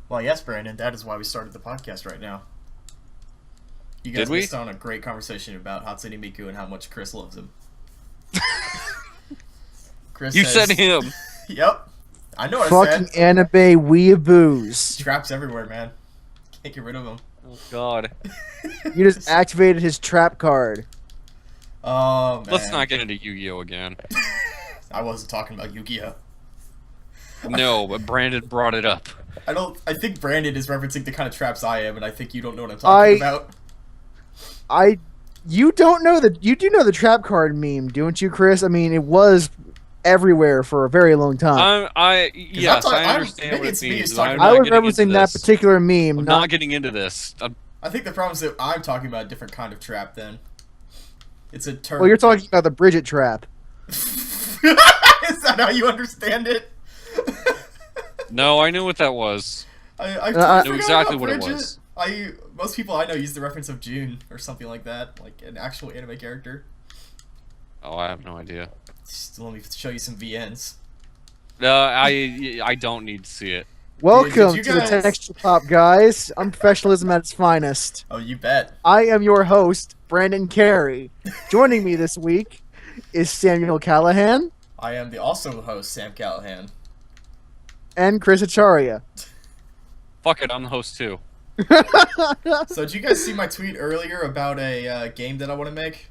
Well, yes, Brandon, that is why we started the podcast right now. You guys Did we? missed on a great conversation about Hatsune Miku and how much Chris loves him. Chris You says, said him. Yep. I know what I Fucking said. anime weeaboos. Traps everywhere, man. Can't get rid of them. Oh, God. You just activated his trap card. Oh, man. Let's not get into Yu-Gi-Oh! Again. I wasn't talking about Yu-Gi-Oh! No, but Brandon brought it up. I think Brandon is referencing the kind of traps I am, and I think you don't know what I'm talking about. You do know the trap card meme, don't you, Chris? I mean, it was everywhere for a very long time. Yes, I understand maybe what it's it me means. who's talking I about was referencing that particular meme. I'm not getting into this. I think the problem is that I'm talking about a different kind of trap then. It's a term. Well, you're talking about the Bridget trap. Is that how you understand it? No, I knew what that was. I knew exactly what it was. Most people I know use the reference of June or something like that, like an actual anime character. Oh, I have no idea. Just let me show you some VNs. I don't need to see it. Welcome you to the guys- Texture Pop, guys. Unprofessionalism at its finest. Oh, you bet. I am your host, Brandon Carey. Joining me this week is Samuel Callahan I am the also host, Sam Callahan. and Chris Acharya. Fuck it, I'm the host too. So did you guys see my tweet earlier about a game that I want to make?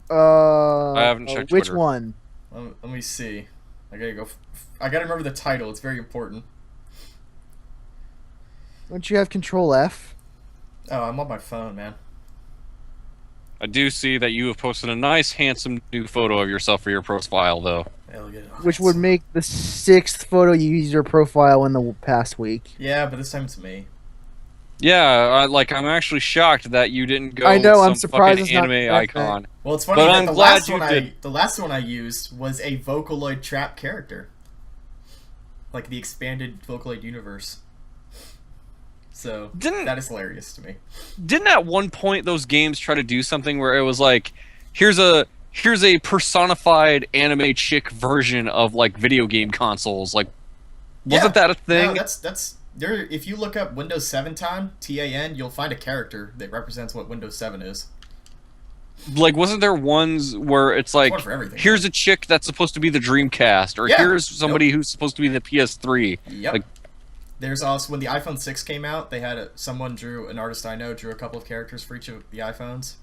I haven't checked Which Twitter. one? Let me see. I gotta go. I gotta remember the title. It's very important. Don't you have Control F? Oh, I'm on my phone, man. I do see that you have posted a nice, handsome new photo of yourself for your profile, though. Yeah, look at it. Which would make the 6th photo you used your profile in the past week. Yeah, but this time it's me. Yeah, I'm actually shocked that you didn't go I know, with I'm some surprised fucking it's not anime that icon. Well, it's funny But that I'm glad you did. the last one I used was a Vocaloid trap character, like the expanded Vocaloid universe. So that is hilarious to me. Didn't at one point those games try to do something where it was like, here's a personified anime chick version of like video game consoles? Like, wasn't that a thing? No, that's there. If you look up Windows 7 time TAN, you'll find a character that represents what Windows 7 is. Like, wasn't there ones where it's like, one for everything, here's a chick that's supposed to be the Dreamcast, or Yeah. here's somebody who's supposed to be the PS3? Yep. Like, There's also when the iPhone 6 came out, they had an artist I know drew a couple of characters for each of the iPhones.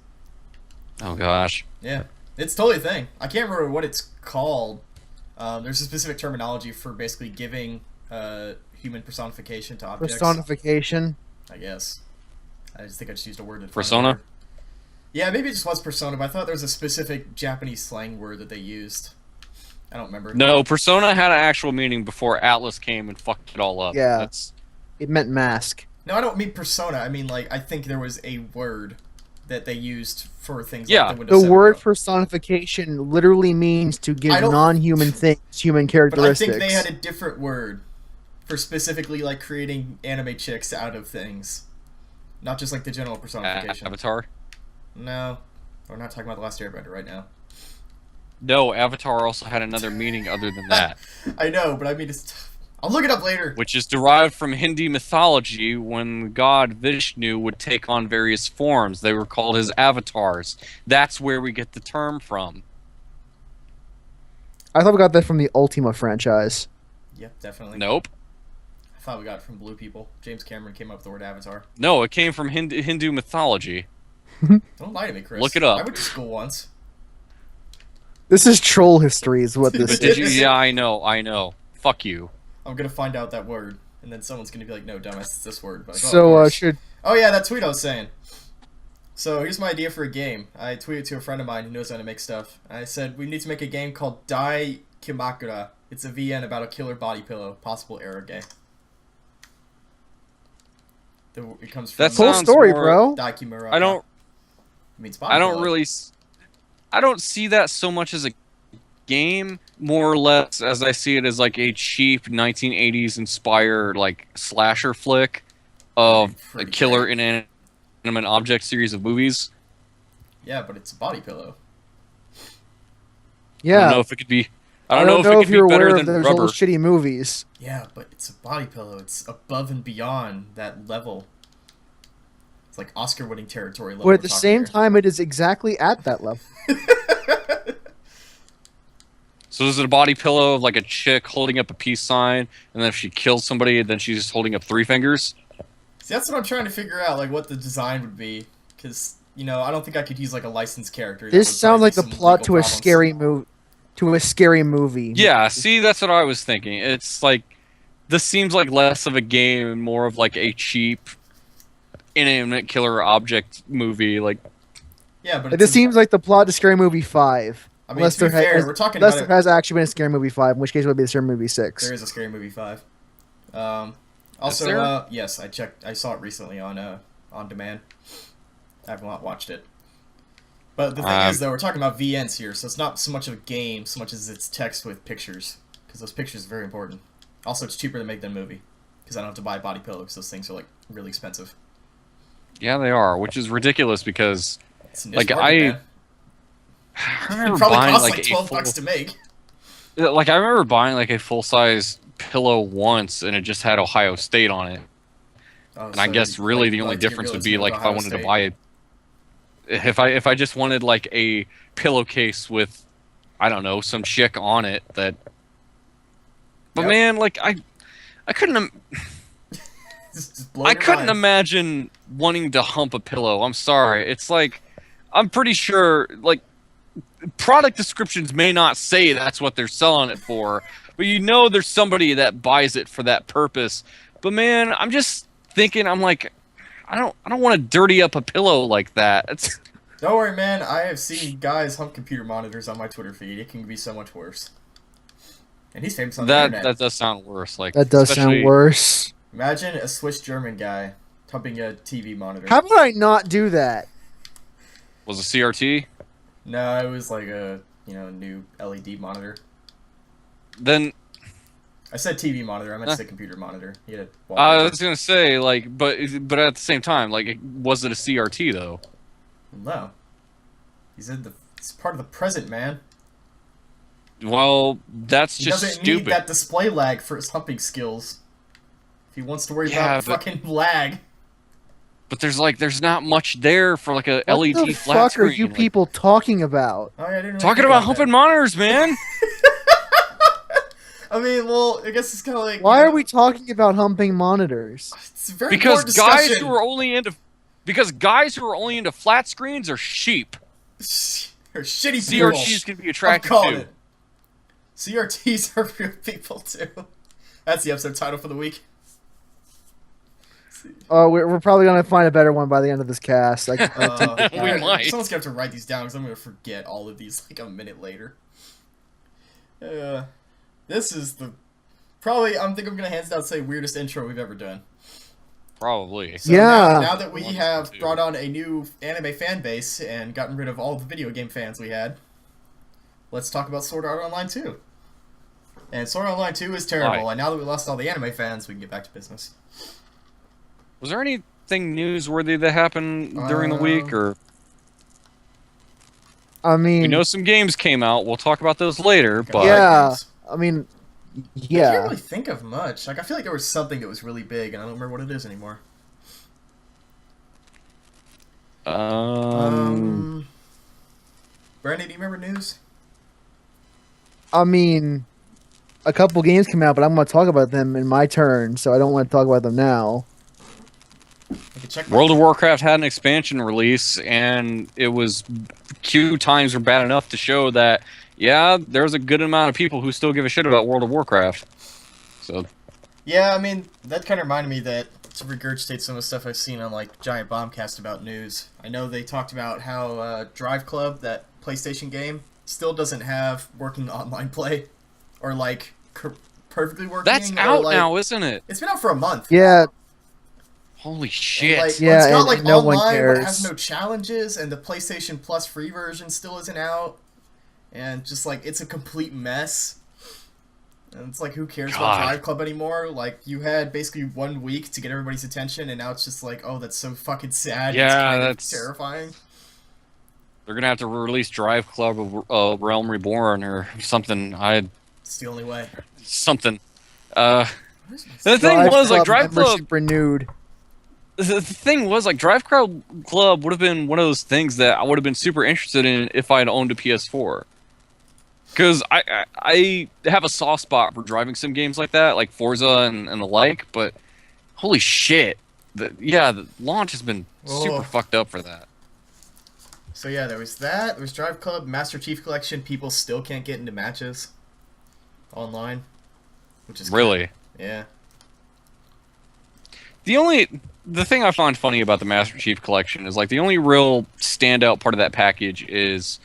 oh gosh. Yeah, it's totally a thing. I can't remember what it's called. There's a specific terminology for basically giving human personification to objects. Personification. I guess. I just think I just used a word. To Persona? Yeah, maybe it just was persona, but I thought there was a specific Japanese slang word that they used. I don't remember. No, Persona had an actual meaning before Atlas came and fucked it all up. Yeah. It meant mask. No, I don't mean persona. I mean, like, I think there was a word that they used for things Yeah. like the Windows The 7 word Pro. personification literally means to give I don't- non-human things human But I characteristics. think they had a different word for specifically, like, creating anime chicks out of things. Not just, like, the general personification. Avatar? No. We're not talking about The Last Airbender right now. No, Avatar also had another meaning other than that, I know, but I mean, I'll look it up later. which is derived from Hindi mythology when the god Vishnu would take on various forms. They were called his avatars. That's where we get the term from. I thought we got that from the Ultima franchise. Yep, definitely. Nope. I thought we got it from Blue People. James Cameron came up with the word avatar. No, it came from Hindu mythology. Don't lie to me, Chris. Look it up. I went to school once. This is troll history, is what this But did you? is. Yeah, I know. Fuck you. I'm gonna find out that word, and then someone's gonna be like, "No, dumbass, it's this word." But like, oh, of So, course. should Oh yeah, that tweet I was saying. So here's my idea for a game. I tweeted to a friend of mine who knows how to make stuff. I said we need to make a game called Dai Kimakura. It's a VN about a killer body pillow, possible error game. It comes from That full sounds story, more- bro? Dai Kimura. I don't. It means body I don't pillow. really. I don't see that so much as a game, more or less as I see it as like a cheap 1980s inspired like slasher flick of a Pretty killer great. inanimate object series of movies. Yeah, but it's a body pillow. I don't know yeah, if it could be. I don't know if it if could be you're better aware than of those rubber. old shitty movies. Yeah, but it's a body pillow. It's above and beyond that level. It's like Oscar-winning territory level. But at the same time, it is exactly at that level. So is it a body pillow of like a chick holding up a peace sign, and then if she kills somebody, then she's just holding up 3 fingers? See, that's what I'm trying to figure out, like what the design would be, because I don't think I could use like a licensed character. This sounds like the some plot to legal a problems. scary movie. To a scary movie. Yeah, see, that's what I was thinking. It's like, this seems like less of a game and more of like a cheap, inanimate killer object movie. Like, Yeah, but It just seems like the plot to Scary Movie 5. I mean, to be fair, we're talking unless about there has actually been a Scary Movie 5, in which case it would be the Scary Movie 6. There is a Scary Movie 5. Is Also, there? yes, I checked. I saw it recently on demand. I have not watched it. But the thing is, though, we're talking about VNs here, so it's not so much of a game, so much as it's text with pictures, because those pictures are very important. Also, it's cheaper to make than a movie, because I don't have to buy a body pillow, because those things are like really expensive. yeah, they are, which is ridiculous because It's a niche like market, man. I It remember probably buying costs like like a $12 full, to make. like I remember buying like a full size pillow once, and it just had Ohio State on it. Oh, And I so guess you'd really the like only to get difference would realistic be with like if I Ohio wanted to State. buy it. If I just wanted like a pillowcase with, I don't know, some chick on it that. But Yep. man, like I couldn't Just blow your mind. imagine wanting to hump a pillow. I'm sorry. It's like I'm pretty sure like product descriptions may not say that's what they're selling it for, but there's somebody that buys it for that purpose. But man, I'm just thinking, I'm like, I don't want to dirty up a pillow like that. It's Don't worry, man. I have seen guys hump computer monitors on my Twitter feed. It can be so much worse. And he's famous on the internet. that does sound worse. Like That does especially- sound worse. Imagine a Swiss German guy humping a TV monitor. How about I not do that? Was a CRT? No, it was like a new LED monitor. Then I said TV monitor. I meant to say computer monitor. He had a I wallpaper. was gonna say like, but at the same time, like, was it a CRT though? No. It's part of the present, man. Well, that's He just doesn't stupid. need that display lag for his humping skills. If he wants to worry Yeah, about but- fucking lag. But there's not much there for like a What LED the flat fuck screen. are you Like, people talking about? Oh, yeah, I didn't really talking think about that. humping monitors, man? I mean, well, I guess it's kind of like... Why are we talking about humping monitors? It's a very Because important guys discussion. who are only into flat screens are sheep. They're shitty people. CRTs can be I'm attractive calling too. it. CRTs are real people too. That's the episode title for the week. Oh, we're probably gonna find a better one by the end of this cast. We might. Someone's gonna have to write these down because I'm gonna forget all of these like a minute later. This is the probably I'm gonna hands down say weirdest intro we've ever done. Probably. So Yeah. Now that we One, have two. brought on a new anime fan base and gotten rid of all the video game fans we had, let's talk about Sword Art Online 2. And Sword Art Online 2 is terrible, Why? and now that we lost all the anime fans, we can get back to business. Was there anything newsworthy that happened during the week, or I mean, we know some games came out? We'll talk about those later. But yeah. I mean, I can't yeah. really think of much. Like, I feel like there was something that was really big, and I don't remember what it is anymore. Brandon, do you remember news? I mean, a couple games came out, but I'm gonna talk about them in my turn, so I don't want to talk about them now. I can check. World of Warcraft had an expansion release, and it was queue times were bad enough to show that there's a good amount of people who still give a shit about World of Warcraft. So Yeah, I mean, that kind of reminded me that to regurgitate some of the stuff I've seen on like Giant Bombcast about news. I know they talked about how Drive Club, that PlayStation game, still doesn't have working online play, or like perfectly working. that's or, out like, now, isn't it? It's been out for a month. Yeah, Holy And, shit! like, Yeah, it's got and like no one online, but it cares. has no challenges, and the PlayStation Plus free version still isn't out, and just like it's a complete mess. And it's like, who cares about God. Drive Club anymore? Like, you had basically 1 week to get everybody's attention, and now it's just like, oh, that's so fucking sad. It's Yeah, kind that's- of terrifying. They're gonna have to release Drive Club of Realm Reborn or something. It's the only way. Something. Where's my The thing was, like, Drive Club membership renewed. The thing was, like, Drive Club would have been one of those things that I would have been super interested in if I had owned a PS4. Because I have a soft spot for driving sim games like that, like Forza and the like, but holy shit. The launch has been super fucked up for that. So yeah, there was that. There was Drive Club, Master Chief Collection. People still can't get into matches online, which is Really? Yeah. The thing I find funny about the Master Chief Collection is, like, the only real standout part of that package is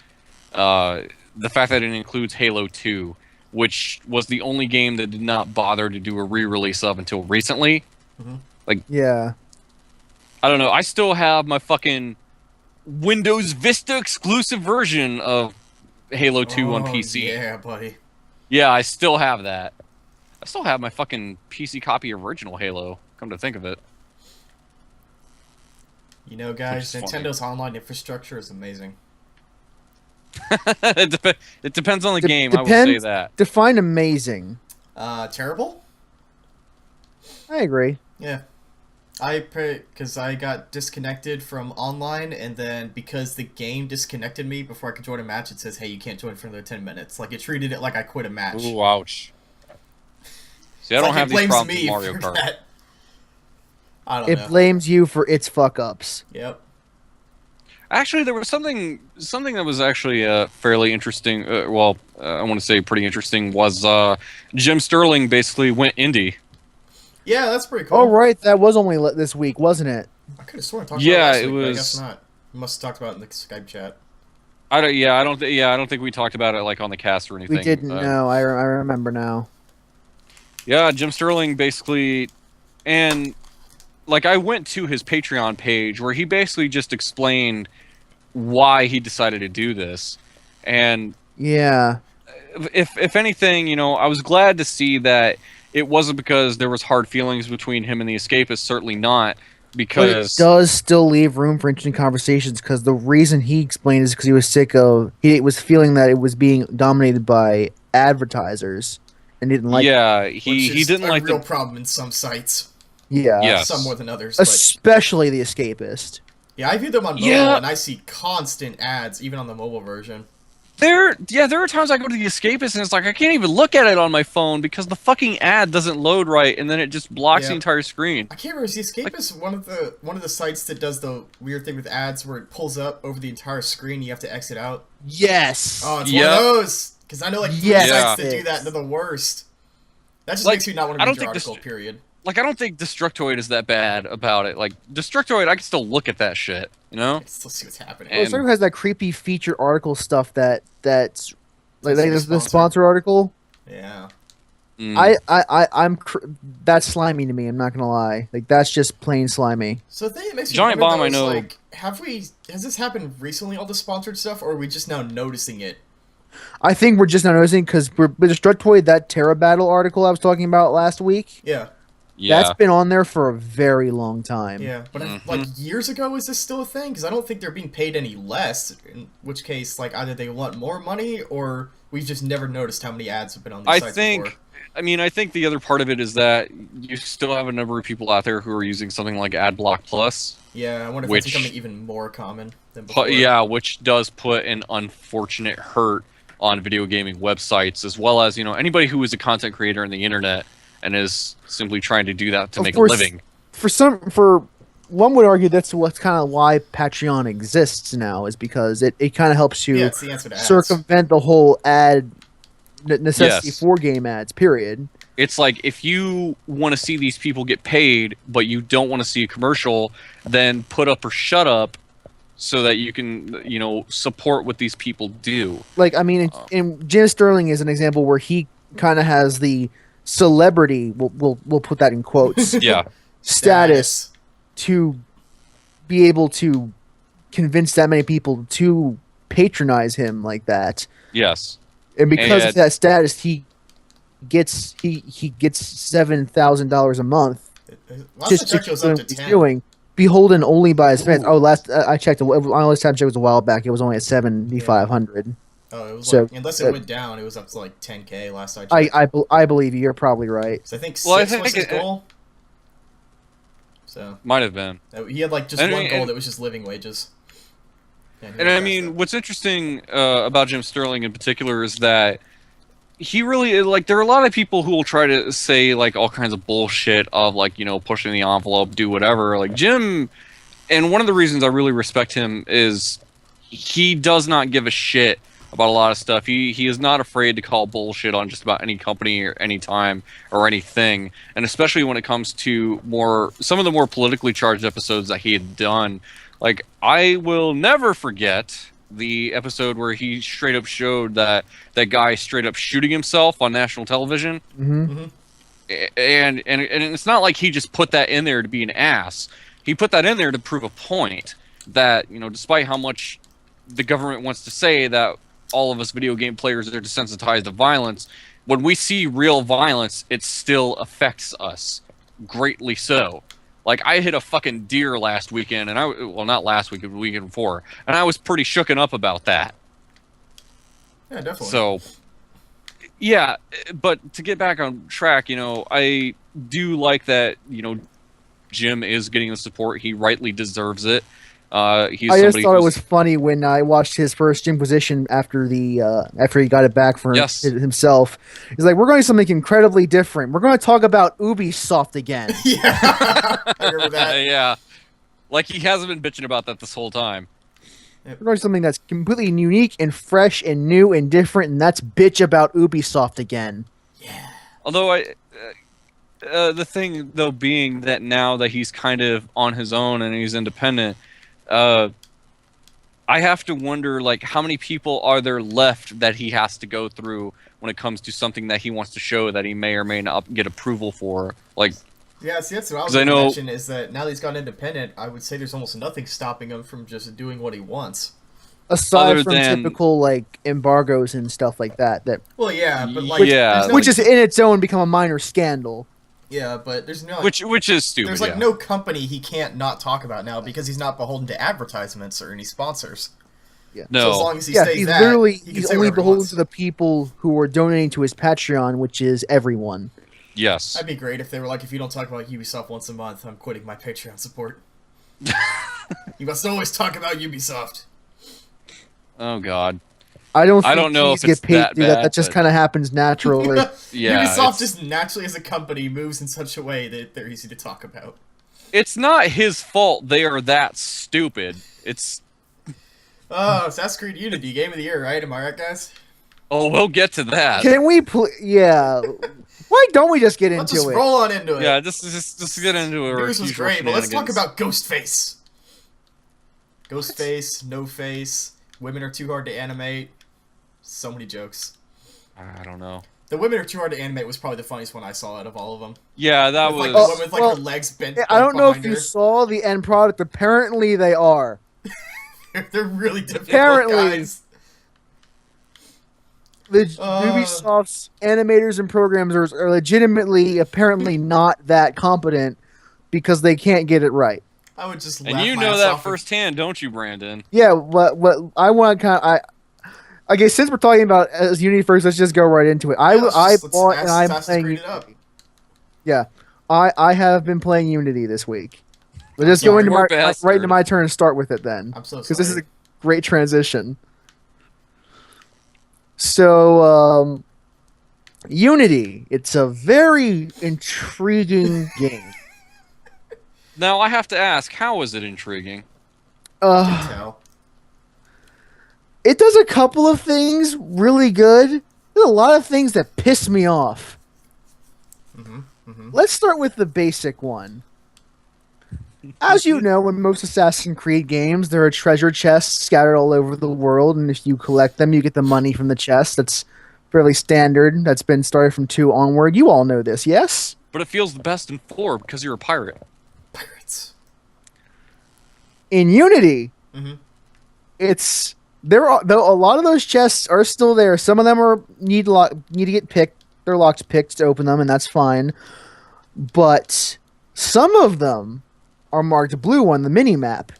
the fact that it includes Halo 2, which was the only game that did not bother to do a re-release of until recently. Mm-hmm. Like, Yeah. I don't know. I still have my fucking Windows Vista exclusive version of Halo 2 on PC. Yeah, buddy. Yeah, I still have that. I still have my fucking PC copy of original Halo, come to think of it. You know, guys, Which is Nintendo's online infrastructure is amazing. It depends on the game, I will say that. Define amazing. Terrible? I agree. Yeah. Because I got disconnected from online, and then because the game disconnected me before I could join a match, it says, hey, you can't join for another 10 minutes. Like, it treated it like I quit a match. Ooh, ouch. See, I don't have these problems with Mario Kart. That. I don't know. It blames you for its fuck-ups. Yep. Actually, there was something that was actually fairly interesting. I want to say pretty interesting. Was Jim Sterling basically went indie? Yeah, that's pretty cool. Oh right, that was only this week, wasn't it? I could have sworn I talked about it last week, was. But I guess not. We must have talked about it in the Skype chat. I don't think we talked about it, like, on the cast or anything. We didn't know. I remember now. Yeah, Jim Sterling basically, and, like, I went to his Patreon page where he basically just explained why he decided to do this, and Yeah. if anything, you know, I was glad to see that it wasn't because there was hard feelings between him and the Escapist. Certainly not, because But it does still leave room for interesting conversations, because the reason he explained is because he was sick of, he was feeling that it was being dominated by advertisers, and he didn't like. Yeah, Which he is didn't like a real the problem in some sites. Yeah. Yes. Some more than others. But Especially the Escapist. yeah, I view them on mobile, Yeah. and I see constant ads, even on the mobile version. there are times I go to the Escapist and it's like I can't even look at it on my phone because the fucking ad doesn't load right, and then it just blocks the Yeah. entire screen. I can't remember. Is the Escapist one of the sites that does the weird thing with ads where it pulls up over the entire screen? You have to exit out. Yes. Oh, it's Yep. one of those. Because I know like three Yes. sites that Yeah. do that, and they're the worst. That just Like, makes me not want I to don't read your think article. Period. Like, I don't think Destructoid is that bad about it. Like, Destructoid, I can still look at that shit, you know? Let's see what's happening. And- Well, Circle has that creepy feature article stuff that's like That's the sponsor. sponsor article. Yeah. Mm. I'm that's slimy to me. I'm not gonna lie. Like, that's just plain slimy. So the thing that makes me Giant wonder, Bomb, though, I is, know. like, has this happened recently, all the sponsored stuff, or are we just now noticing it? I think we're just not noticing because with Destructoid, that Terra Battle article I was talking about last week, Yeah. Yeah. that's been on there for a very long time. Yeah, but Mm-hmm. like years ago, is this still a thing? Because I don't think they're being paid any less. In which case, like either they want more money, or we've just never noticed how many ads have been on these sites before. I think the other part of it is that you still have a number of people out there who are using something like AdBlock Plus. Yeah, I wonder if Which- it's becoming even more common than before. Yeah, which does put an unfortunate hurt on video gaming websites, as well as, you know, anybody who is a content creator on the internet and is simply trying to do that to Of make course, a living. For one would argue that's what's kind of why Patreon exists now, is because it kind of helps you Yeah, it's the answer to ads. circumvent the whole ad necessity Yes. for game ads. Period. It's like, if you want to see these people get paid, but you don't want to see a commercial, then put up or shut up so that you can, you know, support what these people do. Like, I mean, and Jim Sterling is an example where he kind of has the celebrity. We'll put that in quotes. Yeah. status to be able to convince that many people to patronize him like that. Yes. And because And- of that status, he gets $7,000 a month Last just I to checked, it keep was doing up what to he's 10. doing, beholden only by his fans. Oh, last I checked. Last time I checked was a while back. It was only at 7,500. Oh, it was So, like, unless it went down, it was up to like 10K last I checked. I believe you. You're probably right. So I think 6 Well, I was think his goal. So Might have been. he had like just one goal that was just living wages. And I mean, what's interesting about Jim Sterling in particular is that he really, like, there are a lot of people who will try to say, like, all kinds of bullshit of, like, you know, pushing the envelope, do whatever. Like, Jim, and one of the reasons I really respect him is he does not give a shit about a lot of stuff. He is not afraid to call bullshit on just about any company or any time or anything. And especially when it comes to some of the more politically charged episodes that he had done. Like, I will never forget the episode where he straight up showed that guy straight up shooting himself on national television. Mm-hmm. And it's not like he just put that in there to be an ass. He put that in there to prove a point that, you know, despite how much the government wants to say that all of us video game players are desensitized to violence, when we see real violence, it still affects us greatly so. Like, I hit a fucking deer last weekend, and well, not last weekend, the weekend before, and I was pretty shooken up about that. Yeah, definitely. So, yeah, but to get back on track, you know, I do like that, you know, Jim is getting the support. He rightly deserves it. I just thought it was funny when I watched his first Inquisition after he got it back for himself. He's like, "We're going to something incredibly different. We're going to talk about Ubisoft again." Yeah, I remember that. Yeah, like he hasn't been bitching about that this whole time. We're going to something that's completely unique and fresh and new and different, and that's bitch about Ubisoft again. Yeah. Although the thing though being that now that he's kind of on his own and he's independent. I have to wonder, like, how many people are there left that he has to go through when it comes to something that he wants to show that he may or may not get approval for? Like, yeah, see, that's what I was going to mention, is that now that he's gone independent, I would say there's almost nothing stopping him from just doing what he wants. Aside from typical, like, embargoes and stuff like that. Well, yeah, but, like... Which is in its own become a minor scandal. Yeah, but there's no... Which is stupid, there's, like, no company he can't not talk about now because he's not beholden to advertisements or any sponsors. Yeah. No. So as long as he stays he's only beholden to the people who are donating to his Patreon, which is everyone. Yes. That'd be great if they were like, if you don't talk about Ubisoft once a month, I'm quitting my Patreon support. You must always talk about Ubisoft. Oh, God. I don't know if it's that bad. That just kind of happens naturally. Yeah, Ubisoft just naturally, as a company, moves in such a way that they're easy to talk about. It's not his fault they are that stupid. It's... Oh, Assassin's Creed Unity, Game of the Year, right? Am I right, guys? Oh, we'll get to that. Can we yeah. Why don't we just get Let's into just it? roll on into it. Yeah, just get into it. News was great, but let's talk about Ghostface. Ghostface, No Face, women are too hard to animate. So many jokes. I don't know. The women are too hard to animate was probably the funniest one I saw out of all of them. Yeah, that with, was... Like, the woman with, like, her legs bent. I don't know if you saw the end product. Apparently, they are. They're really difficult, guys. The Ubisoft's animators and programmers are legitimately, apparently, not that competent because they can't get it right. I would just. And you know that firsthand, don't you, Brandon? Yeah. What I want to kind of okay, since we're talking about Unity first, let's just go right into it. I bought and I'm playing Unity. Yeah, I have been playing Unity this week. We'll just go into right into my turn and start with it then. I'm so sorry. Because this is a great transition. So, Unity, it's a very intriguing game. Now, I have to ask, how is it intriguing? It does a couple of things really good. There's a lot of things that piss me off. Let's start with the basic one. As you know, in most Assassin's Creed games, there are treasure chests scattered all over the world, and if you collect them, you get the money from the chest. That's fairly standard. That's been started from 2 onward. You all know this, yes? But it feels the best in 4 because you're a pirate. Pirates. In Unity, it's... though a lot of those chests are still there. Some of them need to get picked. They're locked picked to open them, and that's fine. But some of them are marked blue on the mini-map.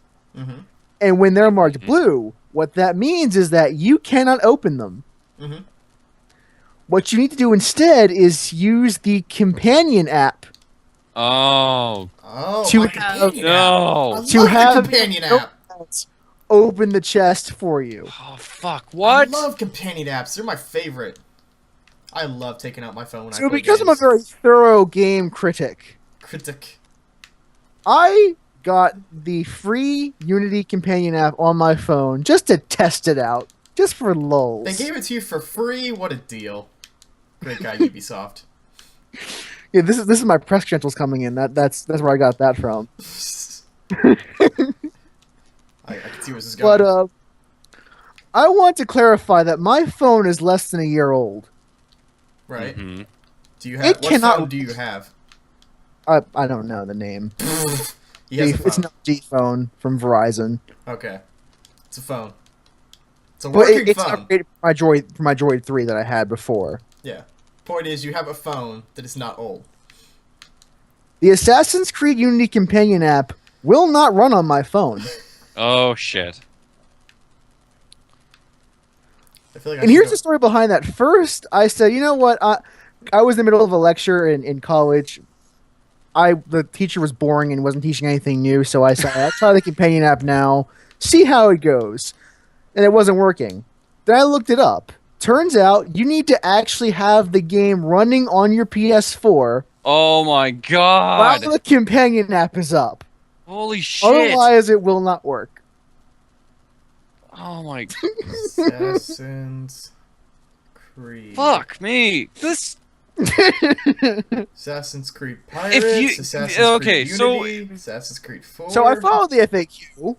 And when they're marked blue, What that means is that you cannot open them. Mm-hmm. What you need to do instead is use the companion app Oh Oh, to my have- companion app. I no! love to the have companion your app. notepads open the chest for you. Oh fuck! What? I love companion apps. They're my favorite. I love taking out my phone when I So play because I'm a games. very thorough game critic, Critic. I got the free Unity companion app on my phone just to test it out, just for lulz. They gave it to you for free. What a deal. Great guy, Ubisoft. Yeah, this is my press credentials coming in. That's where I got that from. I can see where this is going. But I want to clarify that my phone is less than a year old. Right. Mhm. Do you have It what cannot- phone do you have? I don't know the name. He has a It's phone. an LG phone from Verizon. Okay. It's a phone. It's a But working it's phone. upgraded for my Droid 3 that I had before. Yeah. Point is, you have a phone that is not old. The Assassin's Creed Unity companion app will not run on my phone. Oh shit! I feel like I And should here's go- the story behind that. First, I said, you know what? I was in the middle of a lecture in college. The teacher was boring and wasn't teaching anything new, so I said, I'll try the companion app now, see how it goes. And it wasn't working. Then I looked it up. Turns out you need to actually have the game running on your PS4 Oh my while god! the companion app is up. Holy shit! Otherwise, it will not work. Oh my Assassin's Creed. fuck me! This Assassin's Creed Pirates. you- Assassin's okay, Creed so- Unity, Assassin's Creed 4. So I followed the FAQ.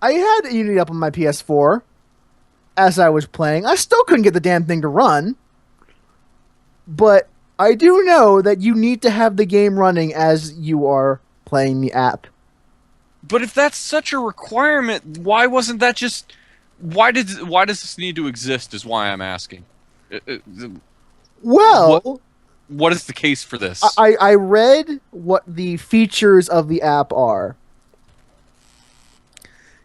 I had Unity up on my PS4 as I was playing. I still couldn't get the damn thing to run. But I do know that you need to have the game running as you are playing the app. But if that's such a requirement, why wasn't that just? Why does this need to exist? Is why I'm asking. Well, What is the case for this? I read what the features of the app are.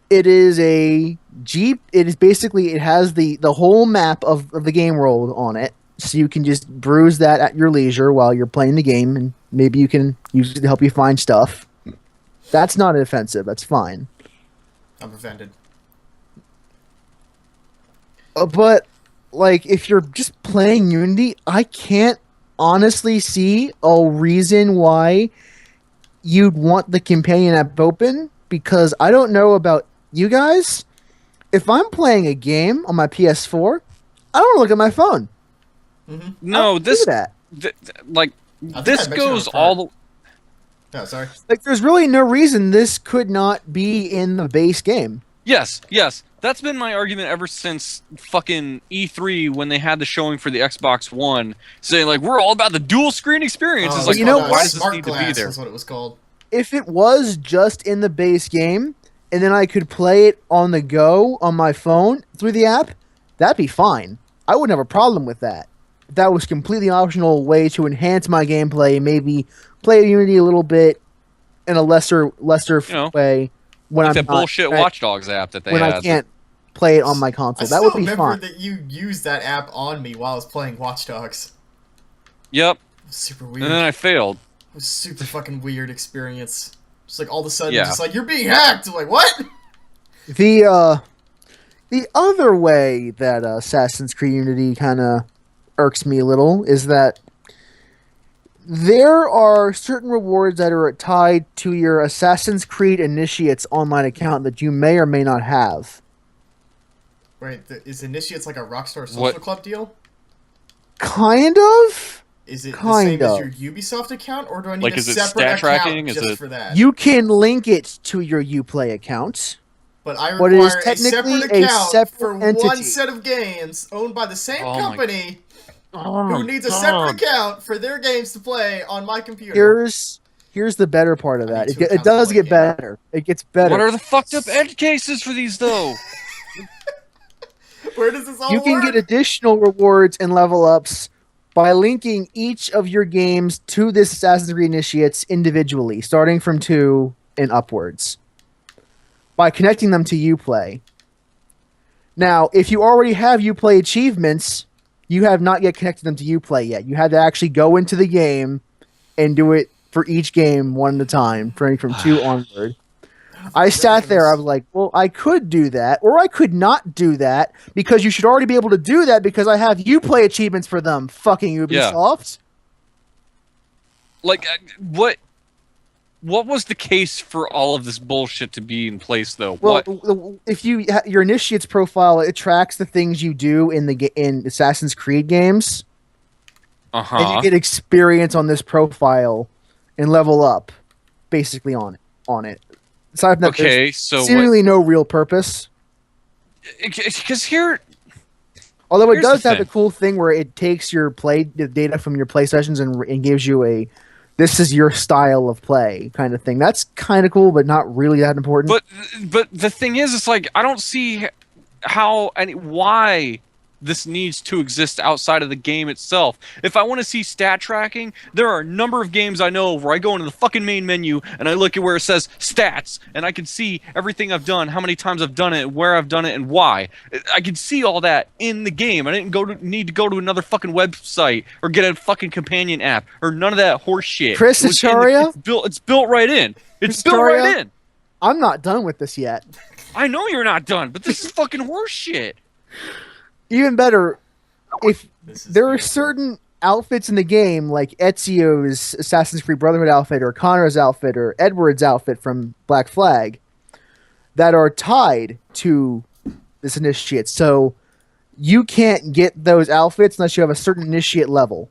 It is a Jeep. It is basically, it has the whole map of the game world on it. So you can just bruise that at your leisure while you're playing the game, and maybe you can use it to help you find stuff. That's not offensive. That's fine. I'm offended. But, like, if you're just playing Unity, I can't honestly see a reason why you'd want the companion app open, because I don't know about you guys. If I'm playing a game on my PS4, I don't look at my phone. Mm-hmm. I no, don't do this that. like I think this I mentioned it goes up all front. the. No, sorry. Like, there's really no reason this could not be in the base game. Yes. That's been my argument ever since fucking E3 when they had the showing for the Xbox One, saying like we're all about the dual screen experience. Oh, It's it like, was you know called, what? why does this Smart need to be Glass there? was what it was called. If it was just in the base game, and then I could play it on the go on my phone through the app, that'd be fine. I wouldn't have a problem with that. That was completely optional way to enhance my gameplay, maybe play Unity a little bit in a lesser know, way when Like I'm that not, bullshit when I- Watch Dogs app that they when had. I can't play it on my I console. still That would be remember fine. that you used that app on me while I was playing Watch Dogs. Yep. It was super And weird. then I failed. It was super fucking weird experience. Just like all of a sudden, Yeah. just like, you're being hacked! I'm like, what? The other way that Assassin's Creed Unity kind of irks me a little is that there are certain rewards that are tied to your Assassin's Creed Initiates online account that you may or may not have. Wait, is Initiates like a Rockstar Social What? Club deal? Kind of. Is it the Kind same as of. your Ubisoft account, or do I need Like, a is it separate stat account tracking? Is just it- for that? You can link it to your Uplay account. But I What is require a technically separate a account separate for one entity. set of games owned by the same Oh my- company Oh, who needs a separate account for their games to play on my computer. Here's the better part of I that. need two It accounts does to get play a game. better. It gets better. What are the fucked up edge cases for these though? Where does this all You can work? get additional rewards and level ups by linking each of your games to this Assassin's Creed Initiates individually, starting from 2 and upwards. By connecting them to Uplay. Now, if you already have Uplay achievements, you have not yet connected them to Uplay yet. You had to actually go into the game and do it for each game one at a time, from 2 onward. I sat there, I was like, well, I could do that, or I could not do that, because you should already be able to do that because I have Uplay achievements for them, fucking Ubisoft. Like, what was the case for all of this bullshit to be in place, though? Well, if your initiate's profile, it tracks the things you do in Assassin's Creed games, and you get experience on this profile and level up, basically on it. Aside from that, there's seemingly no real purpose. Because although it does have a cool thing where it takes your the data from your play sessions and gives you this is your style of play kind of thing. That's kind of cool, but not really that important. But the thing is, it's like I don't see how and why this needs to exist outside of the game itself. If I want to see stat tracking, there are a number of games I know where I go into the fucking main menu and I look at where it says stats and I can see everything I've done, how many times I've done it, where I've done it, and why. I can see all that in the game. I didn't need to go to another fucking website or get a fucking companion app or none of that horse shit. Chris Acharia? It's built right in. It's built right in. I'm not done with this yet. I know you're not done, but this is fucking horse shit. Even better, if there are certain outfits in the game, like Ezio's Assassin's Creed Brotherhood outfit, or Connor's outfit, or Edward's outfit from Black Flag, that are tied to this initiate. So you can't get those outfits unless you have a certain initiate level.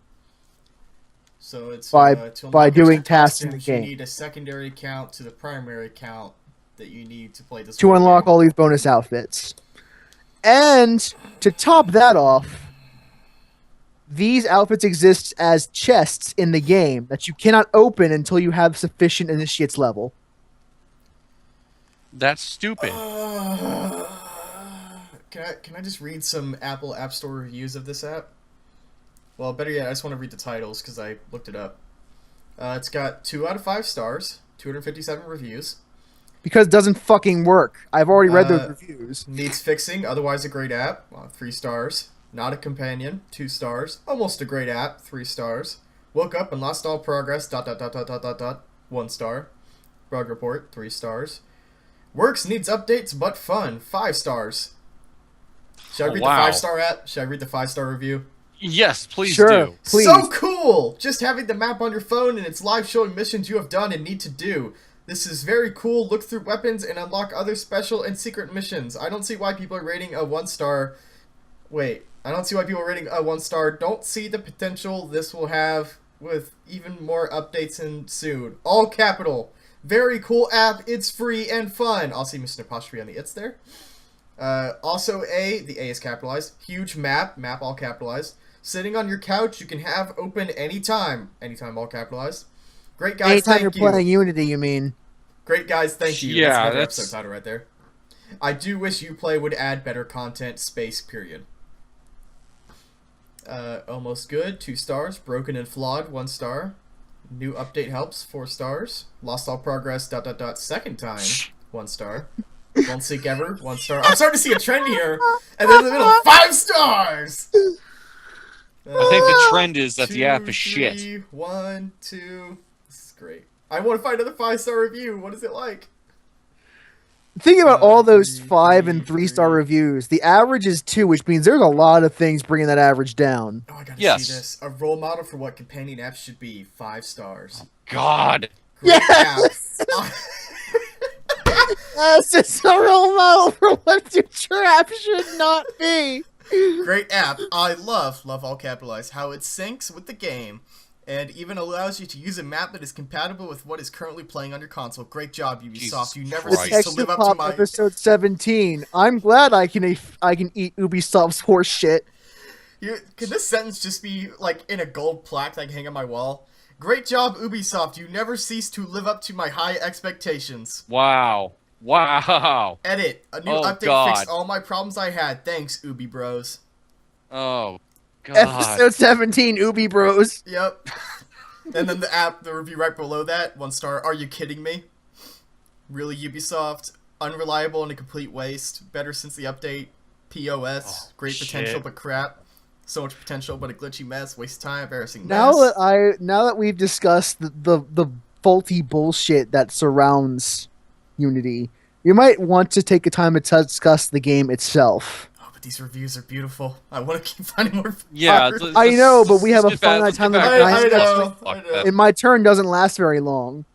So it's by doing tasks in the game. You need a secondary account to the primary account that you need to play this. To unlock all these bonus outfits. And to top that off, these outfits exist as chests in the game that you cannot open until you have sufficient initiates level. That's stupid. Can I just read some Apple App Store reviews of this app? Well, better yet, I just want to read the titles because I looked it up. It's got 2 out of 5 stars, 257 reviews. Because it doesn't fucking work. I've already read those reviews. Needs fixing, otherwise a great app, 3 stars. Not a companion, 2 stars. Almost a great app, 3 stars. Woke up and lost all progress, ... 1 star. Bug report, 3 stars. Works, needs updates, but fun, 5 stars. Should I read the 5-star app? Should I read the 5-star review? Yes, please do. Please. So cool! Just having the map on your phone and it's live showing missions you have done and need to do. This is very cool. Look through weapons and unlock other special and secret missions. I don't see why people are rating a 1-star. Wait, I don't see why people are rating a 1-star. Don't see the potential this will have with even more updates and soon. All capital. Very cool app. It's free and fun. I'll see Mr. Apostrophe on the it's there. Also the A is capitalized. Huge map all capitalized. Sitting on your couch, you can have open anytime. Anytime all capitalized. Great guys, anytime thank you. You're playing Unity, you mean? Great guys, thank you. Yeah, that's episode title right there. I do wish Uplay would add better content, space, period. Almost good, 2 stars. Broken and flawed, 1 star. New update helps, 4 stars. Lost all progress, ... second time, 1 star. Won't sync ever, 1 star. I'm starting to see a trend here. And then in the middle, 5 stars! I think the trend is that 2, the app is shit. 3, 1, 2... This is great. I want to find another 5-star review. What is it like? Think about all those 5 and 3-star reviews. The average is 2, which means there's a lot of things bringing that average down. Oh, I gotta see this. A role model for what companion apps should be. 5 stars. God. Great yes! Yes, it's a role model for what future apps should not be. Great app. I love all capitalized, how it syncs with the game. And even allows you to use a map that is compatible with what is currently playing on your console. Great job, Ubisoft. You never cease to live up to my... Episode 17. I'm glad I can eat Ubisoft's horse shit. Could this sentence just be like in a gold plaque that I can hang on my wall? Great job, Ubisoft. You never cease to live up to my high expectations. Wow. Wow. Edit. A new update fixed all my problems I had. Thanks, Ubi-bros. Oh, God. Episode 17, Ubi-bros. Yep. And then the review right below that, 1 star. Are you kidding me? Really, Ubisoft? Unreliable and a complete waste. Better since the update. POS, Oh, great potential shit. but crap. So much potential but a glitchy mess, waste of time, embarrassing Now mess. that we've discussed the faulty bullshit that surrounds Unity, you might want to take a time to discuss the game itself. Oh, but these reviews are beautiful. I want to keep finding more. Yeah, I know, but we have a finite let's get time back limit. to I this know, stuff. I Fuck know. that. And my turn doesn't last very long.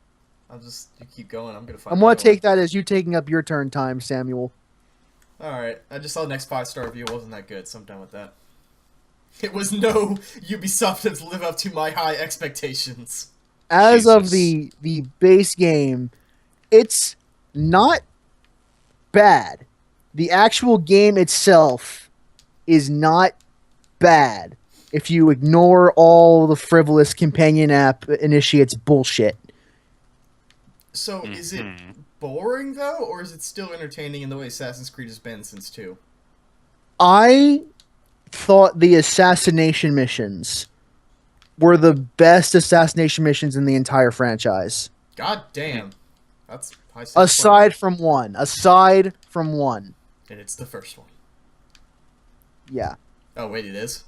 You keep going. I'm gonna find. I'm going to another take that as you taking up your turn time, Samuel. one. All right. I just saw the next 5-star review. It wasn't that good, so I'm done with that. It was no Ubisoft to live up to my high expectations. As of Jesus. the base game, it's not bad. The actual game itself is not bad if you ignore all the frivolous companion app initiates bullshit. So, is it Mhm. boring though, or is it still entertaining in the way Assassin's Creed has been since 2? I thought the assassination missions were the best assassination missions in the entire franchise. God damn, that's high stakes Aside from one. and it's the first one. Yeah. Oh wait, it is.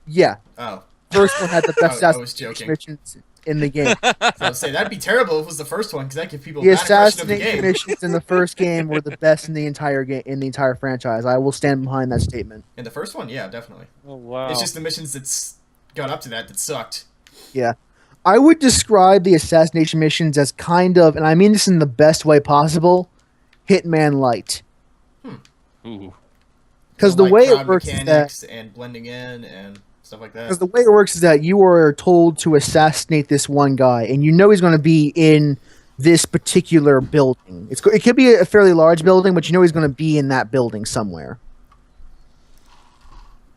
Yeah. Oh, First one had the best I was assassination joking. missions in the game. So I would say that'd be terrible if it was the first one because that gives people a The bad impression of the assassination game. missions in the first game were the best in the entire game, in the entire franchise. I will stand behind that statement. In the first one, yeah, definitely. Oh wow. It's just the missions that's got up to that sucked. Yeah. I would describe the assassination missions as kind of, and I mean this in the best way possible, Hitman Light. Ooh. Because the Like way crowd it works is that mechanics and blending in and stuff like that. because the way it works is that you are told to assassinate this one guy, and you know he's going to be in this particular building. It could be a fairly large building, but you know he's going to be in that building somewhere.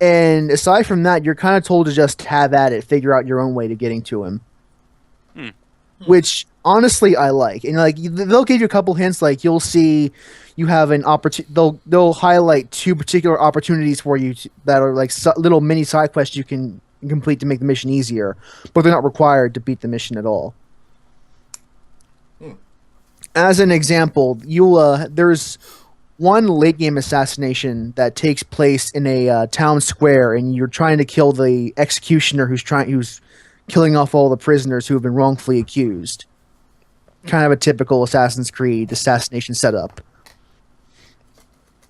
And aside from that, you're kind of told to just have at it, figure out your own way to getting to him. Hmm. Which honestly I like. And like they'll give you a couple hints, like you'll see you have an opportunity. They'll highlight two particular opportunities for you that are like little mini side quests you can complete to make the mission easier, but they're not required to beat the mission at all. Hmm. As an example, there's one late game assassination that takes place in a town square, and you're trying to kill the executioner who's killing off all the prisoners who have been wrongfully accused. Kind of a typical Assassin's Creed assassination setup.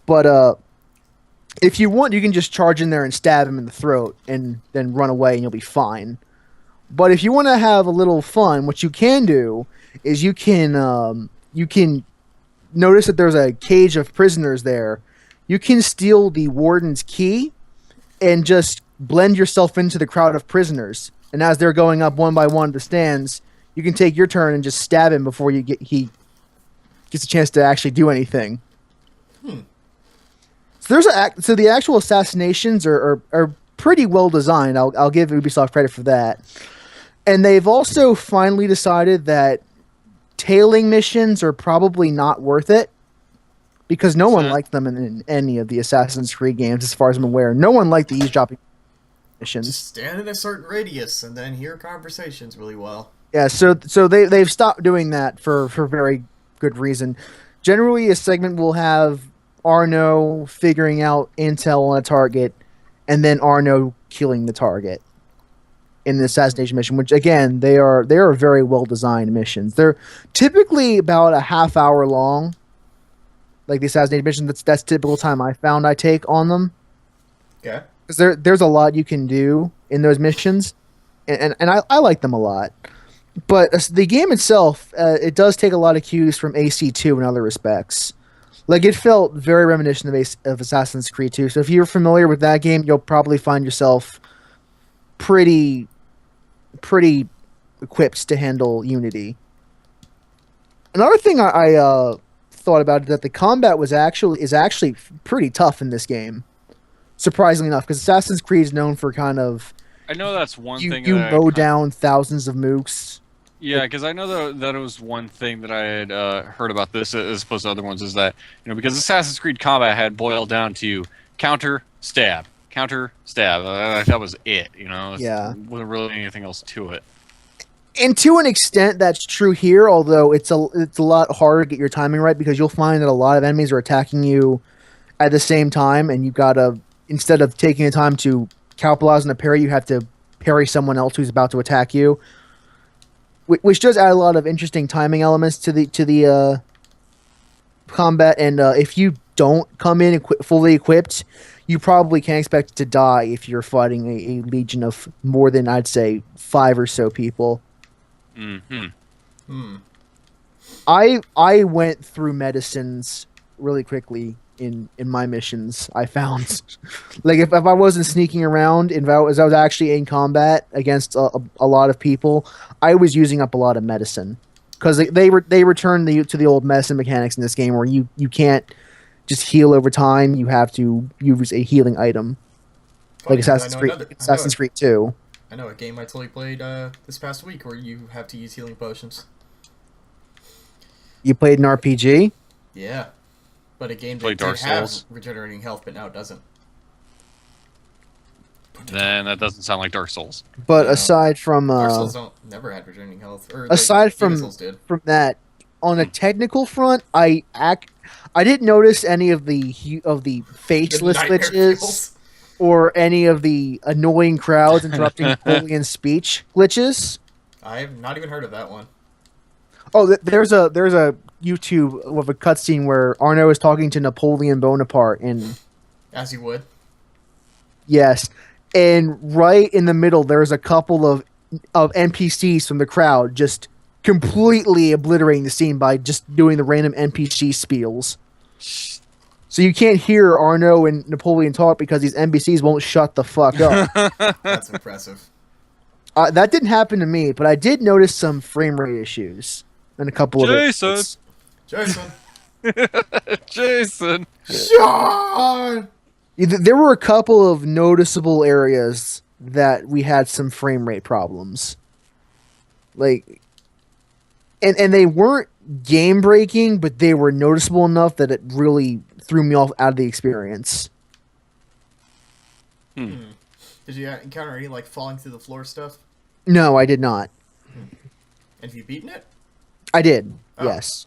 But if you want, you can just charge in there and stab him in the throat and then run away and you'll be fine. But if you want to have a little fun, what you can do is you can notice that there's a cage of prisoners there. You can steal the warden's key and just blend yourself into the crowd of prisoners. And as they're going up one by one to the stands, you can take your turn and just stab him before he gets a chance to actually do anything. So so the actual assassinations are pretty well designed. I'll give Ubisoft credit for that. And they've also finally decided that tailing missions are probably not worth it because no one liked them in any of the Assassin's Creed games, as far as I'm aware. No one liked the eavesdropping missions. Just stand in a certain radius and then hear conversations really well. Yeah, so they've stopped doing that for very good reason. Generally, a segment will have Arno figuring out intel on a target, and then Arno killing the target in the assassination mission. Which again, they are very well designed missions. They're typically about a half hour long. Like the assassination mission, that's typical time I take on them. Okay. Because there's a lot you can do in those missions, and I like them a lot. But the game itself, it does take a lot of cues from AC2 in other respects. Like, it felt very reminiscent of Assassin's Creed 2. So if you're familiar with that game, you'll probably find yourself pretty equipped to handle Unity. Another thing I thought about is that the combat is actually pretty tough in this game. Surprisingly enough, because Assassin's Creed is known for kind of I know that's one thing. you mow down thousands of mooks. Yeah, because I know that it was one thing that I had heard about this as opposed to other ones is that, because Assassin's Creed combat had boiled down to counter, stab. That was it, Yeah. Wasn't really anything else to it. And to an extent, that's true here, although it's a lot harder to get your timing right because you'll find that a lot of enemies are attacking you at the same time, and you gotta, instead of taking the time to capitalize on a parry, you have to parry someone else who's about to attack you, which does add a lot of interesting timing elements to the combat. And if you don't come in fully equipped, you probably can expect to die if you're fighting a legion of more than, I'd say, 5 or so people. Mm-hmm. Hmm. I went through medicines really quickly in my missions. I found like if I wasn't sneaking around, and I was actually in combat against a lot of people, I was using up a lot of medicine because they return to the old medicine mechanics in this game where you can't just heal over time. You have to use a healing item, Funny, like 'cause Assassin's Creed 2. I know a game I totally played this past week where you have to use healing potions. You played an RPG? Yeah. But a game Play that Dark did have Souls. regenerating health, but now it doesn't. Then that doesn't sound like Dark Souls. But No. aside from Dark Souls never had regenerating health. Or aside Demon Souls did. from that, on a technical front, I didn't notice any of the faceless nightmare glitches fuels. or any of the annoying crowds interrupting Napoleon's speech glitches. I have not even heard of that one. Oh, there's a YouTube with a cutscene where Arno is talking to Napoleon Bonaparte, and As you would. yes, and right in the middle there's a couple of NPCs from the crowd just completely obliterating the scene by just doing the random NPC spiels. So you can't hear Arno and Napoleon talk because these NPCs won't shut the fuck up. That's impressive. That didn't happen to me, but I did notice some frame rate issues in a couple of Jason! it. Jason. Jason! Sean! There were a couple of noticeable areas that we had some frame rate problems. Like, and they weren't game breaking, but they were noticeable enough that it really threw me off out of the experience. Did you encounter any like falling through the floor stuff? No, I did not. And have you beaten it? I did. Oh. Yes.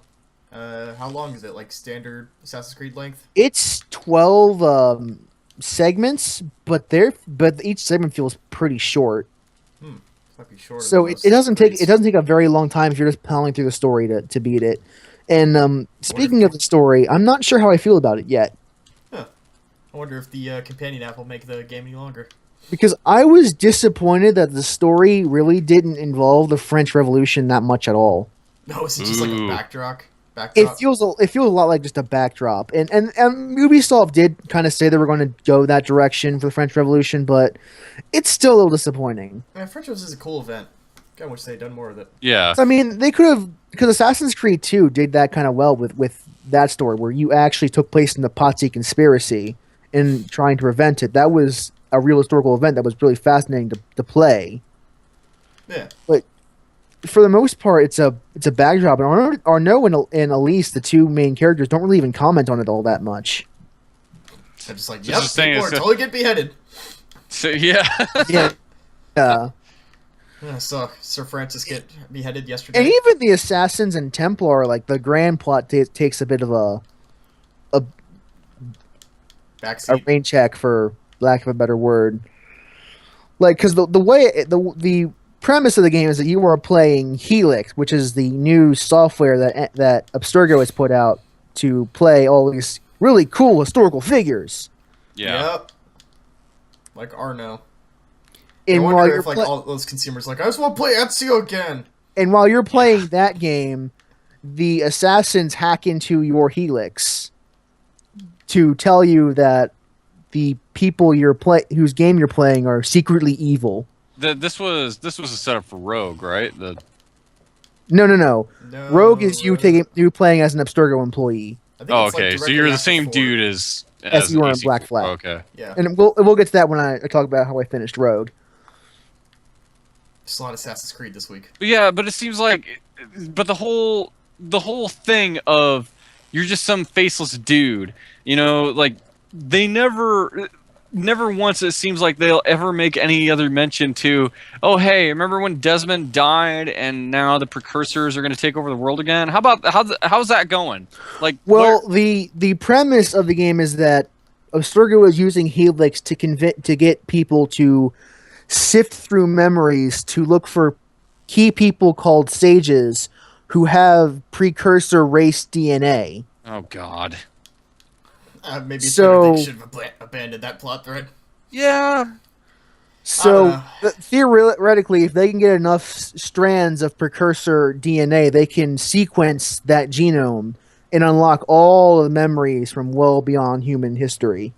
How long is it? Like standard Assassin's Creed length? It's 12 segments, but each segment feels pretty short. Might be shorter So than it doesn't most take a very long time if you're just plowing through the story to beat it. And speaking of the story, I'm not sure how I feel about it yet. Huh. I wonder if the companion app will make the game any longer. Because I was disappointed that the story really didn't involve the French Revolution that much at all. No, is it just like a Ooh. backdrop? It feels a lot like just a backdrop, and Ubisoft did kind of say they were going to go that direction for the French Revolution, but it's still a little disappointing. Man, French Rose is a cool event. I wish they had done more of it. Yeah. I mean, they could have, because Assassin's Creed 2 did that kind of well with that story, where you actually took place in the Pazzi conspiracy and trying to prevent it. That was a real historical event that was really fascinating to play. Yeah. But for the most part, it's a backdrop, and Arno and Elise, the two main characters, don't really even comment on it all that much. I'm just like, Just yep, saying people are it's a- totally get beheaded. So, yeah. Yeah. I saw Sir Francis get beheaded yesterday. And even the Assassins and Templar, like the grand plot, takes a bit of a Backseat. rain check, for lack of a better word. Like, because the premise of the game is that you are playing Helix, which is the new software that Abstergo has put out to play all these really cool historical figures. Yeah. Yep. Like Arno. I And while wonder you're if like all those consumers like, I just want to play Ezio again. and while you're playing that game, the assassins hack into your Helix to tell you that the people whose game you're playing are secretly evil. This was a setup for Rogue, right? No. No, Rogue is you playing as an Abstergo employee. I think Oh, it's, like, okay. So directly you're the after same 4. dude as you were in AC4. Black Flag. Oh, okay. Yeah. And we'll get to that when I talk about how I finished Rogue. Just a lot of Assassin's Creed this week. But yeah, but it seems like, but the whole thing of you're just some faceless dude, you know, like they never. never once it seems like they'll ever make any other mention to, oh hey, remember when Desmond died and now the precursors are going to take over the world again? How's that going? Like, Well, the premise of the game is that Abstergo is using Helix to get people to sift through memories to look for key people called sages who have precursor race DNA. oh god. Maybe it's So- better they should have abandoned that plot thread. Yeah. So theoretically, if they can get enough strands of precursor DNA, they can sequence that genome and unlock all the memories from well beyond human history.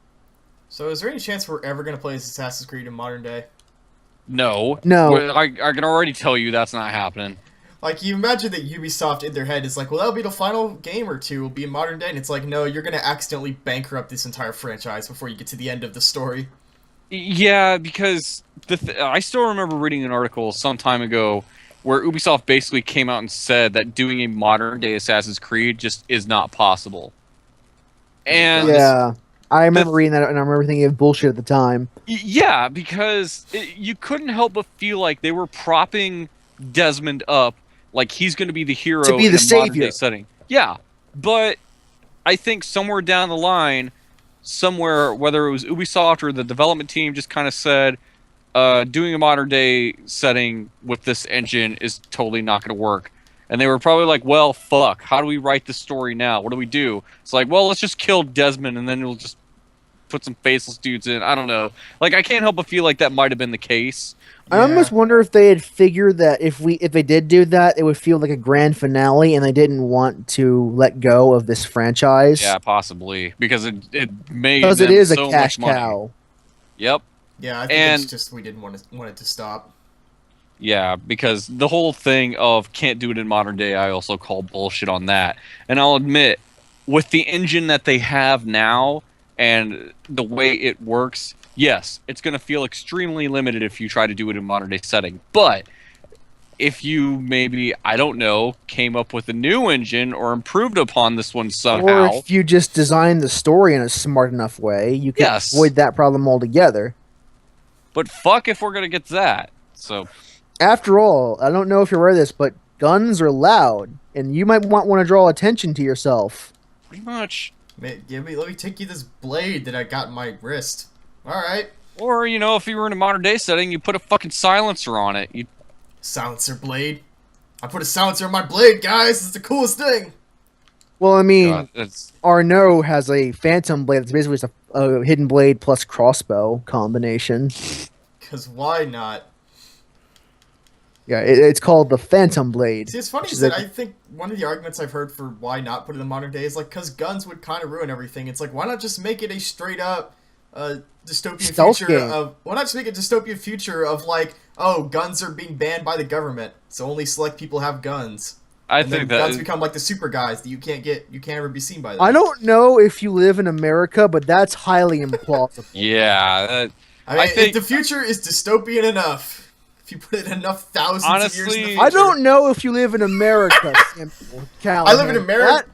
So is there any chance we're ever going to play as Assassin's Creed in modern day? No. No. Well, I can already tell you that's not happening. Like, you imagine that Ubisoft in their head is like, well, that'll be the final game or two, will be in modern day, and it's like, no, you're going to accidentally bankrupt this entire franchise before you get to the end of the story. Yeah, because I still remember reading an article some time ago where Ubisoft basically came out and said that doing a modern day Assassin's Creed just is not possible. And Yeah, I remember reading that, and I remember thinking of bullshit at the time. yeah, because you couldn't help but feel like they were propping Desmond up like he's going to be the hero To be in the a modern savior. day setting. Yeah, but I think somewhere down the line, somewhere, whether it was Ubisoft or the development team, just kind of said, doing a modern day setting with this engine is totally not going to work. And they were probably like, well, fuck, how do we write the story now? What do we do? It's like, well, let's just kill Desmond and then we'll just put some faceless dudes in. I don't know. Like, I can't help but feel like that might have been the case. I almost wonder if they had figured that if they did do that, it would feel like a grand finale, and they didn't want to let go of this franchise. Yeah, possibly. Because it made because it them is a so cash much money. cow. Yep. Yeah, I think And- it's just we didn't want it to stop. Yeah, because the whole thing of can't do it in modern day, I also call bullshit on that. And I'll admit, with the engine that they have now and the way it works, yes, it's going to feel extremely limited if you try to do it in modern day setting. But if you maybe, I don't know, came up with a new engine or improved upon this one Or somehow, if you just design the story in a smart enough way, you can Yes. avoid that problem altogether. but fuck if we're going to get to that. So, After all, I don't know if you're aware of this, but guns are loud, and you might want to draw attention to yourself. pretty much. Let me take you this blade that I got in my wrist. Alright. Or, you know, if you were in a modern day setting, you put a fucking silencer on it. You Silencer blade. I put a silencer on my blade, guys. It's the coolest thing. Well, I mean, God, it's Arnaud has a phantom blade that's basically just a hidden blade plus crossbow combination. Because why not? Yeah, it's called the Phantom Blade. See, it's funny Which is is that a- I think one of the arguments I've heard for why not put it in modern day is like, because guns would kind of ruin everything. It's like, why not just make it a straight up dystopian Stealth future game. of... Why not just make a dystopian future of like, oh, guns are being banned by the government, so only select people have guns. I And then think guns that become like the super guys that you can't ever be seen by them. I don't know if you live in America, but that's highly implausible. yeah, I mean, I think- if the future is dystopian enough, if you put it enough thousands of years in the Honestly, future... I don't know if you live in America, Simple I live in America.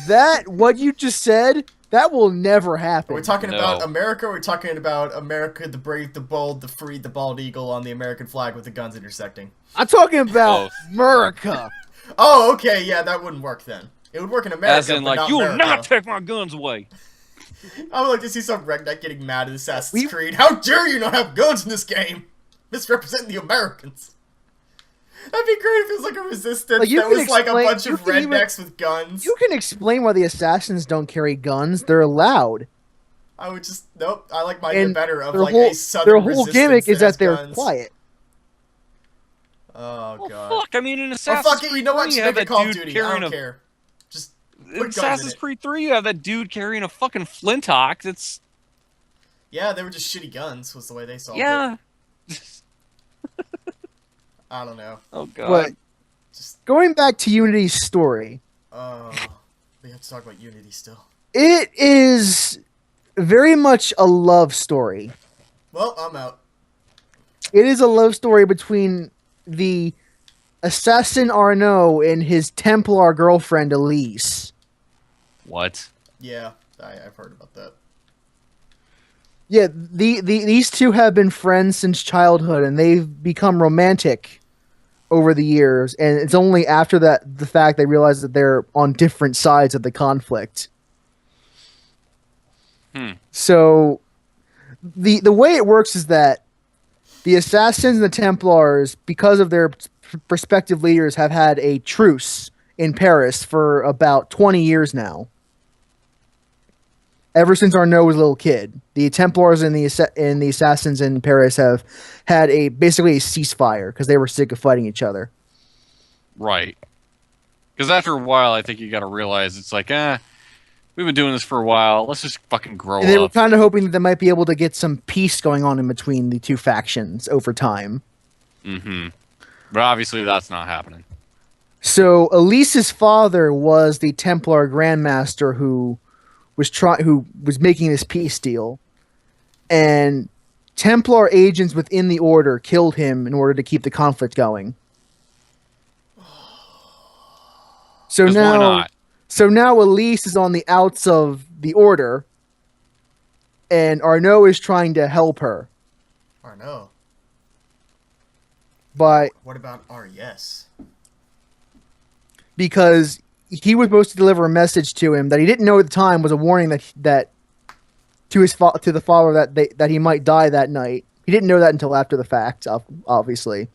That what you just said, that will never happen. Are we talking No. about America, or are we talking about America, the brave, the bold, the free, the bald eagle on the American flag with the guns intersecting? I'm talking about Oh. America. Oh, okay, yeah, that wouldn't work then. It would work in America, as in, but like, not you will America. not take my guns away. I would like to see some redneck getting mad at Assassin's We- Creed. How dare you not have guns in this game? Misrepresenting the Americans. That'd be great if it was like a resistance Like, you that can was like a explain- bunch you of can even- rednecks with guns. You can explain why the assassins don't carry guns. They're allowed. I would just nope. I like my idea And better of their like whole a southern their whole resistance gimmick is has that they're guns. quiet. Oh Well, god. fuck. I mean, in Oh Assassin's fuck it. Creed You know what? 3, Just you have make it that Call of dude Duty. I carrying don't a. care. Just In put guns in Assassin's it. Creed 3, you have that dude carrying a fucking flintlock. It's Yeah, they were just shitty guns. Was the way they solved it. yeah. I don't know. Oh god. But Just going back to Unity's story, we have to talk about Unity still. it is very much a love story. Well, I'm out. It is a love story between the assassin Arnaud and his Templar girlfriend Elise. What? Yeah, I've heard about that. Yeah, these two have been friends since childhood, and they've become romantic over the years. And it's only after the fact they realize that they're on different sides of the conflict. So the way it works is that the assassins and the Templars, because of their respective leaders, have had a truce in Paris for about 20 years now. Ever since Arnaud was a little kid, the Templars and the assassins in Paris have had basically a ceasefire because they were sick of fighting each other. Right. Because after a while, I think you got to realize it's like, we've been doing this for a while. Let's just fucking grow And they were up. kind of hoping that they might be able to get some peace going on in between the two factions over time. Mm-hmm. But obviously, that's not happening. So Elise's father was the Templar Grandmaster who was making this peace deal, and Templar agents within the order killed him in order to keep the conflict going. So Why now, not? Elise is on the outs of the order, and Arnaud is trying to help her. Arnaud. But What about RES? because he was supposed to deliver a message to him that he didn't know at the time was a warning that to the father that he might die that night. He didn't know that until after the fact, obviously,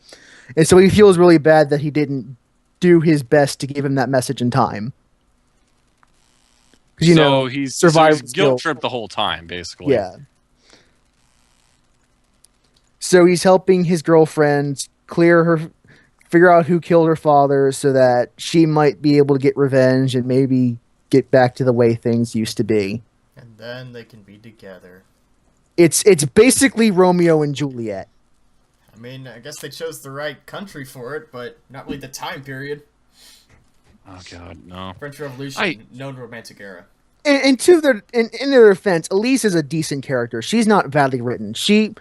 and so he feels really bad that he didn't do his best to give him that message in time. Because he's survival guilt skill. tripped the whole time, basically. Yeah. So he's helping his girlfriend figure out who killed her father so that she might be able to get revenge and maybe get back to the way things used to be. And then they can be together. It's basically Romeo and Juliet. I mean, I guess they chose the right country for it, but not really the time period. Oh god, no. French Revolution, known romantic era. And in their defense, Elise is a decent character. She's not badly written. She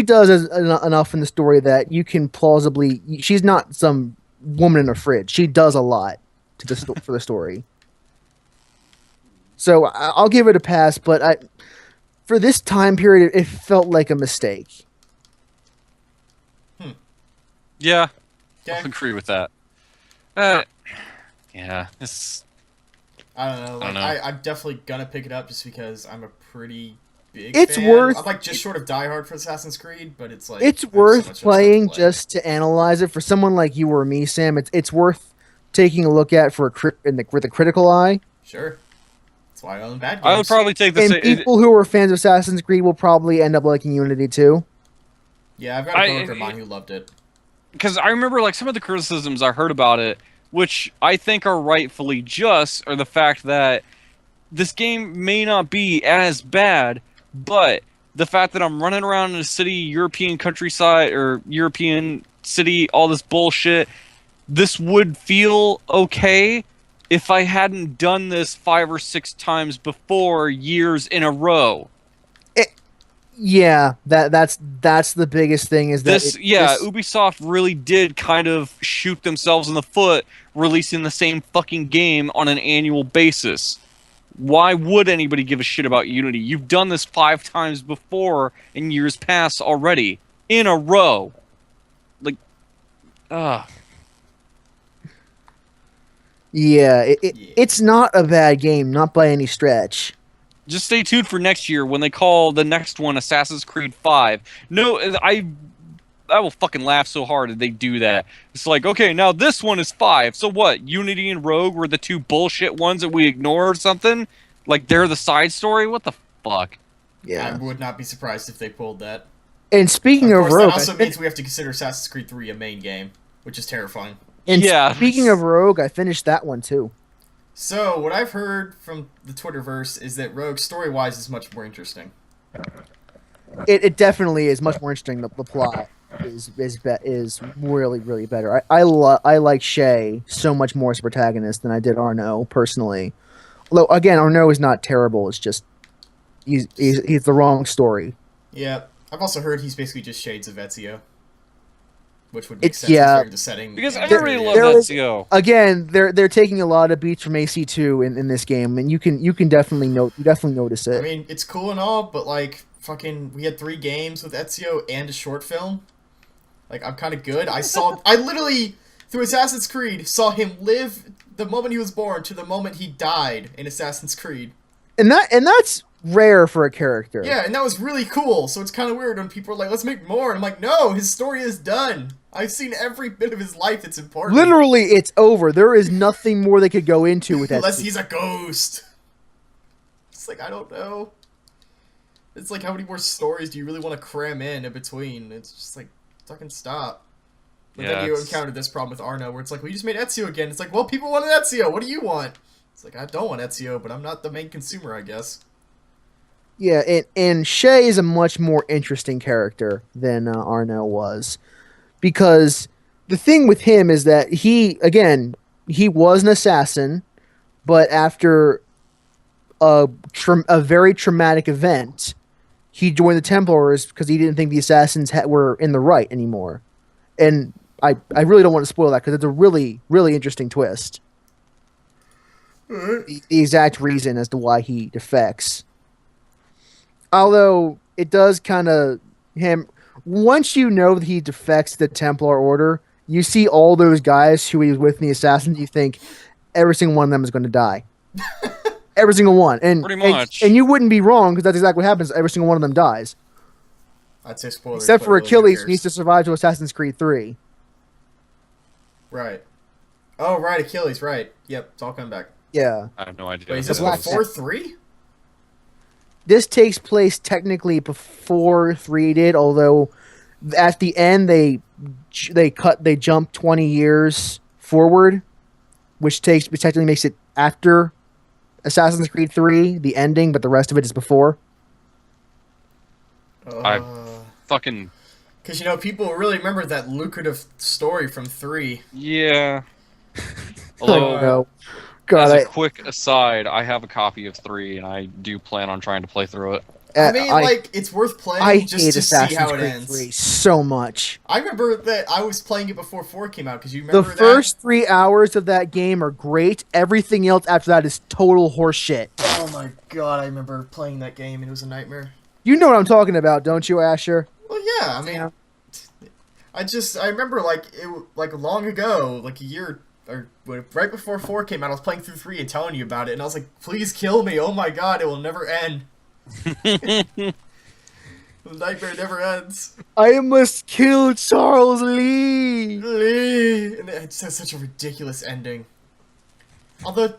does enough in the story that you can plausibly. She's not some woman in a fridge. She does a lot for the story. So I'll give it a pass, but for this time period, it felt like a mistake. Yeah, Okay. I'll agree with that. Yeah, it's... I don't know. I don't know. I'm definitely gonna pick it up just because I'm a pretty big It's fan. worth- I'm like just short of diehard for Assassin's Creed, but it's like It's I have so worth much playing stuff to play. just to analyze it. For someone like you or me, Sam, it's worth taking a look at with a critical eye. Sure. That's why I own bad games. I would probably take And this... people who are fans of Assassin's Creed will probably end up liking Unity too. Yeah, I've got a coworker of mine who loved it. Because I remember, like, some of the criticisms I heard about it, which I think are rightfully just, are the fact that this game may not be as bad, but the fact that I'm running around in a city, European countryside, or European city, all this bullshit, this would feel okay if I hadn't done this 5 or 6 times before, years in a row. Yeah, that's the biggest thing is that Ubisoft really did kind of shoot themselves in the foot releasing the same fucking game on an annual basis. Why would anybody give a shit about Unity? You've done this 5 times before in years past already, in a row. Like, Yeah, it's not a bad game, not by any stretch. Just stay tuned for next year when they call the next one Assassin's Creed 5. No, I will fucking laugh so hard if they do that. It's like, okay, now this one is 5. So what? Unity and Rogue were the 2 bullshit ones that we ignore or something? Like they're the side story? What the fuck? Yeah. I would not be surprised if they pulled that. And speaking Of of course, Rogue, that also means we have to consider Assassin's Creed 3 a main game, which is terrifying. speaking of Rogue, I finished that one too. So, what I've heard from the Twitterverse is that Rogue, story-wise, is much more interesting. It definitely is much more interesting. The plot is really really better. I like Shay so much more as a protagonist than I did Arnaud personally. Although again, Arnaud is not terrible. It's just he's the wrong story. Yeah, I've also heard he's basically just shades of Ezio, which would make It's- sense yeah. considering the setting. Because and everybody the- loves there is- Ezio. Again, they're taking a lot of beats from AC2 in this game, and you can definitely notice it. I mean, it's cool and all, but like we had 3 games with Ezio and a short film. Like, I'm kind of good. I literally, through Assassin's Creed, saw him live the moment he was born to the moment he died in Assassin's Creed. And that's rare for a character. Yeah, and that was really cool. So it's kind of weird when people are like, let's make more. And I'm like, no, his story is done. I've seen every bit of his life that's important. Literally, it's over. There is nothing more they could go into with that. Unless he's a ghost. It's like, I don't know. It's like, how many more stories do you really want to cram in between? It's just like, fucking stop. But then you encounter this problem with Arno, where it's like, well, you just made Ezio again. It's like, well, people wanted Ezio. What do you want? It's like, I don't want Ezio, but I'm not the main consumer, I guess. Yeah, and Shay is a much more interesting character than Arno was. Because the thing with him is that he was an assassin, but after a very traumatic event, he joined the Templars because he didn't think the assassins were in the right anymore. And I really don't want to spoil that because it's a really, really interesting twist. The exact reason as to why he defects. Although it does kind of once you know that he defects the Templar Order, you see all those guys who he was with in the Assassins, you think every single one of them is going to die. Every single one. And, pretty much. And you wouldn't be wrong because that's exactly what happens. Every single one of them dies. I'd say spoilers. Except for Achilles, who needs to survive to Assassin's Creed 3. Right. Oh, right, Achilles, right. Yep, it's all coming back. Yeah. I have no idea. Wait, is this before 3? This takes place technically before 3 did, although at the end they jump 20 years forward, which technically makes it after Assassin's Creed 3, the ending, but the rest of it is before. Fucking... Because, people really remember that lucrative story from 3. Yeah. Although, no. God, as a quick aside, I have a copy of 3, and I do plan on trying to play through it. I mean, it's worth playing just to see how it ends. 3 so much. I remember that I was playing it before 4 came out, because you remember the first 3 hours of that game are great. Everything else after that is total horseshit. Oh my god, I remember playing that game, and it was a nightmare. You know what I'm talking about, don't you, Asher? Well, yeah, I mean... I remember, long ago, like a year... or right before 4 came out, I was playing through 3 and telling you about it, and I was like, please kill me, oh my god, it will never end. The nightmare never ends. I must kill Charles Lee! And it has such a ridiculous ending. Although,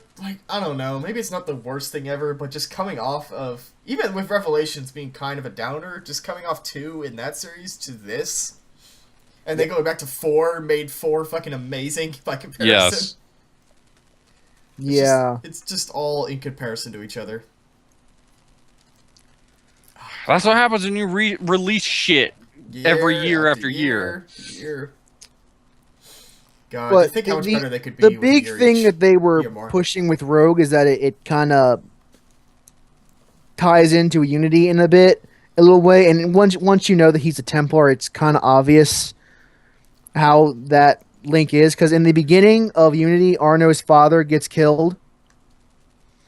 I don't know, maybe it's not the worst thing ever, but just coming off of, even with Revelations being kind of a downer, just coming off 2 in that series to this... And then going back to 4 made 4 fucking amazing by comparison. Yes. It's just all in comparison to each other. That's what happens when you release shit every year after year. God, I think how much better they could be. The big thing that they were pushing with Rogue is that it kind of ties into Unity in a little way. And once you know that he's a Templar, it's kind of obvious how that link is, because in the beginning of Unity, Arno's father gets killed.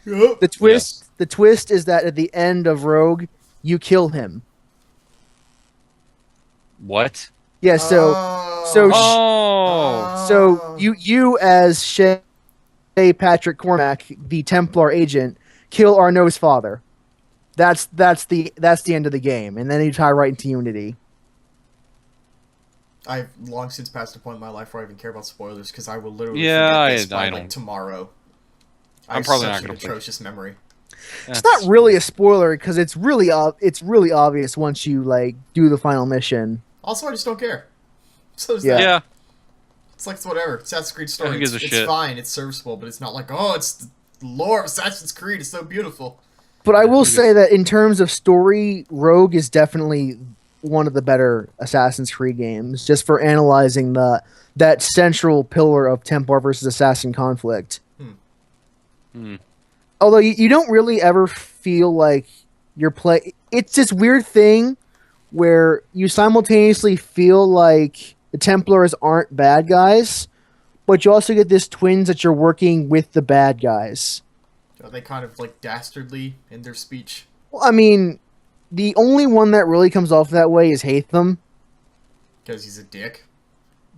Yep. The twist is that at the end of Rogue, you kill him. What? Yeah. So you as Shay Patrick Cormac, the Templar agent, kill Arno's father. That's the end of the game, and then you tie right into Unity. I've long since passed the point in my life where I even care about spoilers, because I will literally forget this by tomorrow. I'm probably not going to to atrocious memory. It's not really a spoiler because it's really obvious once you do the final mission. Also, I just don't care. So yeah. It's like, it's whatever. Assassin's Creed story. It's fine. It's serviceable, but it's not like, oh, it's the lore of Assassin's Creed. It's so beautiful. But I will say that in terms of story, Rogue is definitely one of the better Assassin's Creed games, just for analyzing that central pillar of Templar versus Assassin conflict. Although you don't really ever feel like you're it's this weird thing where you simultaneously feel like the Templars aren't bad guys, but you also get this twins that you're working with the bad guys. Are they kind of dastardly in their speech? Well, I mean, The only one that really comes off that way is Hatham. Because he's a dick.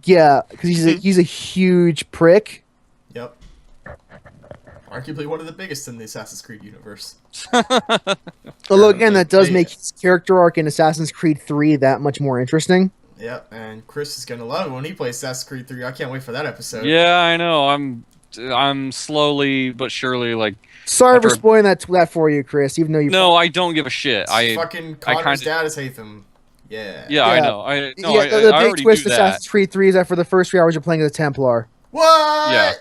Yeah, because he's a huge prick. Yep. Arguably one of the biggest in the Assassin's Creed universe. Although again, that does make his character arc in Assassin's Creed 3 that much more interesting. Yep, and Chris is gonna love it when he plays Assassin's Creed 3. I can't wait for that episode. Yeah, I know. I'm slowly but surely like. Sorry for spoiling that for you, Chris. Even though you. No, I don't give a shit. Fucking Connor's dad is Hatham. Yeah. Yeah, I know. I the big already twist do of that. Assassin's Creed 3 is that for the first 3 hours you're playing as a Templar. What? Yeah.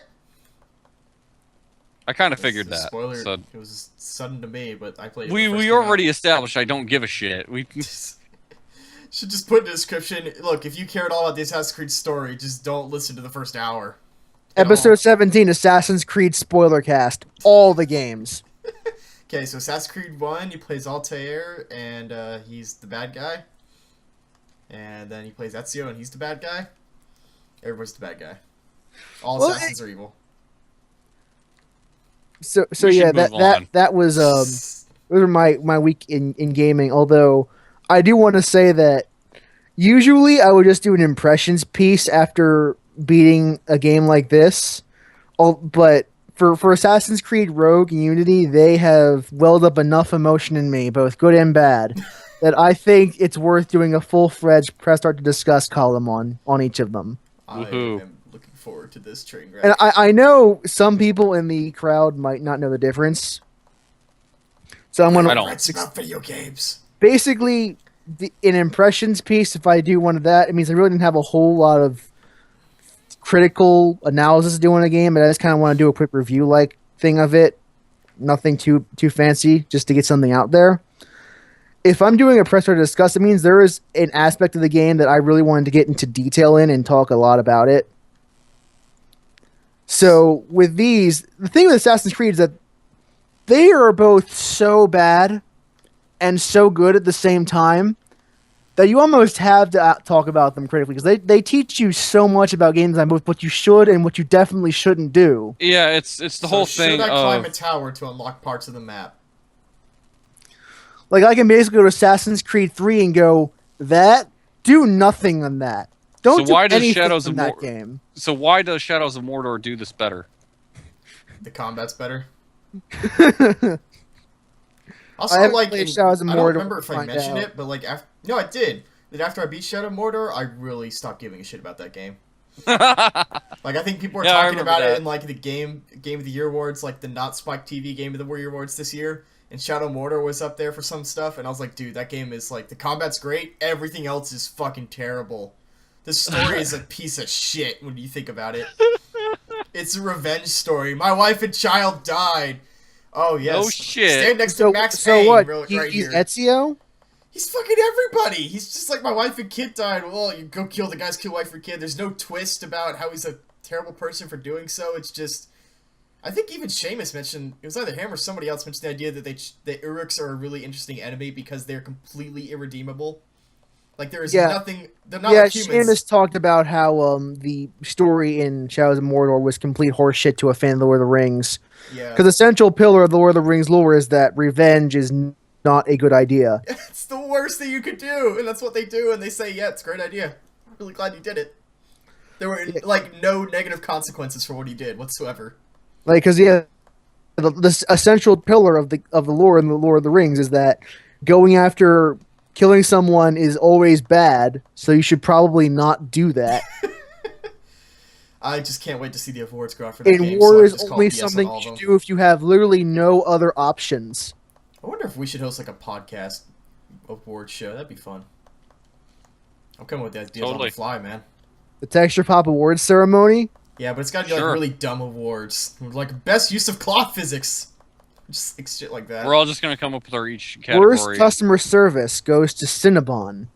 I kind of figured that. Spoiler. So. It was sudden to me, but I played. We already established I don't give a shit. We should just put in the description. Look, if you care at all about the Assassin's Creed story, just don't listen to the first hour. Episode 17, Assassin's Creed spoiler cast. All the games. Okay, so Assassin's Creed 1, he plays Altair, and he's the bad guy. And then he plays Ezio, and he's the bad guy. Everybody's the bad guy. All assassins are evil. So yeah, that was those were my week in gaming. Although I do want to say that usually I would just do an impressions piece after beating a game like this. But for Assassin's Creed Rogue and Unity, they have welled up enough emotion in me, both good and bad, that I think it's worth doing a full-fledged press start to discuss column on each of them. I am looking forward to this train wreck. And I know some people in the crowd might not know the difference. So I'm going to... It's about video games. Basically, an impressions piece, if I do one of that, it means I really didn't have a whole lot of critical analysis doing a game, but I just kind of want to do a quick review-like thing of it. Nothing too fancy, just to get something out there. If I'm doing a press start to discuss, it means there is an aspect of the game that I really wanted to get into detail in and talk a lot about it. So with these, the thing with Assassin's Creed is that they are both so bad and so good at the same time that you almost have to talk about them critically, because they teach you so much about games and both what you should and what you definitely shouldn't do. Yeah, it's the whole thing. Should I climb a tower to unlock parts of the map? Like, I can basically go to Assassin's Creed 3 and go, do nothing on that. Don't do anything in that game. So why does Shadows of Mordor do this better? The combat's better. I Also, don't remember if I mentioned it, but like, no, I did. That after I beat Shadow of Mordor, I really stopped giving a shit about that game. Like, I think people are talking about it in like the Game of the Year awards, like the Not Spike TV Game of the Year awards this year. And Shadow of Mordor was up there for some stuff, and I was like, dude, that game is like, the combat's great, everything else is fucking terrible. The story is a piece of shit when you think about it. It's a revenge story. My wife and child died. Oh, yes. Oh, shit. Stand next to Max Payne. So what? Right He's here. Ezio? He's fucking everybody. He's just like, my wife and kid died. Well, you go kill the guy's kill wife or kid. There's no twist about how he's a terrible person for doing so. It's just... I think even Seamus mentioned, it was either him or somebody else mentioned the idea that the Uruks are a really interesting enemy because they're completely irredeemable. Like, there is nothing... They're not like humans. Seamus talked about how the story in Shadows of Mordor was complete horseshit to a fan of the Lord of the Rings. Yeah. Because the central pillar of the Lord of the Rings lore is that revenge is not a good idea. It's the worst thing you could do, and that's what they do, and they say, yeah, it's a great idea. I'm really glad you did it. There were, like, no negative consequences for what he did whatsoever. Like, because the essential pillar of the lore in the Lord of the Rings is that going after killing someone is always bad, so you should probably not do that. I just can't wait to see the awards go out for that game. And war so is only something you should do if you have literally no other options. I wonder if we should host like a podcast award show. That'd be fun. I'm coming with that deal on the fly, man. The Texture Pop Awards ceremony? Yeah, but it's got to be like really dumb awards. Like best use of cloth physics. Just like shit like that. We're all just going to come up with our each category. Worst customer service goes to Cinnabon.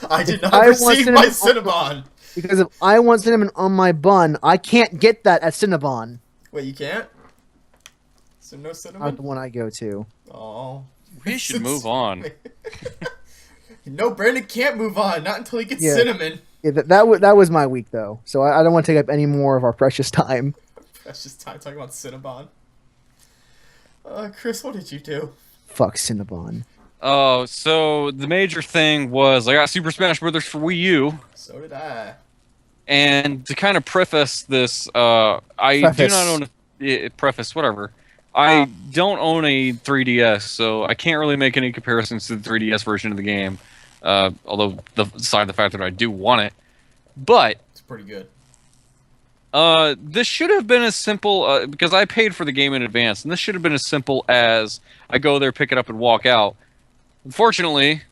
I did not receive my Cinnabon. Because if I want cinnamon on my bun, I can't get that at Cinnabon. Wait, you can't? So no cinnamon? Not the one I go to. Oh. We should move on. No, Brandon can't move on. Not until he gets cinnamon. Yeah, that was my week, though. So I don't want to take up any more of our precious time. Precious time talking about Cinnabon. Chris, what did you do? Fuck Cinnabon. Oh, so the major thing was I got Super Smash Brothers for Wii U, So did I. and to kind of preface this, I do not Preface. own preface, whatever. I don't own a 3DS, so I can't really make any comparisons to the 3DS version of the game. Although aside the fact that I do want it, but It's pretty good. this should have been as simple because I paid for the game in advance, and this should have been as simple as I go there, pick it up, and walk out. Unfortunately,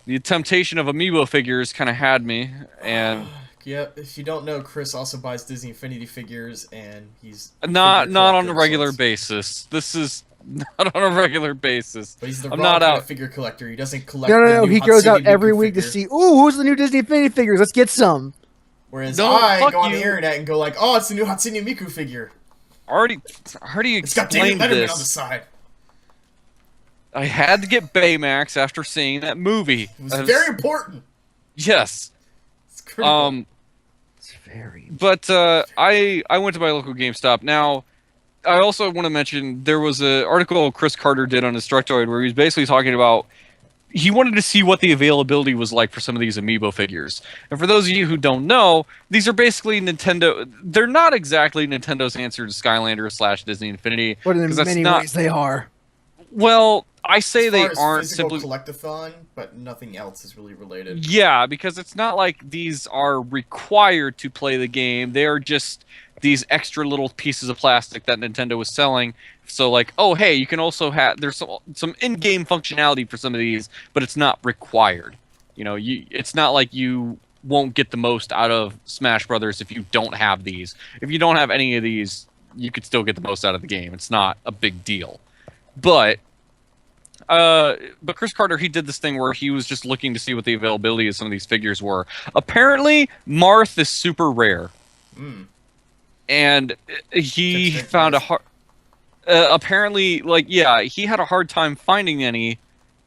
the temptation of amiibo figures kind of had me, and Yep. If you don't know, Chris also buys Disney Infinity figures, and he's not figure on a collector of regular sorts. basis. This is not on a regular basis. But he's the I'm wrong not kind out. of figure collector. He doesn't collect. No. The new He goes Hatsune out every Miku week to figure. see, ooh, who's the new Disney Infinity figures? Let's get some. Whereas No, I fuck go on the you. internet and go like, oh, it's the new Hatsune Miku figure. Already It's got David explained Letterman this. on the side. I had to get Baymax after seeing that movie. It was very important. Yes. It's critical. It's very. But I went to my local GameStop. Now, I also want to mention there was an article Chris Carter did on Destructoid where he was basically talking about he wanted to see what the availability was like for some of these amiibo figures. And for those of you who don't know, these are basically Nintendo. They're not exactly Nintendo's answer to Skylander / Disney Infinity. But in 'cause that's many not, ways, they are. Well, I say as they far as aren't physical simply. collectathon, but nothing else is really related. Yeah, because it's not like these are required to play the game. They are just these extra little pieces of plastic that Nintendo was selling. So like, oh hey, you can also have there's some in-game functionality for some of these, but it's not required. You know, it's not like you won't get the most out of Smash Brothers if you don't have these. If you don't have any of these, you could still get the most out of the game. It's not a big deal. But Chris Carter, he did this thing where he was just looking to see what the availability of some of these figures were. Apparently, Marth is super rare, and he Check found a Marth. hard. Apparently, like yeah, he had a hard time finding any,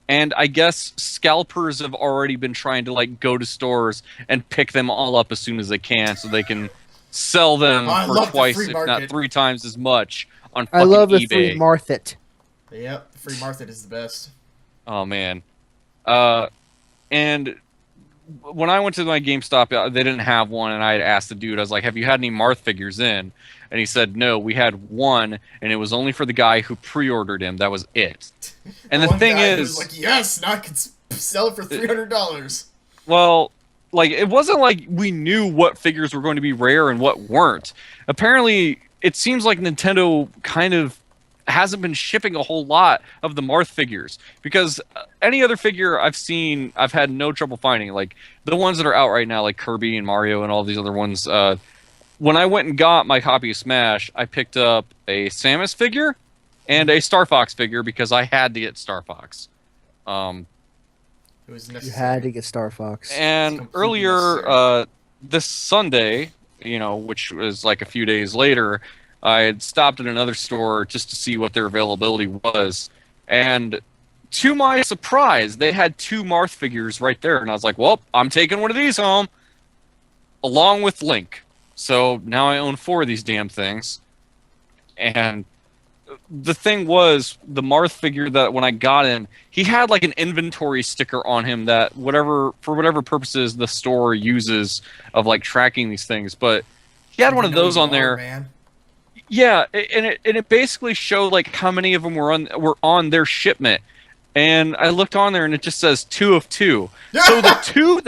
and I guess scalpers have already been trying to like go to stores and pick them all up as soon as they can, so they can sell them I for love the twice, free if market. not 3 times as much on I fucking love the eBay. free Marthet. Yep, the free Martha is the best. Oh man, and when I went to my GameStop, they didn't have one, and I had asked the dude, I was like, "Have you had any Marth figures in?" And he said, "No, we had one, and it was only for the guy who pre-ordered him. That was it." And the One thing guy is, was like, yes, now I can sell it for $300. well, like it wasn't like we knew what figures were going to be rare and what weren't. Apparently, it seems like Nintendo kind of hasn't been shipping a whole lot of the Marth figures because any other figure I've seen, I've had no trouble finding. Like the ones that are out right now, like Kirby and Mario and all these other ones. When I went and got my copy of Smash, I picked up a Samus figure and a Star Fox figure because I had to get Star Fox. It was You necessary. had to get Star Fox. And completely earlier necessary. this Sunday, you know, which was like a few days later, I had stopped at another store just to see what their availability was. And to my surprise, they had 2 Marth figures right there. And I was like, well, I'm taking one of these home along with Link. So now I own 4 of these damn things. And the thing was, the Marth figure that when I got him, he had like an inventory sticker on him that for whatever purposes the store uses of like tracking these things. But he had one of those on there. Man. Yeah, and it basically showed like how many of them were on their shipment. And I looked on there and it just says 2 of 2. So the 2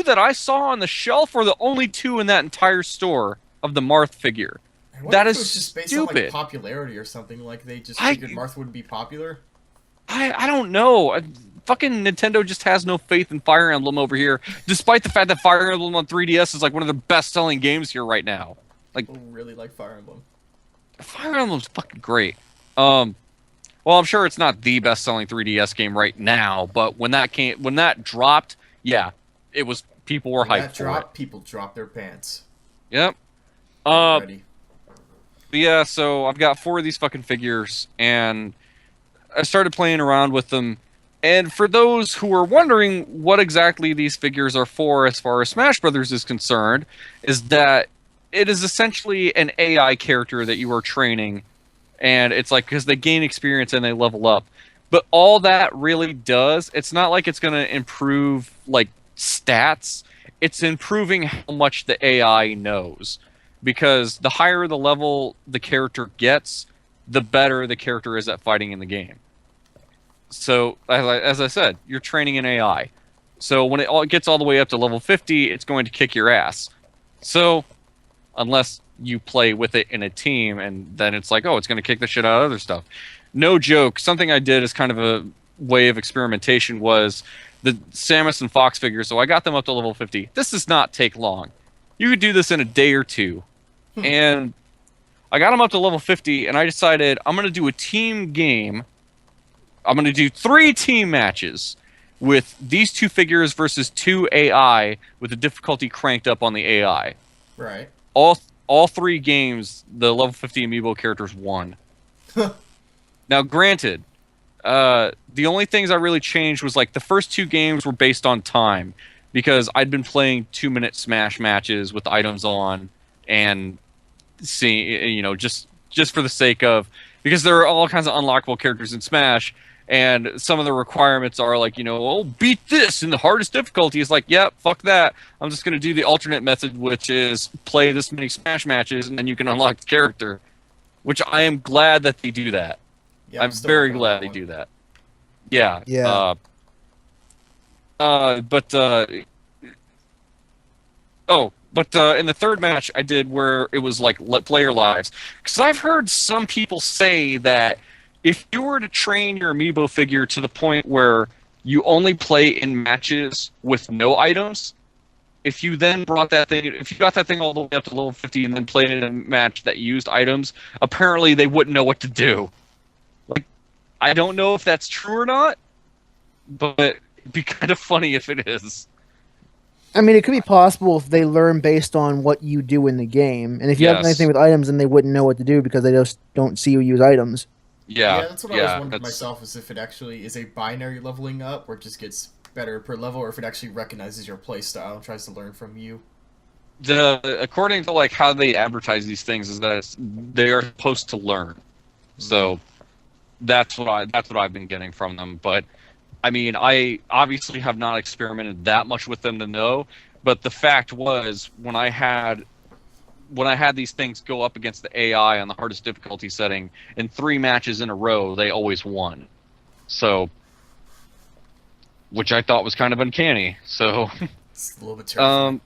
that I saw on the shelf were the only 2 in that entire store of the Marth figure. I wonder That if is it was just based on like stupid. popularity or something. Like they just I- figured Martha would be popular. I don't know. Fucking Nintendo just has no faith in Fire Emblem over here, despite the fact that Fire Emblem on 3DS is like one of the best-selling games here right now. Like People really like Fire Emblem. Fire Emblem's fucking great. Well, I'm sure it's not the best-selling 3DS game right now, but when that dropped, yeah, it was. People were When hyped that for drop, people drop their pants. it. Yep. Already. But yeah, so I've got 4 of these fucking figures, and I started playing around with them. And for those who are wondering what exactly these figures are for as far as Smash Brothers is concerned, is that it is essentially an AI character that you are training, and it's like because they gain experience and they level up. But all that really does, it's not like it's going to improve like stats. It's improving how much the AI knows. Because the higher the level the character gets, the better the character is at fighting in the game. So, as I said, you're training an AI. So when it gets all the way up to level 50, it's going to kick your ass. So, unless you play with it in a team, and then it's like, oh, it's going to kick the shit out of other stuff. No joke, something I did as kind of a way of experimentation was the Samus and Fox figures. So I got them up to level 50. This does not take long. You could do this in a day or two. And I got them up to level 50, and I decided I'm going to do a team game. I'm going to do 3 team matches with these 2 figures versus 2 AI with the difficulty cranked up on the AI. Right. All 3 games, the level 50 amiibo characters won. Now, granted, the only things I really changed was like the first 2 games were based on time because I'd been playing 2-minute Smash matches with items on and just for the sake of, because there are all kinds of unlockable characters in Smash, and some of the requirements are like, beat this in the hardest difficulty. It's like, yeah, fuck that. I'm just going to do the alternate method, which is play this many Smash matches, and then you can unlock the character, which I am glad that they do that. Yeah, I'm very glad they do that. Yeah. Yeah. But in the third match I did where it was like player lives, because I've heard some people say that if you were to train your amiibo figure to the point where you only play in matches with no items, if you then got that thing all the way up to level 50 and then played in a match that used items, apparently they wouldn't know what to do. Like, I don't know if that's true or not, but it'd be kind of funny if it is. I mean, it could be possible if they learn based on what you do in the game. And if you haven't done anything with items, then they wouldn't know what to do because they just don't see you use items. Yeah, that's what I was wondering myself, is if it actually is a binary leveling up where it just gets better per level, or if it actually recognizes your playstyle and tries to learn from you. According to like how they advertise these things, is that they are supposed to learn. So that's what I've been getting from them. But I mean, I obviously have not experimented that much with them to know. But the fact was, when I had these things go up against the AI on the hardest difficulty setting in 3 matches in a row, they always won. So, which I thought was kind of uncanny. So, it's a little bit terrifying.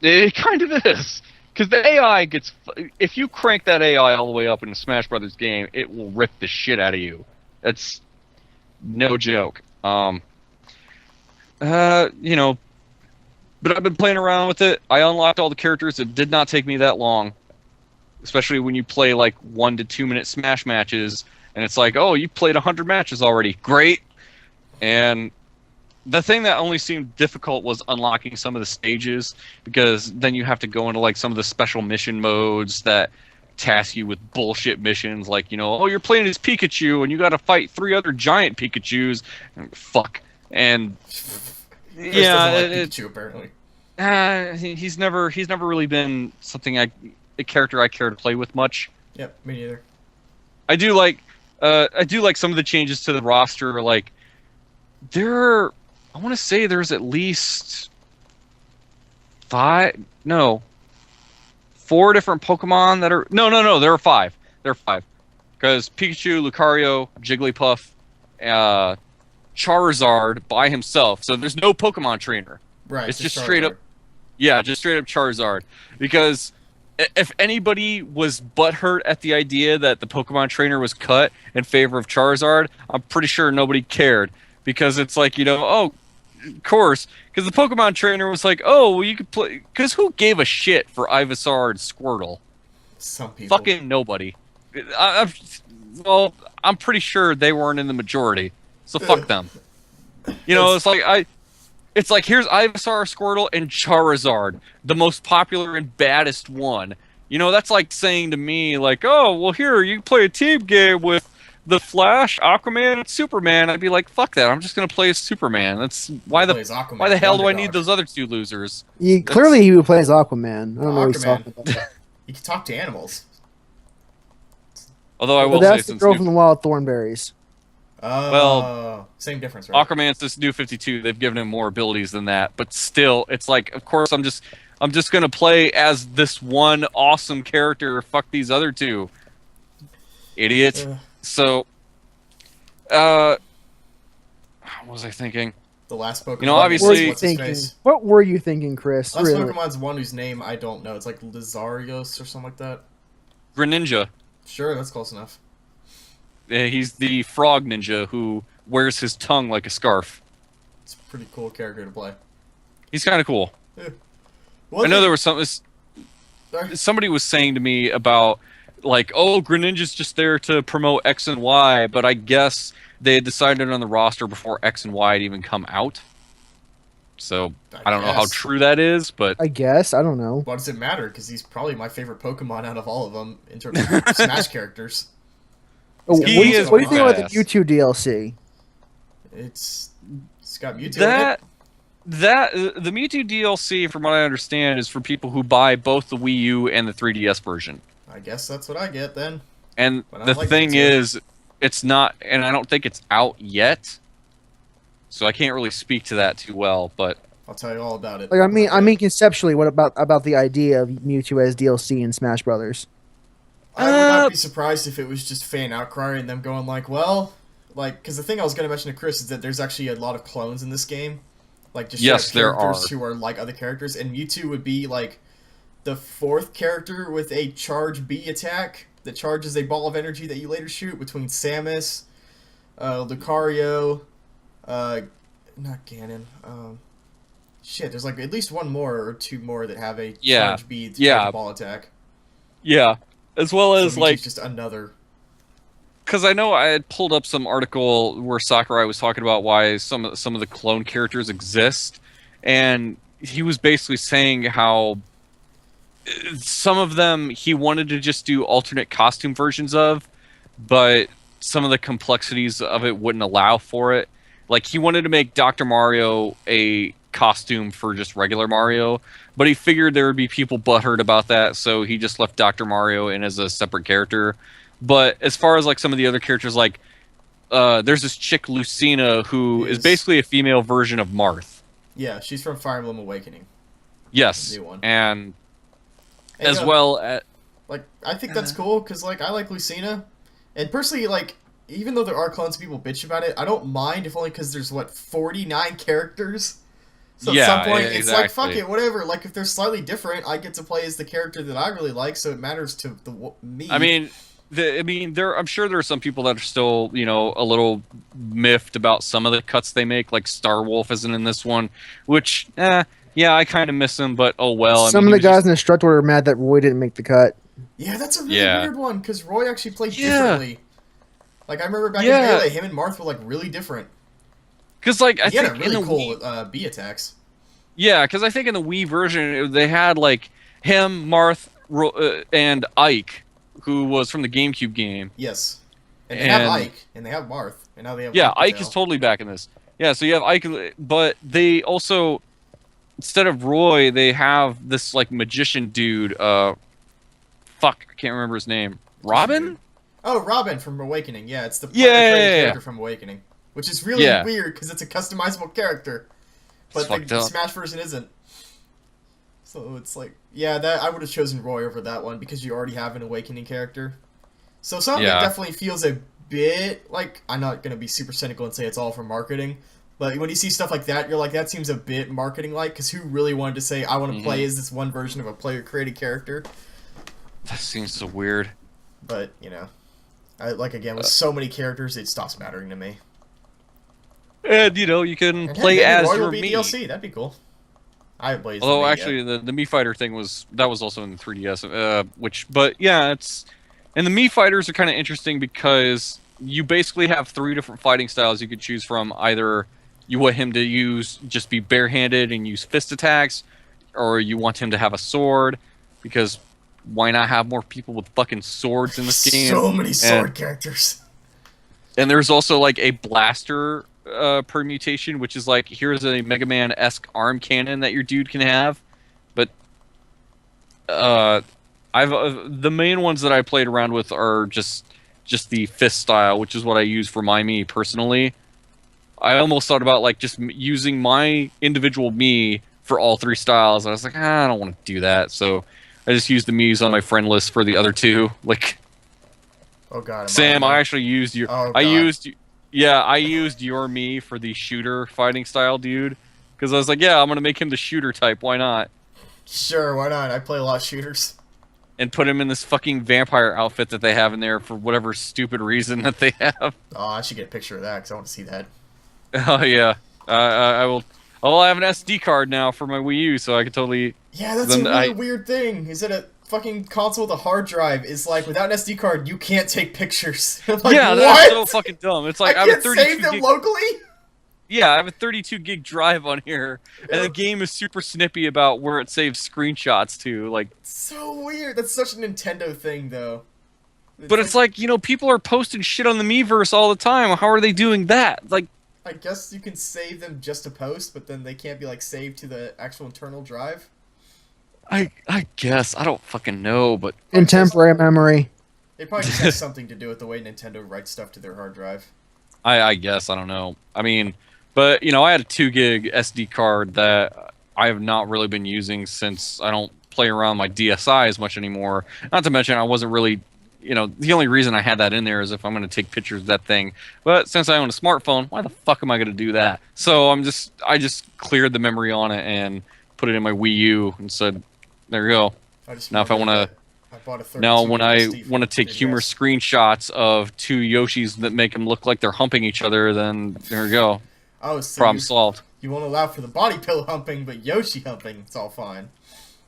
It kind of is, because the AI gets. If you crank that AI all the way up in a Smash Brothers game, it will rip the shit out of you. That's no joke. But I've been playing around with it. I unlocked all the characters. It did not take me that long, especially when you play like 1 to 2 minute Smash matches, and it's like, oh, you played 100 matches already. Great. And the thing that only seemed difficult was unlocking some of the stages, because then you have to go into like some of the special mission modes that task you with bullshit missions, like, oh, you're playing as Pikachu and you got to fight 3 other giant Pikachus. Fuck. And Chris yeah, doesn't like Pikachu, apparently. he's never really been a character I care to play with much. Yep, me neither. I do like some of the changes to the roster. Like, I want to say there's at least 4 different Pokemon that are... No, there are 5. There are 5. Because Pikachu, Lucario, Jigglypuff, Charizard by himself. So there's no Pokemon trainer. Right. It's just straight up... Yeah, just straight up Charizard. Because if anybody was butthurt at the idea that the Pokemon trainer was cut in favor of Charizard, I'm pretty sure nobody cared. Because it's like, of course, because the Pokemon trainer was like, oh, well, you could play... Because who gave a shit for Ivysaur and Squirtle? Some people. Fucking nobody. I'm pretty sure they weren't in the majority, so fuck them. It's like here's Ivysaur, Squirtle, and Charizard, the most popular and baddest one. That's like saying to me, like, oh, well, here, you can play a team game with the Flash, Aquaman, and Superman. I'd be like, fuck that. I'm just gonna play as Superman. That's why the hell do I need those other 2 losers? Clearly, he would play as Aquaman. I don't know what he's talking about. You can talk to animals. Although I will that's say, the girl from the Wild Thornberries. Oh, same difference, right? Aquaman's this new 52. They've given him more abilities than that, but still, it's like, of course, I'm just gonna play as this one awesome character. Fuck these other two, idiot. So, what was I thinking? The last Pokemon. You know, obviously- what's his face? What were you thinking, Chris? Last Really? Pokemon's one whose name I don't know. It's like Lizarios or something like that. Greninja. Sure, that's close enough. He's the frog ninja who wears his tongue like a scarf. It's a pretty cool character to play. He's kind of cool. Yeah. I know there was something. Sorry. Somebody was saying to me about, like, oh, Greninja's just there to promote X and Y, but I guess they had decided on the roster before X and Y had even come out. So I don't know how guess. true that is, but I guess. I don't know. Why does it matter? Because he's probably my favorite Pokemon out of all of them in terms of Smash characters. Oh, what, He do you, is what do you think about the badass. Mewtwo DLC? It's got Mewtwo in that it. the Mewtwo DLC, from what I understand, is for people who buy both the Wii U and the 3DS version. I guess that's what I get then. And But I the like thing Mewtwo. is, it's not, and I don't think it's out yet, so I can't really speak to that too well. But I'll tell you all about it. Like, I mean, conceptually, what about the idea of Mewtwo as DLC in Smash Brothers? I would not be surprised if it was just fan outcry and them going like, well, like, because the thing I was going to mention to Chris is that there's actually a lot of clones in this game. Like, just Yes, straight up there characters are. who are like other characters, and Mewtwo would be like the fourth character with a charge B attack that charges a ball of energy that you later shoot between Samus, Lucario, not Ganon. Shit, there's like at least one more or two more that have a Yeah. charge B to Yeah. charge a ball attack. yeah, as well So as Mewtwo's like, just another. because I know I had pulled up some article where Sakurai was talking about why some of the clone characters exist, and he was basically saying how some of them he wanted to just do alternate costume versions of, but some of the complexities of it wouldn't allow for it. Like, he wanted to make Dr. Mario a costume for just regular Mario, but he figured there would be people butthurt about that, so he just left Dr. Mario in as a separate character. But as far as like some of the other characters, like there's this chick Lucina who is Yes. basically a female version of Marth. Yeah, she's from Fire Emblem Awakening. Yes, The new one. and And, as well as like, I think that's cool because like I like Lucina, and personally, like, even though there are clones, people bitch about it. I don't mind if only because there's what 49 characters. So at Yeah, some point, it's like fuck exactly. it, whatever. Like if they're slightly different, I get to play as the character that I really like, so it matters to me. I mean, I'm sure there are some people that are still, you know, a little miffed about some of the cuts they make. Like Starwolf isn't in this one, which, yeah, I kind of miss him, but oh well. Some of the guys in the Structor are mad that Roy didn't make the cut. yeah, that's a really Yeah. weird one because Roy actually played Yeah. differently. Like I remember back Yeah. in Melee, him and Marth were like really different. Because like I He had think a really in the cool Wii, B attacks. yeah, because I think in the Wii version they had like him, Marth, and Ike, who was from the GameCube game. Yes. And they have And- Ike, and they have Marth, and now they have Yeah, Ike Ike is totally back in this. Yeah, so you have Ike, but they also, instead of Roy, they have this like magician dude. Fuck, I can't remember his name. Robin? Oh, Robin from Awakening. Yeah, it's the Yeah, partner yeah, yeah. character from Awakening, which is really Yeah. weird because it's a customizable character, It's but fucked the up. Smash version isn't. So it's like, yeah, that I would have chosen Roy over that one because you already have an Awakening character. So some of it Yeah. definitely feels a bit like, I'm not gonna be super cynical and say it's all for marketing, but when you see stuff like that, you're like, that seems a bit marketing-like because who really wanted to say, I want to play as this one version of a player-created character? That seems so weird. But you know, again with so many characters, it stops mattering to me. And you know, you can And play hey, maybe as Roy your will be me. DLC. That'd be cool. I haven't played as the Although Mii actually, yet. the Mii Fighter thing was also in the 3DS. But yeah, it's, and the Mii Fighters are kind of interesting because you basically have 3 different fighting styles you could choose from. Either you want him to just be barehanded and use fist attacks, or you want him to have a sword, because why not have more people with fucking swords in this game? So many sword characters. And there's also like a blaster permutation, which is like, here's a Mega Man-esque arm cannon that your dude can have. But the main ones that I played around with are just just the fist style, which is what I use for my me personally. I almost thought about like just using my individual me for all 3 styles. I was like, I don't want to do that, so I just used the me's on my friend list for the other 2. Like, Oh god. Sam, I actually used your. Oh, I God. used your me for the shooter fighting style, dude. Because I was like, yeah, I'm gonna make him the shooter type. Why not? Sure, why not? I play a lot of shooters. And put him in this fucking vampire outfit that they have in there for whatever stupid reason that they have. Oh, I should get a picture of that because I want to see that. Oh yeah, I will. Oh, I have an SD card now for my Wii U, so I can totally. Yeah, that's a really weird thing. Is that a fucking console with a hard drive is like without an SD card you can't take pictures. Like, yeah, what? that's so fucking dumb. It's like I have a can't 32 save them gig. locally. Yeah, I have a 32 gig drive on here, and the game is super snippy about where it saves screenshots to. Like, So weird. That's such a Nintendo thing, though. but it's like, you know, people are posting shit on the Miiverse all the time. How are they doing that? Like, I guess you can save them just to post, but then they can't be like saved to the actual internal drive. I guess I don't fucking know, but In temporary memory. It probably just has something to do with the way Nintendo writes stuff to their hard drive. I guess I don't know. I mean, but you know, I had a 2 gig SD card that I have not really been using since I don't play around my DSi as much anymore. Not to mention, I wasn't really, you know, the only reason I had that in there is if I'm going to take pictures of that thing. But since I own a smartphone, why the fuck am I going to do that? So I just cleared the memory on it and put it in my Wii U and said, there you go. Now if I want to. Now, when I want to take humorous screenshots of 2 Yoshis that make them look like they're humping each other, then there you go. Oh, so Problem solved. You won't allow for the body pillow humping, but Yoshi humping, it's all fine.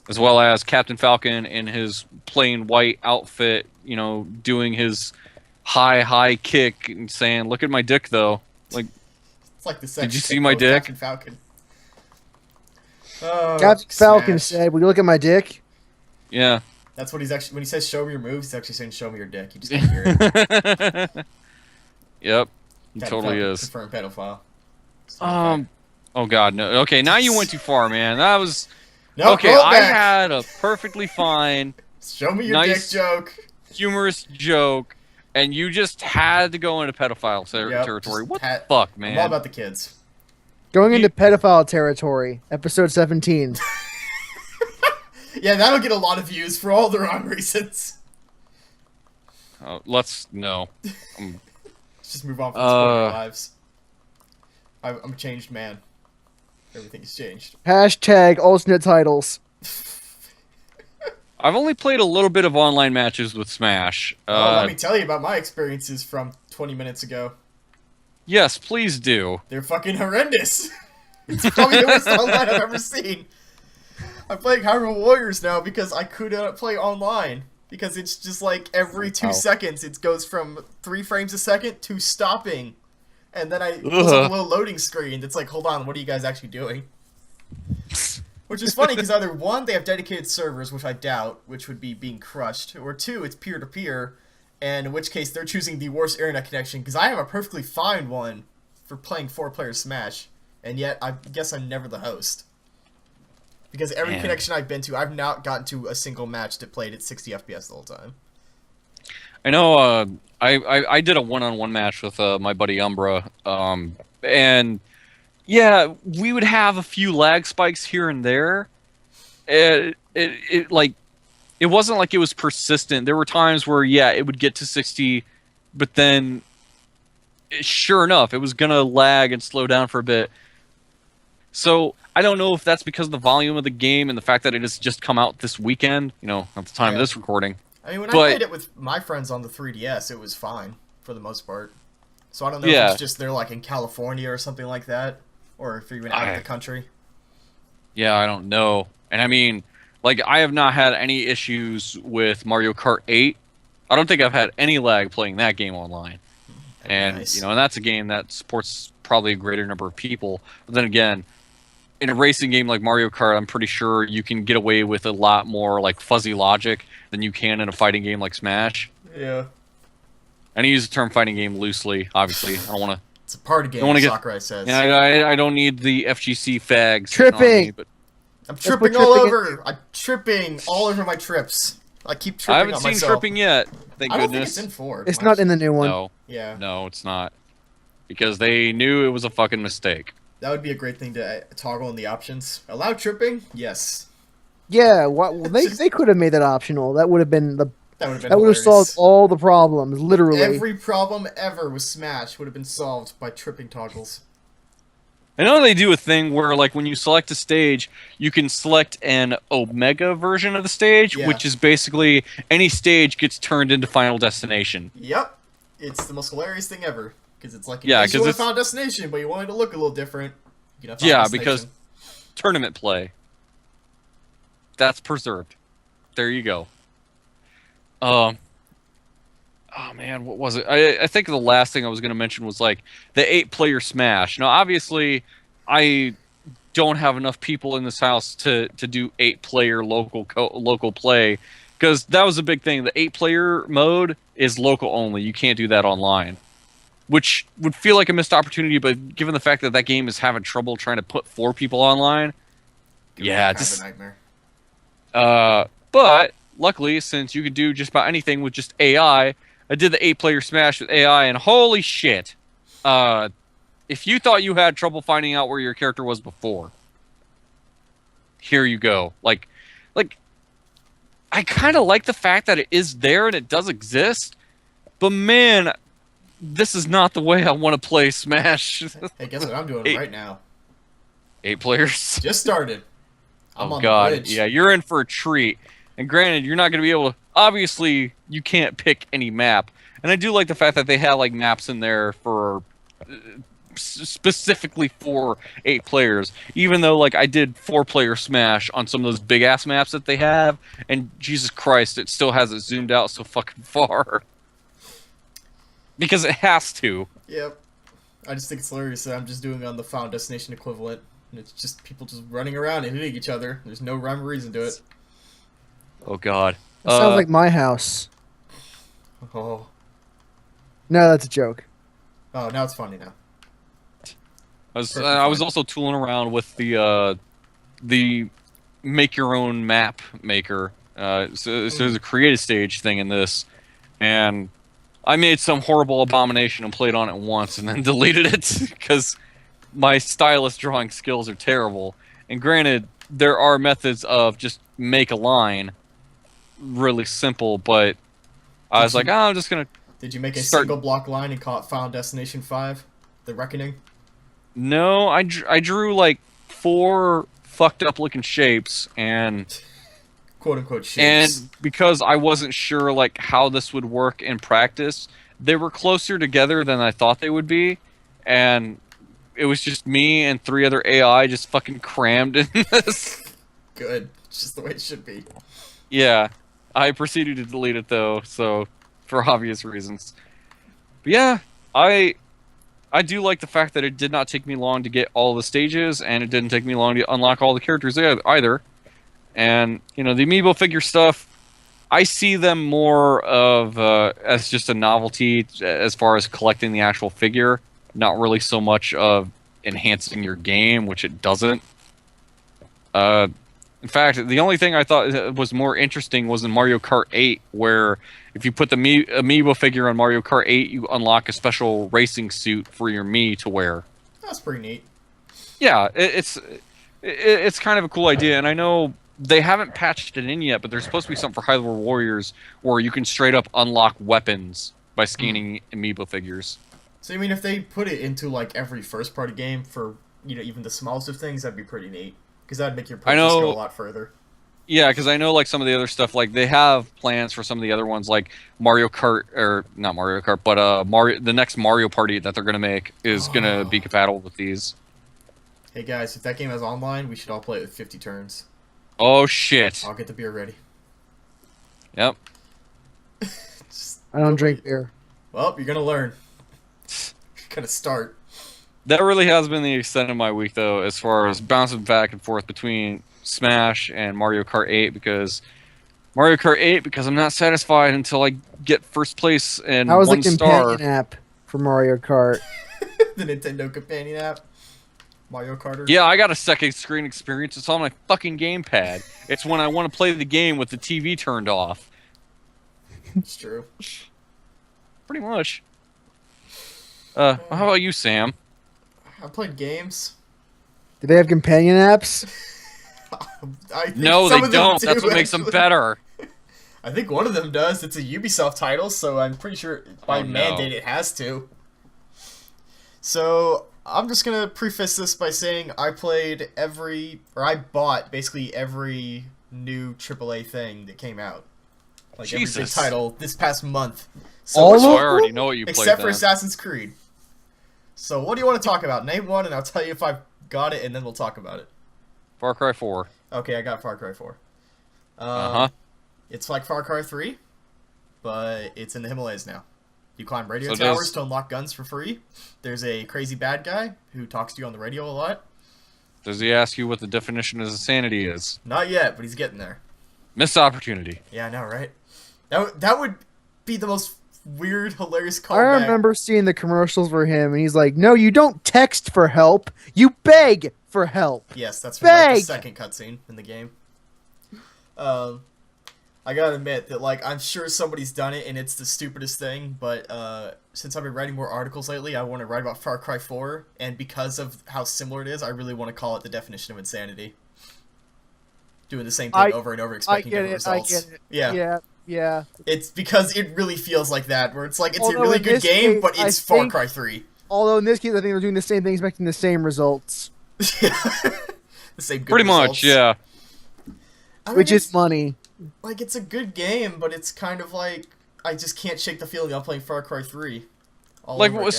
As well as Captain Falcon in his plain white outfit, you know, doing his high kick and saying, "Look at my dick, though." Like, it's like the sex did you see my dick? Captain Falcon. Oh, Captain Falcon Smash. said, "Will you look at my dick?" Yeah. That's what he's actually, when he says show me your moves, he's actually saying show me your dick. You just can't hear it. Yep. He Captain totally Falcon, is. Confirmed pedophile. Oh god, no. Okay, now you went too far, man. That was No, okay. roll I back. had a perfectly fine, Show me your nice dick joke. humorous joke, and you just had to go into pedophile Yep, territory. just What the fuck, man? I'm all about the kids. Going into pedophile territory, episode 17. Yeah, that'll get a lot of views for all the wrong reasons. Let's no. Let's just move on from our lives. I'm a changed man. Everything has changed. Hashtag alternate titles. I've only played a little bit of online matches with Smash. Let me tell you about my experiences from 20 minutes ago. Yes, please do. They're fucking horrendous. It's probably the worst online I've ever seen. I'm playing Hyrule Warriors now because I couldn't play online. Because it's just like every 2 seconds it goes from 3 frames a second to stopping. And then I pulls up a little loading screen that's like, hold on, what are you guys actually doing? Which is funny because either 1, they have dedicated servers, which I doubt, which would be being crushed, or 2, it's peer-to-peer, and in which case they're choosing the worst internet connection, because I have a perfectly fine one for playing 4-player Smash, and yet I guess I'm never the host. Because every connection I've been to, I've not gotten to a single match that played at 60 FPS the whole time. I know. I did a one-on-one match with my buddy Umbra, and yeah, we would have a few lag spikes here and there. It wasn't like it was persistent. There were times where it would get to 60, but then sure enough, it was gonna lag and slow down for a bit. So I don't know if that's because of the volume of the game and the fact that it has just come out this weekend, you know, at the time of this recording. I mean, when I played it with my friends on the 3DS, it was fine, for the most part. So I don't know if it's just they're, like, in California or something like that, or if you're even out of the country. Yeah, I don't know. And I mean, like, I have not had any issues with Mario Kart 8. I don't think I've had any lag playing that game online. And, you know, and that's a game that supports probably a greater number of people. But then again, in a racing game like Mario Kart, I'm pretty sure you can get away with a lot more like fuzzy logic than you can in a fighting game like Smash. Yeah. And I use the term fighting game loosely, obviously. I don't want to... It's a party game, Sakurai says. Yeah, I don't need the FGC fags. Tripping! But I'm tripping all over! I'm tripping all over my trips. I keep tripping on myself. I haven't seen tripping yet. Thank I don't think it's goodness. in 4. It's not in the new one. No, Yeah, no, it's not. Because they knew it was a fucking mistake. that would be a great thing to toggle in the options. Allow tripping? Yes. Yeah, well, they could have made that optional. That would have been the That would have been that would have hilarious. solved all the problems, literally. Every problem ever with Smash would have been solved by tripping toggles. I know they do a thing where, like, when you select a stage, you can select an Omega version of the stage, Yeah. which is basically any stage gets turned into Final Destination. Yep. It's the most hilarious thing ever. Because it's like, Yeah, you 'cause want it's- Final Destination, but you want it to look a little different. You can have Final Yeah, Destination. because tournament play. That's preserved. There you go. Oh man, what was it? I think the last thing I was going to mention was like the 8-player Smash. Now, obviously, I don't have enough people in this house to do 8-player local play, because that was a big thing. The 8-player mode is local only. You can't do that online, which would feel like a missed opportunity. But given the fact that that game is having trouble trying to put 4 people online, yeah, Kind just of a nightmare. but luckily, since you could do just about anything with just AI, I did the 8-player Smash with AI, and holy shit! If you thought you had trouble finding out where your character was before, here you go. Like, I kind of like the fact that it is there and it does exist, but man, this is not the way I want to play Smash. Hey, guess what I'm doing 8 right now? 8 players. Just started. I'm Oh on god, the bridge. yeah, you're in for a treat. And granted, you're not going to be able to. Obviously, you can't pick any map. And I do like the fact that they have like maps in there for specifically for 8 players. Even though like I did 4-player Smash on some of those big ass maps that they have, and Jesus Christ, it still has it zoomed out so fucking far. Because it has to. Yep. I just think it's hilarious that I'm just doing on the Final Destination equivalent. And it's just people just running around and hitting each other. There's no rhyme or reason to it. Oh god. It sounds like my house. Oh. No, that's a joke. Oh, now it's funny now. I was Perfect I was fine. also tooling around with the make your own map maker. So there's a creative stage thing in this, and I made some horrible abomination and played on it once and then deleted it because my stylus drawing skills are terrible. And granted, there are methods of just make a line, really simple, but I was like, I'm just gonna. Did you make a Start- single block line and call it Final Destination 5? The Reckoning? No, I drew like 4 fucked up looking shapes, and Quote unquote shapes. because I wasn't sure like how this would work in practice, they were closer together than I thought they would be, and it was just me and 3 other AI just fucking crammed in this. Good. It's just the way it should be. Yeah, I proceeded to delete it though, so for obvious reasons. But yeah, I do like the fact that it did not take me long to get all the stages, and it didn't take me long to unlock all the characters either. And you know, the amiibo figure stuff, I see them more of as just a novelty as far as collecting the actual figure, not really so much of enhancing your game, which it doesn't. In fact, the only thing I thought was more interesting was in Mario Kart 8, where if you put the amiibo figure on Mario Kart 8, you unlock a special racing suit for your Mii to wear. That's pretty neat. Yeah, it's kind of a cool idea, and I know they haven't patched it in yet, but there's supposed to be something for Hyrule Warriors where you can straight up unlock weapons by scanning amiibo figures. So, I mean, if they put it into, like, every first-party game for, you know, even the smallest of things, that'd be pretty neat. Because that'd make your purchase go a lot further. Yeah, because I know like some of the other stuff, like they have plans for some of the other ones, like Mario Kart, or not Mario Kart, but the next Mario Party that they're gonna make is gonna be compatible with these. Hey guys, if that game has online, we should all play it with 50 turns. Oh shit! I'll get the beer ready. Yep. Just, I don't drink beer. well, you're gonna learn. You're gonna start. That really has been the extent of my week, though, as far as bouncing back and forth between Smash and Mario Kart 8, because I'm not satisfied until I get first place and How was the 1 star. companion app for Mario Kart? The Nintendo companion app. Mario Karter. Yeah, I got a second screen experience. It's on my fucking gamepad. It's when I want to play the game with the TV turned off. It's true. Pretty much. How about you, Sam? I played games. Do they have companion apps? I think No, some they of them don't. do, That's what makes them actually. better. I think one of them does. It's a Ubisoft title, so I'm pretty sure by mandate it has to. So I'm just gonna preface this by saying I bought basically every new AAA thing that came out, like every big Jesus. title this past month. So All which- of I already know what you played. except for then. Assassin's Creed. So what do you want to talk about? Name one, and I'll tell you if I've got it, and then we'll talk about it. Far Cry 4. Okay, I got Far Cry 4. Uh-huh. It's like Far Cry 3, but it's in the Himalayas now. You climb radio So towers does- to unlock guns for free. There's a crazy bad guy who talks to you on the radio a lot. Does he ask you what the definition of insanity is? Not yet, but he's getting there. Missed opportunity. Yeah, I know, right? That would be the most weird, hilarious I callback. remember seeing the commercials for him, and he's like, "No, you don't text for help. You beg for help." Yes, that's from like, the Beg! second cutscene in the game. I gotta admit that, like, I'm sure somebody's done it and it's the stupidest thing, but since I've been writing more articles lately, I want to write about Far Cry 4, and because of how similar it is, I really want to call it the definition of insanity. Doing the same thing over and over, I expecting get different it. I results. get it. Yeah. Yeah. It's because it really feels like that, where it's like, it's Although a really in good this game, case, but I it's Far think- Cry 3. Although in this case, I think they're doing the same thing, expecting the same results, The same good Pretty results. much, yeah. I mean, which it's- is money. like, it's a good game, but it's kind of like, I just can't shake the feeling I'm playing Far Cry 3. all Like, over again.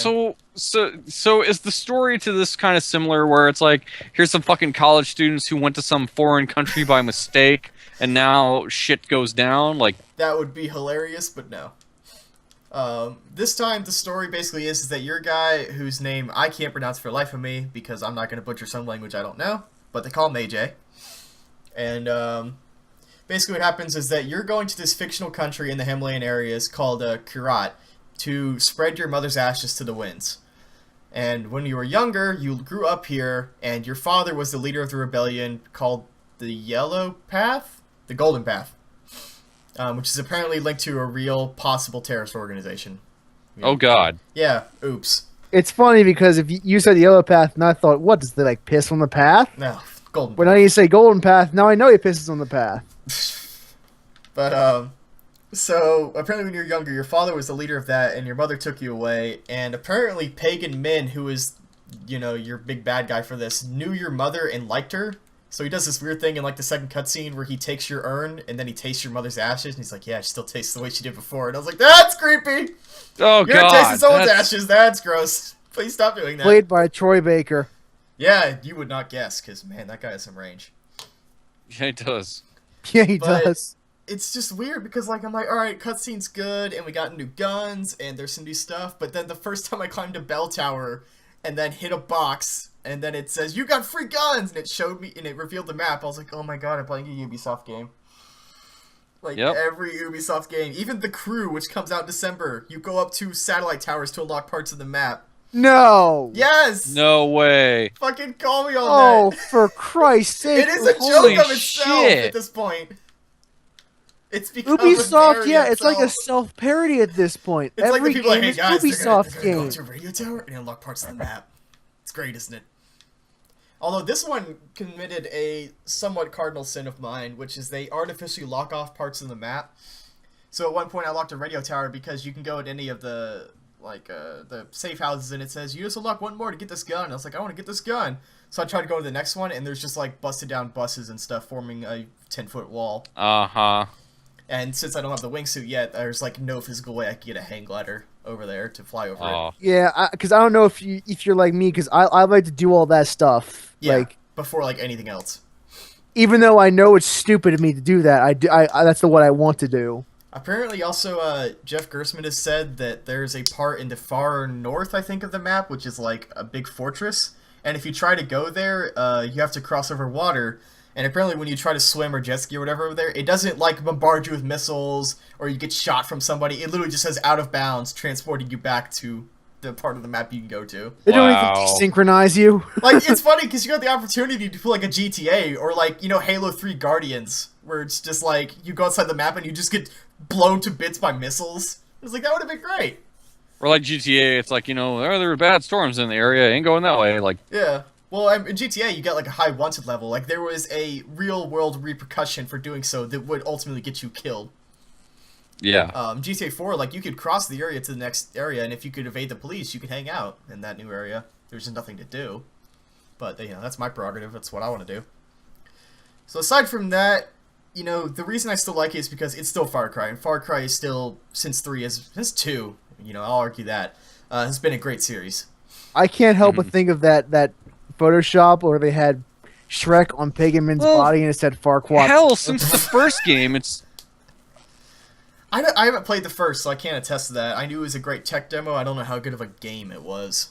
so is the story to this kind of similar, where it's like, here's some fucking college students who went to some foreign country by mistake, and now shit goes down? Like, That would be hilarious, but no. This time, the story basically is that your guy, whose name I can't pronounce for the life of me, because I'm not going to butcher some language I don't know, but they call him AJ. And, basically what happens is that you're going to this fictional country in the Himalayan areas called Kurat to spread your mother's ashes to the winds. And when you were younger, you grew up here, and your father was the leader of the rebellion called the Yellow Path? The Golden Path. Which is apparently linked to a real possible terrorist organization. oh god. Yeah, oops. It's funny because if you said Yellow Path, and I thought, what, does they like piss on the path? No, Golden But now you say Golden Path, now I know he pisses on the path. But, so, apparently when you were younger, your father was the leader of that, and your mother took you away, and apparently Pagan Min, who is, you know, your big bad guy for this, knew your mother and liked her. So he does this weird thing in, like, the second cutscene where he takes your urn, and then he tastes your mother's ashes, and he's like, yeah, she still tastes the way she did before. And I was like, that's creepy! Oh You're god. tasting someone's that's- ashes, that's gross. Please stop doing that. Played by Troy Baker. Yeah, you would not guess, because, man, that guy has some range. Yeah, it does. Yeah, he But- does. It's just weird because, like, I'm like, alright, cutscene's good, and we got new guns, and there's some new stuff, but then the first time I climbed a bell tower, and then hit a box, and then it says, you got free guns, and it showed me, and it revealed the map, I was like, oh my god, I'm playing a Ubisoft game. Like, Yep. every Ubisoft game, even The Crew, which comes out in December, you go up to satellite towers to unlock parts of the map. No! Yes! No way. Fucking call me on Oh, that. for Christ's sake. It is a Holy joke of itself shit. at this point. It's become a Ubisoft, parody yeah, of it's like a itself. self-parody at this point. It's like Every the people like, game hey is guys, Ubisoft they're gonna go game. to a radio tower and unlock parts of the map. It's great, isn't it? Although this one committed a somewhat cardinal sin of mine, which is they artificially lock off parts of the map. So at one point I locked a radio tower because you can go at any of the the safe houses and it says, you just unlock one more to get this gun. And I was like, I want to get this gun. So I tried to go to the next one and there's just like busted down buses and stuff forming a 10-foot wall. Uh-huh. And since I don't have the wingsuit yet, there's like no physical way I can get a hang glider over there to fly over it. Oh. Yeah, because I don't know if you're like me, because I like to do all that stuff. Yeah, Like, before like anything else. even though I know it's stupid of me to do that, that's what I want to do. Apparently, also, Jeff Gersman has said that there's a part in the far north, I think, of the map, which is like a big fortress. And if you try to go there, you have to cross over water. And apparently, when you try to swim or jet ski or whatever over there, it doesn't like bombard you with missiles or you get shot from somebody. It literally just says out of bounds, transporting you back to the part of the map you can go to. They don't Wow. even synchronize you. Like, it's funny because you got the opportunity to do like a GTA or like, you know, Halo 3 Guardians, where it's just like you go outside the map and you just get blown to bits by missiles. I was like, that would have been great. Or like GTA, it's like, there are bad storms in the area, ain't going that way. Like, yeah. Well, in GTA, you get like a high wanted level. Like there was a real world repercussion for doing so that would ultimately get you killed. yeah. GTA 4, like you could cross the area to the next area, and if you could evade the police, you could hang out in that new area. There's just nothing to do. But that's my prerogative. That's what I want to do. So aside from that, the reason I still like it is because it's still Far Cry, and Far Cry is still since 2. I'll argue that has been a great series. I can't help but think of that Photoshop where they had Shrek on Pigman's body and it said Farquaad. Hell, since the first game, it's... I haven't played the first, so I can't attest to that. I knew it was a great tech demo. I don't know how good of a game it was.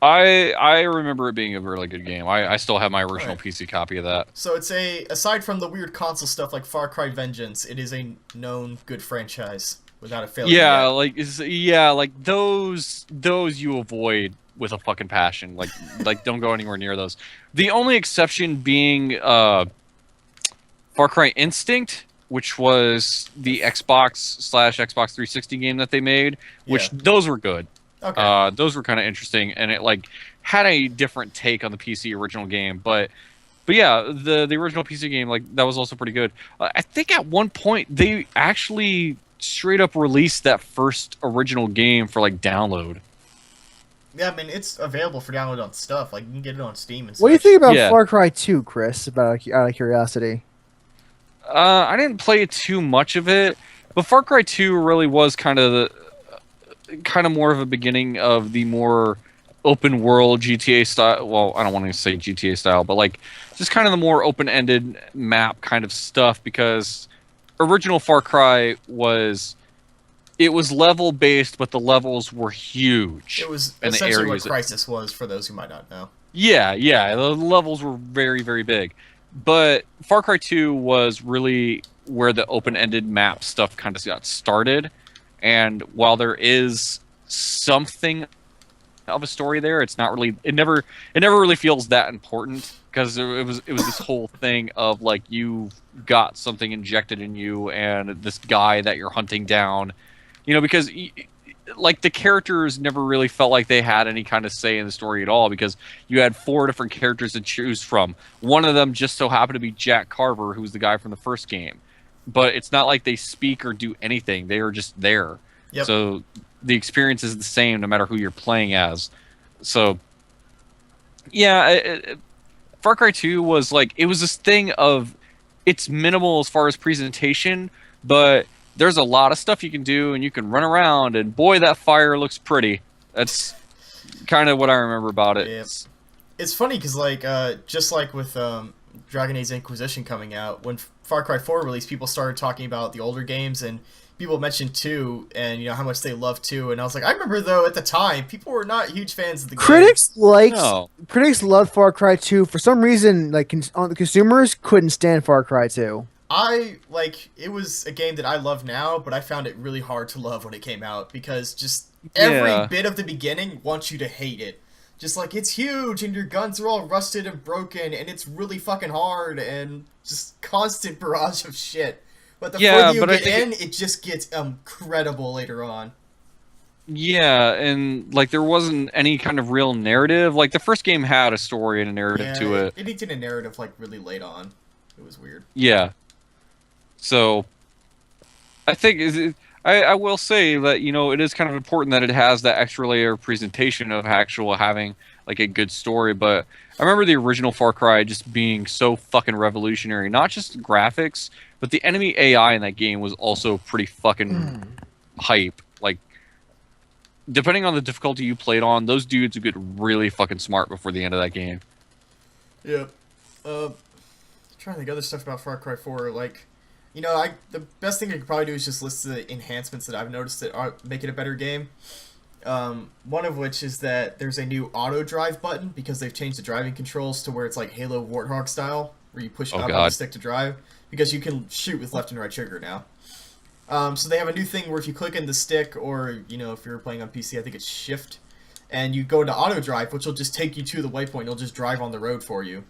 I remember it being a really good game. I still have my original PC copy of that. So it's aside from the weird console stuff like Far Cry Vengeance, it is a known good franchise without a failure. Yeah, like those you avoid with a fucking passion. Like don't go anywhere near those. The only exception being Far Cry Instinct, which was the Xbox/Xbox 360 game that they made, which those were good. Okay. Those were kind of interesting, and it had a different take on the PC original game, but yeah, the original PC game, that was also pretty good. I think at one point they actually straight up released that first original game for download. Yeah, I mean it's available for download on stuff. Like you can get it on Steam and stuff. What do you think about Far Cry 2, Chris? Out of curiosity. I didn't play too much of it, but Far Cry 2 really was kind of more of a beginning of the more open world GTA style. Well, I don't want to say GTA style, but just kind of the more open-ended map kind of stuff, because original Far Cry was level based, but the levels were huge. It was essentially what Crysis was, for those who might not know. Yeah, the levels were very, very big. But Far Cry 2 was really where the open-ended map stuff kind of got started. And while there is something of a story there, it's not really. It never really feels that important, because it was this whole thing of you got something injected in you, and this guy that you're hunting down, because the characters never really felt like they had any kind of say in the story at all, because you had 4 different characters to choose from. One of them just so happened to be Jack Carver, who's the guy from the first game. But it's not like they speak or do anything. They are just there. Yep. So the experience is the same no matter who you're playing as. So, yeah, Far Cry 2 was it was this thing of, it's minimal as far as presentation, but there's a lot of stuff you can do, and you can run around, and boy, that fire looks pretty. That's kind of what I remember about it. Yeah. It's funny because just like with Dragon Age Inquisition coming out, when Far Cry 4 released, people started talking about the older games, and people mentioned 2 and how much they love 2, and I was like, I remember though at the time people were not huge fans of the game. Critics loved Far Cry 2 for some reason. The consumers couldn't stand Far Cry 2. It was a game that I love now, but I found it really hard to love when it came out, because just every bit of the beginning wants you to hate it. Just it's huge, and your guns are all rusted and broken, and it's really fucking hard, and just constant barrage of shit. But the further you get in, it just gets incredible later on. Yeah, and there wasn't any kind of real narrative. The first game had a story and a narrative to it. It needed a narrative really late on. It was weird. Yeah. So, I think I will say that it is kind of important that it has that extra layer of presentation of having a good story. But I remember the original Far Cry just being so fucking revolutionary. Not just graphics, but the enemy AI in that game was also pretty fucking hype. Depending on the difficulty you played on, those dudes would get really fucking smart before the end of that game. Yeah. Trying to think other stuff about Far Cry 4, the best thing I could probably do is just list the enhancements that I've noticed that make it a better game. One of which is that there's a new auto drive button, because they've changed the driving controls to where it's Halo Warthog style, where you push up on the stick to drive, because you can shoot with left and right trigger now. So they have a new thing where if you click in the stick, or if you're playing on PC, I think it's shift, and you go into auto drive, which will just take you to the waypoint. It'll just drive on the road for you.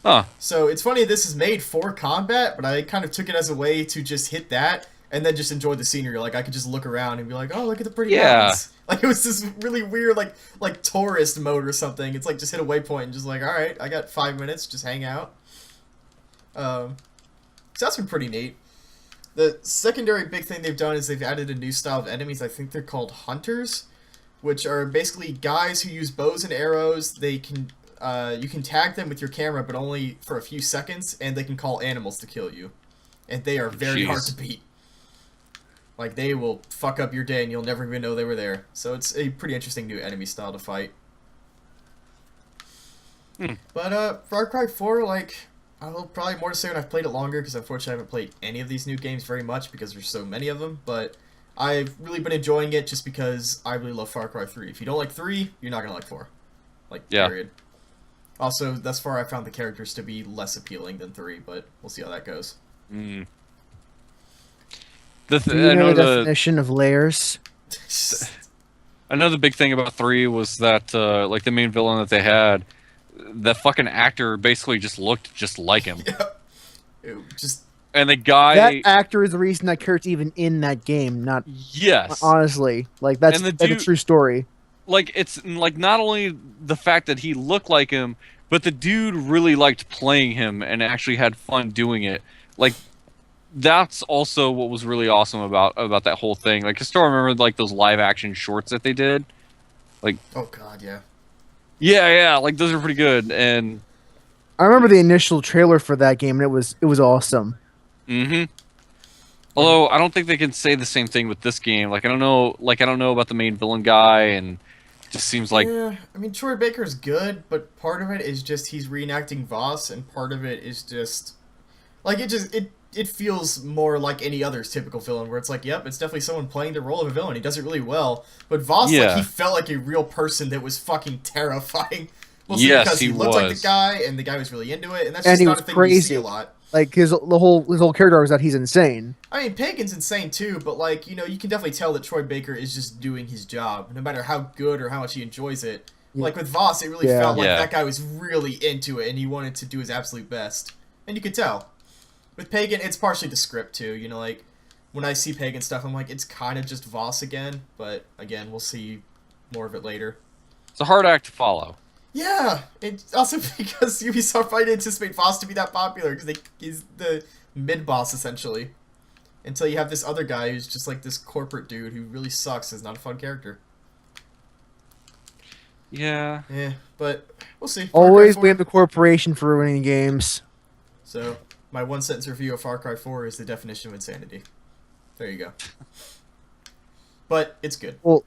Huh. So it's funny this is made for combat, but I kind of took it as a way to just hit that and then just enjoy the scenery. Like I could just look around and be like, oh, look at the pretty Yeah. mountains. Like it was this really weird like tourist mode or something. It's like just hit a waypoint and just like, all right, I got 5 minutes, just hang out. So that's been pretty neat. The secondary big thing they've done is they've added a new style of enemies. I think they're called hunters, which are basically guys who use bows and arrows. They can you can tag them with your camera, but only for a few seconds, and they can call animals to kill you. And they are very hard to beat. Like, they will fuck up your day, and you'll never even know they were there. So it's a pretty interesting new enemy style to fight. But, Far Cry 4, like, I'll probably more to say when I've played it longer, because unfortunately I haven't played any of these new games very much, because there's so many of them, but I've really been enjoying it just because I really love Far Cry 3. If you don't like 3, you're not gonna like 4. Like, period. Also, thus far, I found the characters to be less appealing than 3, but we'll see how that goes. Mm. Do you know the definition of layers? I know the big thing about 3 was that, like, the main villain that they had, that fucking actor basically just looked just like him. Yeah. It just... And the guy... That actor is the reason that character's even in that game, not... Yes. Honestly. Like, that's a true story. Like, it's, like, not only the fact that he looked like him, but the dude really liked playing him and actually had fun doing it. Like, that's also what was really awesome about that whole thing. Like, I still remember, like, those live-action shorts that they did. Like... Oh, God, yeah. Yeah, like, those are pretty good, and... I remember the initial trailer for that game, and it was awesome. Mm-hmm. Although, I don't think they can say the same thing with this game. Like, I don't know about the main villain guy, and it just seems like... Yeah, I mean, Troy Baker's good, but part of it is just he's reenacting Voss, and part of it is just... Like, it feels more like any other's typical villain, where it's like, yep, it's definitely someone playing the role of a villain. He does it really well. But Voss, like, he felt like a real person that was fucking terrifying. Mostly because he looked like the guy, and the guy was really into it, and that's just not a thing we see a lot. Like, his whole character is that he's insane. I mean, Pagan's insane too, but, like, you know, you can definitely tell that Troy Baker is just doing his job, no matter how good or how much he enjoys it. Yeah. Like, with Voss, it really felt like that guy was really into it, and he wanted to do his absolute best. And you could tell. With Pagan, it's partially the script, too. You know, like, when I see Pagan stuff, I'm like, it's kind of just Voss again. But, again, we'll see more of it later. It's a hard act to follow. Yeah! It's also because Ubisoft might anticipate Voss to be that popular, because he's the mid-boss, essentially. Until you have this other guy who's just, like, this corporate dude who really sucks, is not a fun character. Yeah. Yeah, but we'll see. Always blame the corporation for ruining games. So... My one-sentence review of Far Cry 4 is the definition of insanity. There you go. But it's good. Well,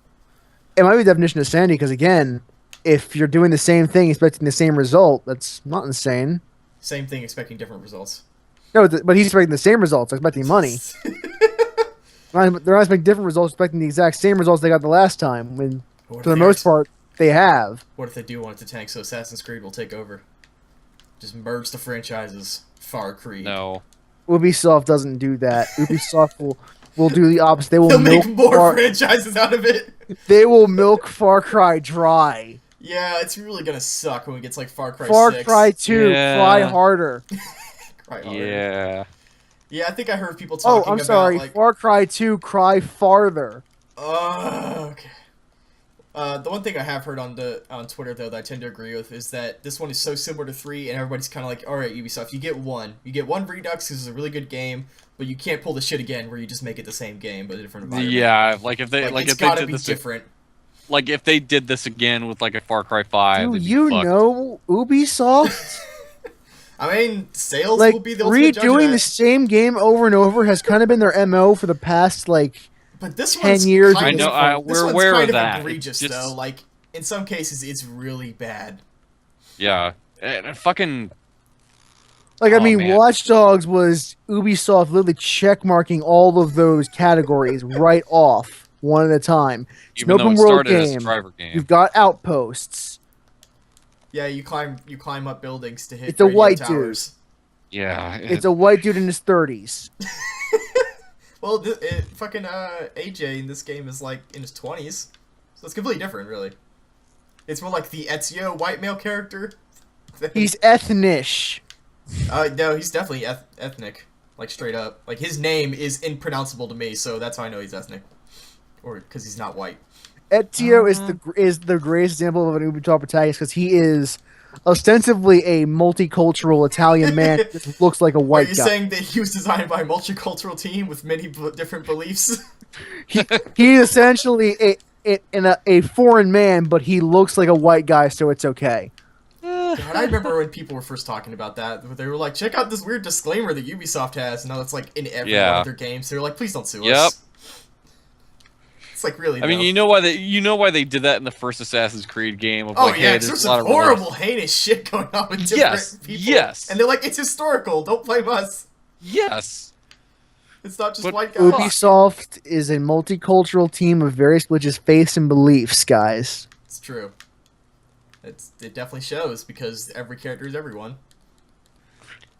it might be the definition of insanity because, again, if you're doing the same thing expecting the same result, that's not insane. Same thing expecting different results. No, but he's expecting the same results, expecting money. They're not expecting different results, expecting the exact same results they got the last time. When, for the most part, they have. What if they do want it to tank so Assassin's Creed will take over? Just merge the franchises. Far Creed. No. Ubisoft doesn't do that. Ubisoft will do the opposite. They'll make more franchises out of it. They will milk Far Cry dry. Yeah, it's really gonna suck when it gets like Far Cry 6. Far Cry 2, cry harder. Cry harder. Yeah. Yeah, I think I heard people talking about... Oh, I'm sorry. Like... Far Cry 2, cry farther. Okay. The one thing I have heard on Twitter, though, that I tend to agree with, is that this one is so similar to 3, and everybody's kind of like, alright, Ubisoft, you get one. You get one Redux, because it's a really good game, but you can't pull the shit again where you just make it the same game, but a different environment. Yeah, like if they it's if they gotta did be this different. Like if they did this again with like a Far Cry 5. Do you know Ubisoft? I mean, sales will be the ultimate judge of redoing that. the same game over and over has kind of been their MO for the past, like, but this 10 years. I know, we're aware of that. Egregious, though. Like, in some cases, it's really bad. Yeah. And fucking... Like, I mean, man. Watch Dogs was Ubisoft literally checkmarking all of those categories right off, one at a time. It's an open world game. You've got outposts. Yeah, you climb up buildings to hit. It's a white towers. Dude. Yeah. It's a white dude in his 30s. Well, fucking AJ in this game is like in his 20s, so it's completely different, really. It's more like the Ezio white male character. He's ethnish. No, he's definitely ethnic, like straight up. Like his name is impronounceable to me, so that's how I know he's ethnic, or because he's not white. Ezio is the greatest example of an Ubisoft protagonist because he is ostensibly a multicultural Italian man who just looks like a Are white you guy. saying that he was designed by a multicultural team with many different beliefs? He's essentially a foreign man, but he looks like a white guy, so it's okay. God, I remember when people were first talking about that. They were like, check out this weird disclaimer that Ubisoft has. Now it's like in every one of their games. They were like, please don't sue us. It's like, really, I mean, you know why they did that in the first Assassin's Creed game. Of oh, like, yeah, hey, there's there's a some lot of horrible, heinous shit going on with different people. Yes. And they're like, it's historical. Don't blame us. Yes. It's not just But white guys. Ubisoft is a multicultural team of various religious faiths and beliefs, guys. It's true. It definitely shows because every character is everyone.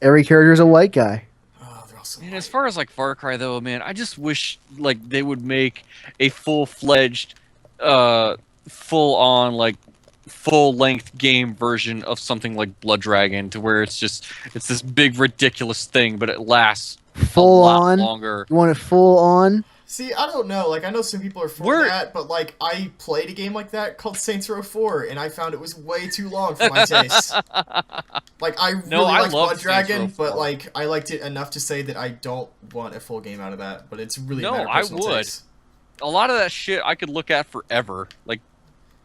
Every character is a white guy. Oh, they're all so And white. as far as like Far Cry though, man, I just wish like they would make a full-fledged, full-on like full-length game version of something like Blood Dragon, to where it's this big ridiculous thing, but it lasts Full a lot on. longer. You want it full on? See, I don't know. Like, I know some people are for We're- that, but like, I played a game like that called Saints Row 4, and I found it was way too long for my taste. Like, I really I liked love Blood Saints Dragon, Row 4. but like, I liked it enough to say that I don't want a full game out of that. But it's really a No, matter of I personal would. taste. A lot of that shit I could look at forever. Like,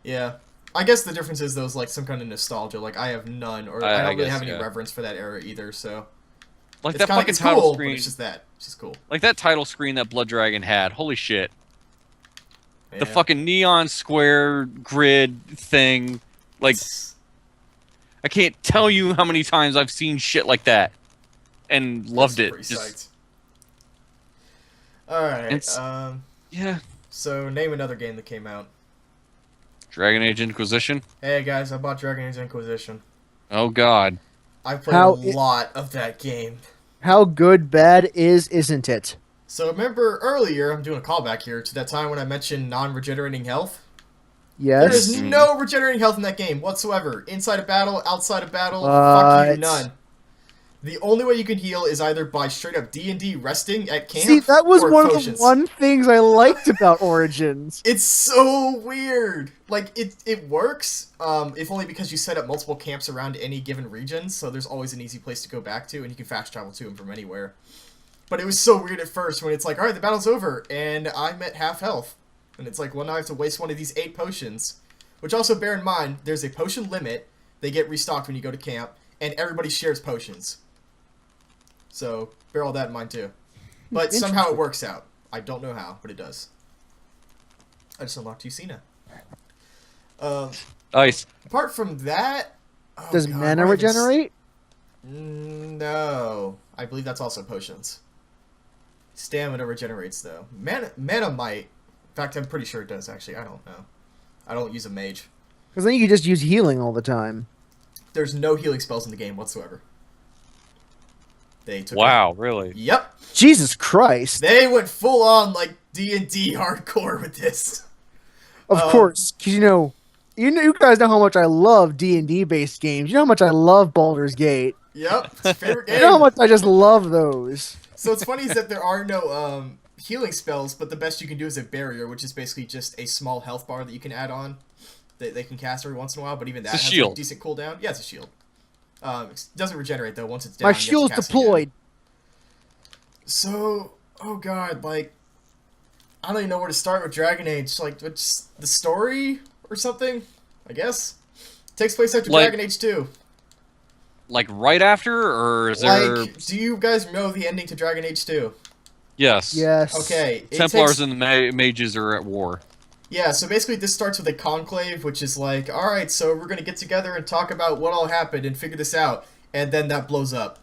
Yeah. I guess the difference is there's like some kind of nostalgia. Like, I have none, or I I don't really guess, have any yeah. reverence for that era either. So like it's that kind of fucking it's title cool, but screen. it's just that. It's just cool. Like that title screen that Blood Dragon had. Holy shit. Yeah. The fucking neon square grid thing. Like, It's- I can't tell you how many times I've seen shit like that and loved it's it. pretty Just psyched. All right. It's- yeah. So name another game that came out. Dragon Age Inquisition. Hey guys, I bought Dragon Age Inquisition. Oh god. I played How a lot of that game. How good bad isn't it? So remember earlier, I'm doing a callback here to that time when I mentioned non-regenerating health. There Yes. is no regenerating health in that game whatsoever. Inside a battle, outside a battle, fuck you, What? none. The only way you can heal is either by straight up D&D resting at camp. See, that was or one potions. of the one things I liked about Origins. It's so weird. Like, it works, if only because you set up multiple camps around any given region, so there's always an easy place to go back to, and you can fast travel to them from anywhere. But it was so weird at first when it's like, alright, the battle's over, and I'm at half health. And it's like, well, now I have to waste one of these 8 potions. Which also, bear in mind, there's a potion limit. They get restocked when you go to camp, and everybody shares potions. So, bear all that in mind, too. But somehow it works out. I don't know how, but it does. I just unlocked Yucina. Nice. Apart from that... oh Does God, mana why does- regenerate? No. I believe that's also potions. Stamina regenerates, though. Mana might. In fact, I'm pretty sure it does, actually. I don't know. I don't use a mage. Because then you could just use healing all the time. There's no healing spells in the game whatsoever. They took Wow, really? it. Yep. Jesus Christ! They went full on, like, D&D hardcore with this. Of course, because you guys know how much I love D&D based games. You know how much I love Baldur's Gate. Yep. It's your favorite game. You know how much I just love those. So what's funny is that there are no healing spells, but the best you can do is a barrier, which is basically just a small health bar that you can add on. That they can cast every once in a while, but even that It's a has shield. a decent cooldown. Yeah, it's a shield. It doesn't regenerate though once it's down. My you have to shield's cast it again. deployed. So, oh god, like, I don't even know where to start with Dragon Age. Like, what's the story or something? I guess takes place after Like- Dragon Age 2. Like right after, or is there? Like, do you guys know the ending to Dragon Age 2? Yes. Yes. Okay, it Templars takes- and the mages are at war. Yeah, so basically this starts with a conclave, which is like, alright, so we're gonna get together and talk about what all happened and figure this out. And then that blows up.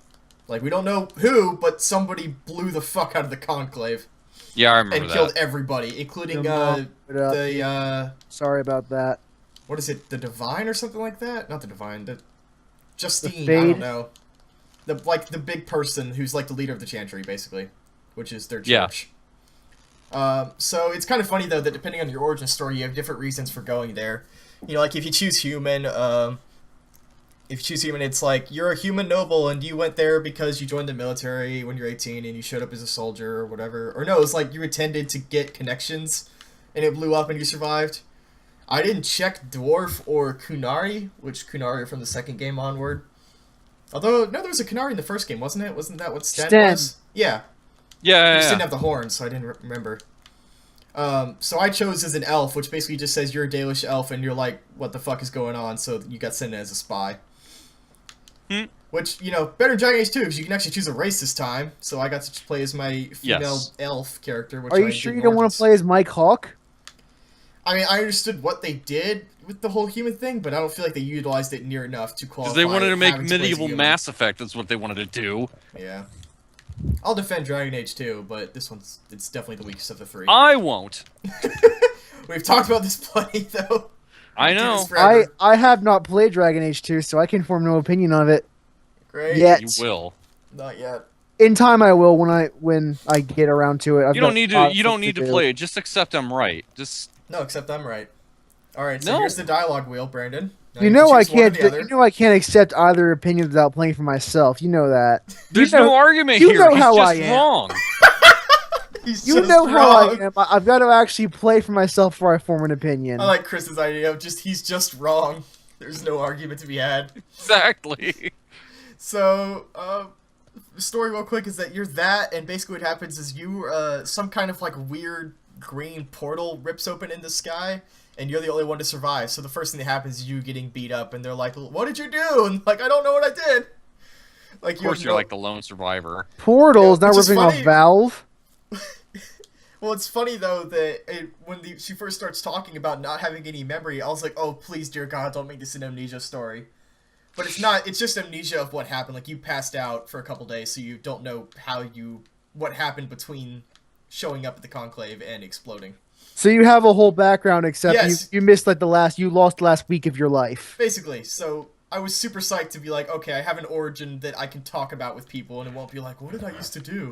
Like, we don't know who, but somebody blew the fuck out of the conclave. Yeah, I remember And that. killed everybody, including, Sorry about that. what is it, the Divine or something like that? Not the Divine, the Justine, I Fade? don't know. The big person who's like the leader of the Chantry, basically. Which is their Yeah. church. So it's kind of funny though that depending on your origin story, you have different reasons for going there. You know, like if you choose human, if you choose human, it's like you're a human noble and you went there because you joined the military when you're 18 and you showed up as a soldier or whatever. Or no, it's like you intended to get connections and it blew up and you survived. I didn't check dwarf or kunari, which kunari are from the second game onward. Although, no, there was a kunari in the first game, wasn't it? Wasn't that what Sten was? Yeah. Yeah. You just didn't have the horns, so I didn't remember. So I chose as an elf, which basically just says you're a Dalish elf and you're like, what the fuck is going on? So you got sent in as a spy. Which, you know, better than Dragon Age 2 because you can actually choose a race this time. So I got to play as my female elf character. Which Are you sure you don't want to play as Mike Hawk? I mean, I understood what they did with the whole human thing, but I don't feel like they utilized it near enough to qualify. Because they wanted to make medieval Mass Effect. That's what they wanted to do. Yeah. I'll defend Dragon Age 2, but this it's definitely the weakest of the three. I won't. We've talked about this plenty, though. I know. I have not played Dragon Age 2, so I can form no opinion on it. Great. Yet. You will. Not yet. In time, I will when I get around to it. You don't need to play it. Just accept I'm right. No, except I'm right. All right. So here's the dialogue wheel, Brandon. Now you know I can't. You know I can't accept either opinion without playing for myself. You know that. There's no argument here. You know how He's I just am. wrong. You know how I am. I've got to actually play for myself before I form an opinion. I like Chris's idea of he's just wrong. There's no argument to be had. Exactly. So, the story real quick is that you're that, and basically what happens is some kind of like weird green portal rips open in the sky, and you're the only one to survive. So the first thing that happens is you getting beat up, and they're like, "What did you do?" And like, "I don't know what I did." Like, of course, you're like the lone survivor. Portals, not ripping off Valve. Well, it's funny though that when she first starts talking about not having any memory, I was like, "Oh, please, dear God, don't make this an amnesia story." But it's not. It's just amnesia of what happened. Like, you passed out for a couple days, so you don't know what happened between showing up at the conclave and exploding. So you have a whole background, except yes. you missed like you lost the last week of your life. Basically, so I was super psyched to be like, okay, I have an origin that I can talk about with people, and it won't be like, what did I used to do?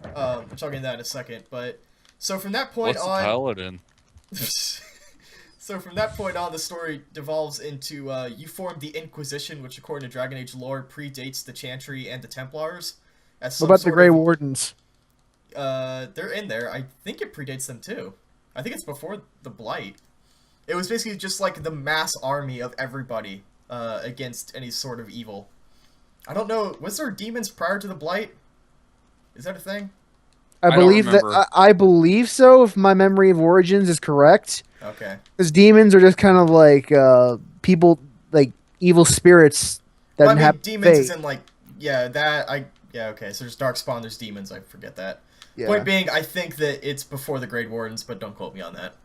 I'm talking to that in a second, but so from that point What's on, the paladin? So from that point on, the story devolves into you form the Inquisition, which according to Dragon Age lore predates the Chantry and the Templars. What about the Grey Wardens? They're in there. I think it predates them too. I think it's before the Blight. It was basically just like the mass army of everybody against any sort of evil. I don't know. Was there demons prior to the Blight? Is that a thing? I believe so. If my memory of Origins is correct. Okay. Because demons are just kind of like people, like evil spirits that have demons fate. is in like okay. So there's Darkspawn, there's demons. I forget that. Yeah. Point being, I think that it's before the Grey Wardens, but don't quote me on that.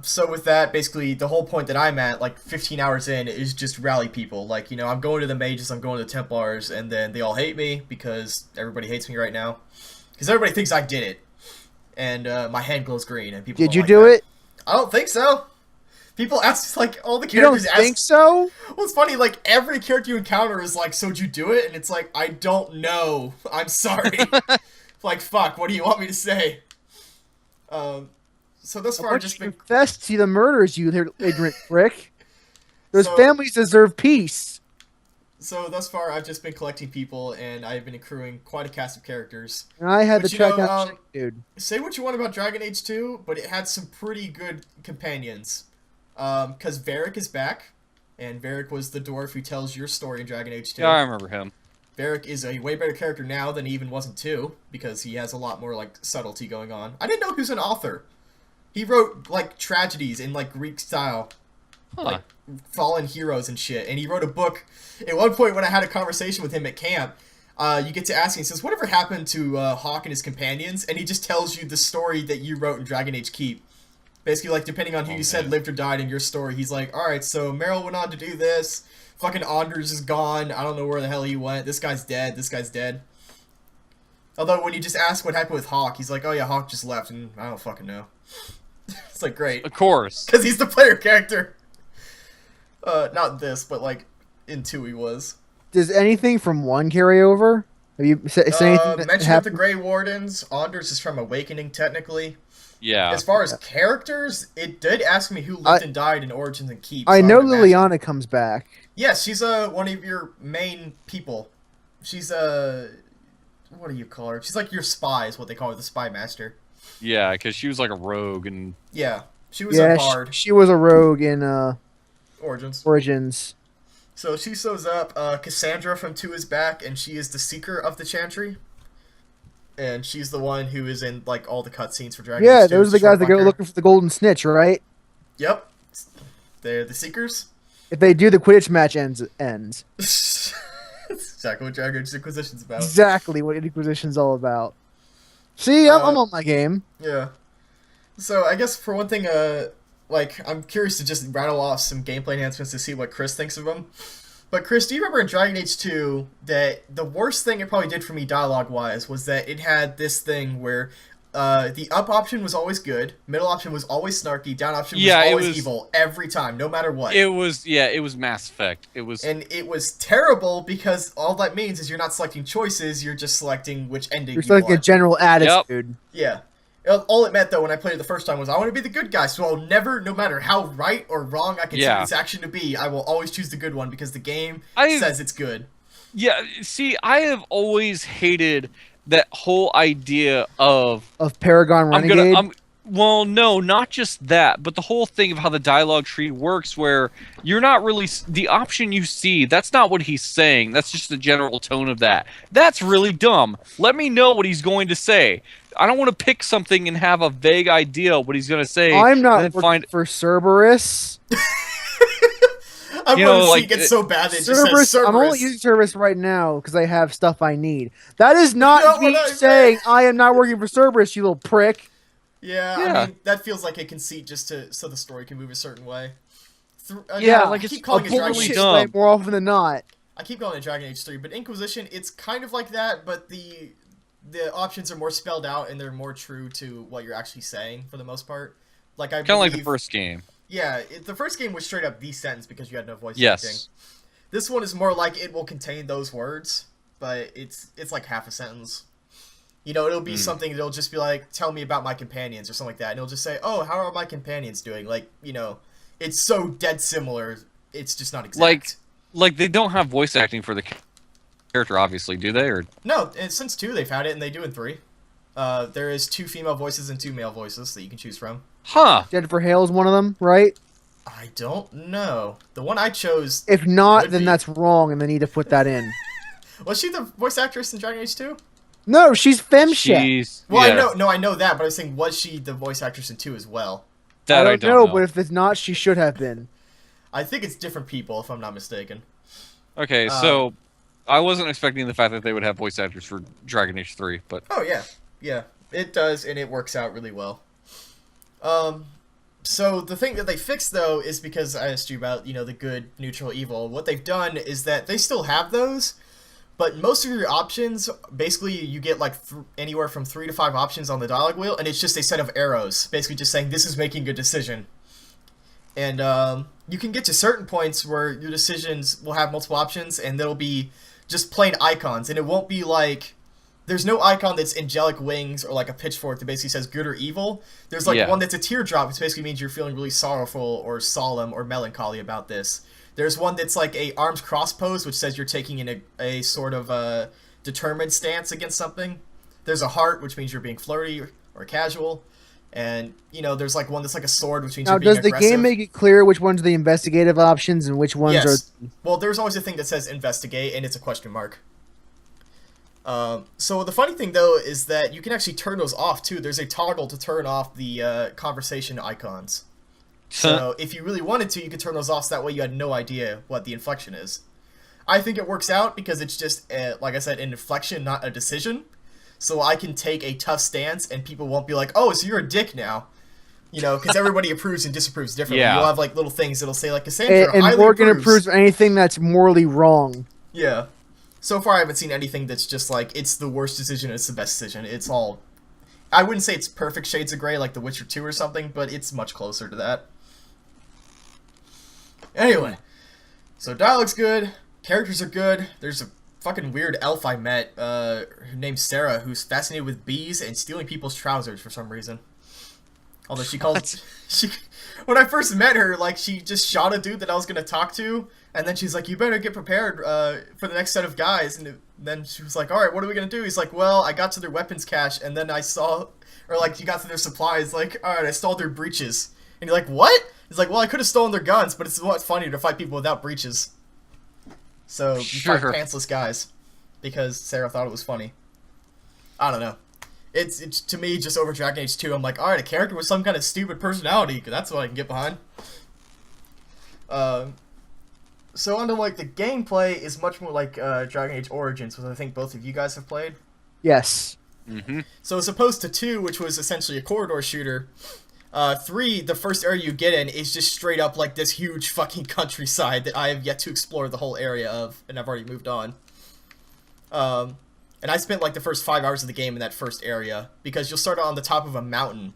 So with that, basically, the whole point that I'm at, like 15 hours in, is just rally people. Like, you know, I'm going to the mages, I'm going to the Templars, and then they all hate me because everybody hates me right now. Because everybody thinks I did it. And my hand glows green, and people Did don't you like do that. it? I don't think so. People ask, like, all the You characters don't think so? Well, it's funny, like, every character you encounter is like, so did you do it? And it's like, I don't know. I'm sorry. Like, fuck, what do you want me to say? So thus far, I've just been... confess to the murders, you ignorant prick. Those families deserve peace. So thus far, I've just been collecting people, and I've been accruing quite a cast of characters. And I had to track down dude. Say what you want about Dragon Age 2, but it had some pretty good companions. Because Varric is back, and Varric was the dwarf who tells your story in Dragon Age 2. Yeah, I remember him. Varric is a way better character now than he even was in 2, because he has a lot more, like, subtlety going on. I didn't know he was an author. He wrote, like, tragedies in, like, Greek style. Huh. Like, fallen heroes and shit. And he wrote a book. At one point, when I had a conversation with him at camp, you get to ask him, he says, whatever happened to Hawk and his companions? And he just tells you the story that you wrote in Dragon Age Keep. Basically, like, depending on who you said lived or died in your story, he's like, alright, so Meryl went on to do this. Fucking Anders is gone. I don't know where the hell he went. This guy's dead. This guy's dead. Although, when you just ask what happened with Hawk, he's like, oh yeah, Hawk just left, and I don't fucking know. It's like, great. Of course. Because he's the player character. Not this, but like in 2 he was. Does anything from 1 carry over? Have you said anything that Mention of the happened? Grey Wardens. Anders is from Awakening, technically. Yeah. As far as characters, it did ask me who lived and died in Origins and Keep. I so know would imagine- Liliana comes back. Yes, she's one of your main people. She's what do you call her? She's like your spy, is what they call her, the spy master. Yeah, because she was like a rogue and. Yeah, she was a bard. She was a rogue in Origins. So she shows up. Cassandra from 2 is back, and she is the Seeker of the Chantry. And she's the one who is in like all the cutscenes for Dragon Age 2. Those are the guys that go looking for the golden snitch, right? Yep. They're the Seekers. If they do, the Quidditch match ends. That's exactly what Dragon Age Inquisition's about. Exactly what Inquisition's all about. See, I'm on my game. Yeah. So I guess for one thing, I'm curious to just rattle off some gameplay enhancements to see what Chris thinks of them. But Chris, do you remember in Dragon Age 2 that the worst thing it probably did for me dialogue-wise was that it had this thing where the up option was always good, middle option was always snarky, down option was always evil every time, no matter what. It was Mass Effect. And it was terrible because all that means is you're not selecting choices, you're just selecting which ending you're selecting a general attitude. Yeah. All it meant, though, when I played it the first time was, I want to be the good guy, so I'll never, no matter how right or wrong I consider this action to be, I will always choose the good one, because the game says it's good. Yeah, see, I have always hated that whole idea of Paragon Renegade. Well, no, not just that, but the whole thing of how the dialogue tree works, where you're not really the option you see. That's not what he's saying. That's just the general tone of that. That's really dumb. Let me know what he's going to say. I don't want to pick something and have a vague idea of what he's going to say. I'm not working for Cerberus. I'm going to see it gets so bad that it just says Cerberus. I'm only using Cerberus right now because I have stuff I need. That is not me saying I am not working for Cerberus, you little prick. Yeah, I mean, that feels like a conceit just so the story can move a certain way. I keep calling it Dragon Age 3 more often than not. I keep calling it Dragon Age 3, but Inquisition, it's kind of like that, but the options are more spelled out and they're more true to what you're actually saying for the most part. Like kind of like the first game. Yeah, the first game was straight up the sentence because you had no voice acting. This one is more like it will contain those words, but it's like half a sentence. You know, it'll be something that'll just be like, tell me about my companions or something like that. And it'll just say, oh, how are my companions doing? Like, you know, it's so dead similar, it's just not exact. Like they don't have voice acting for the character, obviously, do they? Or no, and since 2 they've had it, and they do in 3. There is 2 female voices and 2 male voices that you can choose from. Huh. Jennifer Hale's one of them, right? I don't know. The one I chose... If not, then that's wrong, and they need to put that in. Was she the voice actress in Dragon Age 2? No, she's FemShep. Well, I know that, but I was saying, was she the voice actress in 2 as well? That I don't know, but if it's not, she should have been. I think it's different people, if I'm not mistaken. Okay, so I wasn't expecting the fact that they would have voice actors for Dragon Age 3, but... Oh, yeah. Yeah, it does, and it works out really well. So the thing that they fixed, though, is because I asked you about, you know, the good, neutral, evil. What they've done is that they still have those, but most of your options, basically, you get, like, anywhere from 3 to 5 options on the dialogue wheel, and it's just a set of arrows, basically just saying, this is making a decision. And, you can get to certain points where your decisions will have multiple options, and they'll be just plain icons, and it won't be, like... There's no icon that's angelic wings or like a pitchfork that basically says good or evil. There's like one that's a teardrop, which basically means you're feeling really sorrowful or solemn or melancholy about this. There's one that's like a arms cross pose, which says you're taking in a sort of determined stance against something. There's a heart, which means you're being flirty or casual. And, you know, there's like one that's like a sword, which means you're being aggressive. Now, does the game make it clear which ones are the investigative options and which ones are... Well, there's always a thing that says investigate, and it's a question mark. So the funny thing, though, is that you can actually turn those off, too. There's a toggle to turn off the conversation icons. So if you really wanted to, you could turn those off, so that way you had no idea what the inflection is. I think it works out because it's just, like I said, an inflection, not a decision. So I can take a tough stance, and people won't be like, oh, so you're a dick now. You know, because everybody approves and disapproves differently. Yeah. You'll have, like, little things that'll say, like, Cassandra and Morgan approves anything that's morally wrong. Yeah. So far, I haven't seen anything that's just like, it's the worst decision, it's the best decision. It's all... I wouldn't say it's perfect shades of gray like The Witcher 2 or something, but it's much closer to that. Anyway. So dialogue's good, characters are good, there's a fucking weird elf I met, her name's Sarah, who's fascinated with bees and stealing people's trousers for some reason. Although she calls... When I first met her, like, she just shot a dude that I was gonna talk to, and then she's like, you better get prepared for the next set of guys. And then she was like, alright, what are we gonna do? He's like, well, I got to their weapons cache, and then I saw... Or, like, you got to their supplies, like, alright, I stole their breeches. And you're like, what? He's like, well, I could have stolen their guns, but it's a lot funnier to fight people without breeches. So, you fight pantsless guys. Because Sarah thought it was funny. I don't know. It's to me, just over Dragon Age 2, I'm like, alright, a character with some kind of stupid personality, because that's what I can get behind. So, onto, like, the gameplay is much more like Dragon Age Origins, which I think both of you guys have played. Yes. Mm-hmm. So, as opposed to 2, which was essentially a corridor shooter, 3, the first area you get in is just straight up like this huge fucking countryside that I have yet to explore the whole area of, and I've already moved on. And I spent like the first 5 hours of the game in that first area, because you'll start on the top of a mountain,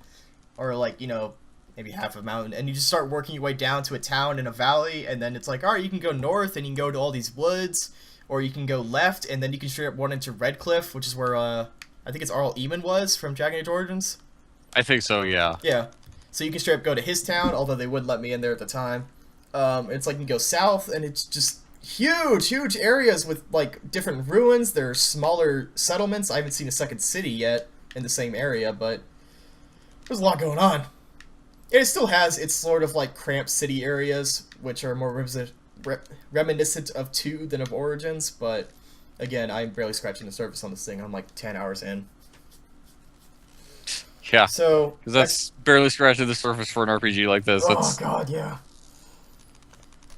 or like, you know, maybe half a mountain, and you just start working your way down to a town in a valley, and then it's like, alright, you can go north, and you can go to all these woods, or you can go left, and then you can straight up run into Redcliffe, which is where, I think it's Arl Eamon was from Dragon Age Origins. I think so, yeah. Yeah. So you can straight up go to his town, although they wouldn't let me in there at the time. It's like you can go south, and it's just huge areas with, like, different ruins. There are smaller settlements. I haven't seen a second city yet in the same area, but there's a lot going on. It still has its sort of, like, cramped city areas, which are more reminiscent of 2 than of Origins, but, again, I'm barely scratching the surface on this thing. I'm, like, 10 hours in. Yeah, so because that's barely scratching the surface for an RPG like this. Oh god, yeah.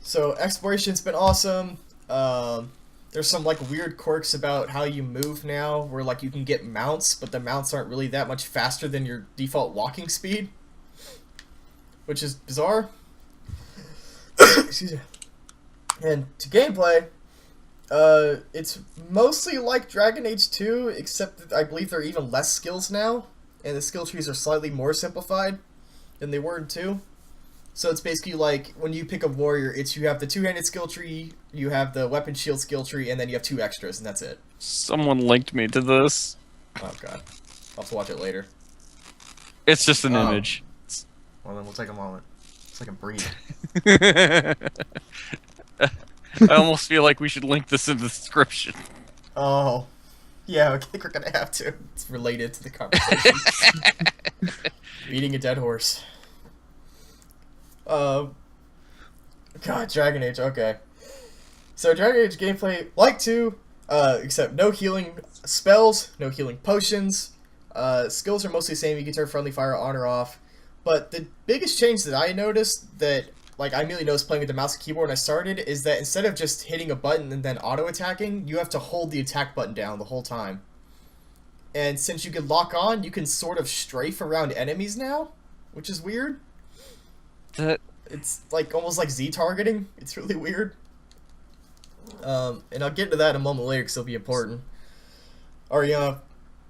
So exploration's been awesome. There's some like weird quirks about how you move now, where like you can get mounts, but the mounts aren't really that much faster than your default walking speed, which is bizarre. Excuse me. And to gameplay, it's mostly like Dragon Age 2, except that I believe there are even less skills now. And the skill trees are slightly more simplified than they were in 2. So it's basically like, when you pick a warrior, it's you have the 2-handed skill tree, you have the weapon shield skill tree, and then you have 2 extras, and that's it. Someone linked me to this. Oh god. I'll have to watch it later. It's just an image. Well then, we'll take a moment. So I can breathe. I almost feel like we should link this in the description. Oh. Yeah, I think we're gonna have to. It's related to the conversation. Beating a dead horse. God, Dragon Age, okay. So Dragon Age gameplay, like 2, except no healing spells, no healing potions. Skills are mostly the same, you can turn friendly fire on or off. But the biggest change that I noticed that, like, I immediately noticed playing with the mouse and keyboard when I started, is that instead of just hitting a button and then auto-attacking, you have to hold the attack button down the whole time. And since you can lock on, you can sort of strafe around enemies now, which is weird. It's like almost like Z-targeting. It's really weird. And I'll get to that in a moment later because it'll be important. Ariana,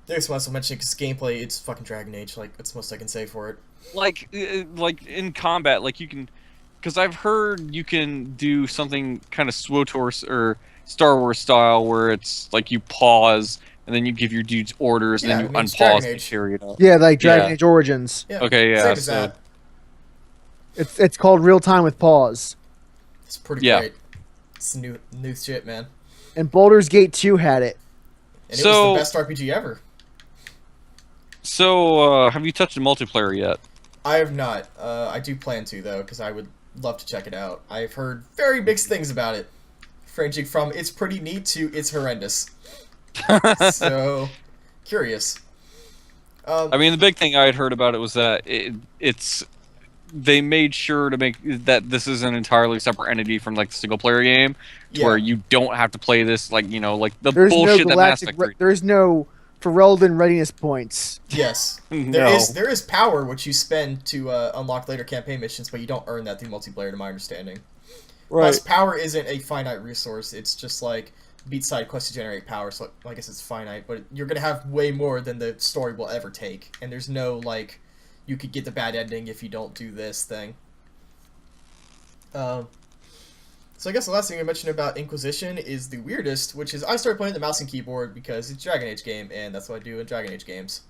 there's one I'll mention because gameplay, it's fucking Dragon Age. Like, that's the most I can say for it. Like in combat, like you can... Because I've heard you can do something kind of SWTOR or Star Wars style, where it's like you pause and then you give your dudes orders, and then you unpause and carry it out. Yeah, like Dragon Age Origins. Yeah, okay, yeah. Same as that. It's called real time with pause. It's pretty great. It's new shit, man. And Baldur's Gate 2 had it. And it was the best RPG ever. So, have you touched the multiplayer yet? I have not. I do plan to, though, because I would love to check it out. I've heard very mixed things about it, ranging from it's pretty neat to it's horrendous. So, curious. I mean, the big thing I had heard about it was that they made sure to make that this is an entirely separate entity from like the single player game, to where you don't have to play this like like the bullshit that Mass Effect 3. There's no Ferelden readiness points. Yes, No. there is power which you spend to unlock later campaign missions, but you don't earn that through multiplayer, to my understanding. Right. Plus, power isn't a finite resource. It's just like beat side quests to generate power. So I guess it's finite, but you're gonna have way more than the story will ever take. And there's no like, you could get the bad ending if you don't do this thing. So So I guess the last thing I mentioned about Inquisition is the weirdest, which is I started playing the mouse and keyboard because it's a Dragon Age game, and that's what I do in Dragon Age games.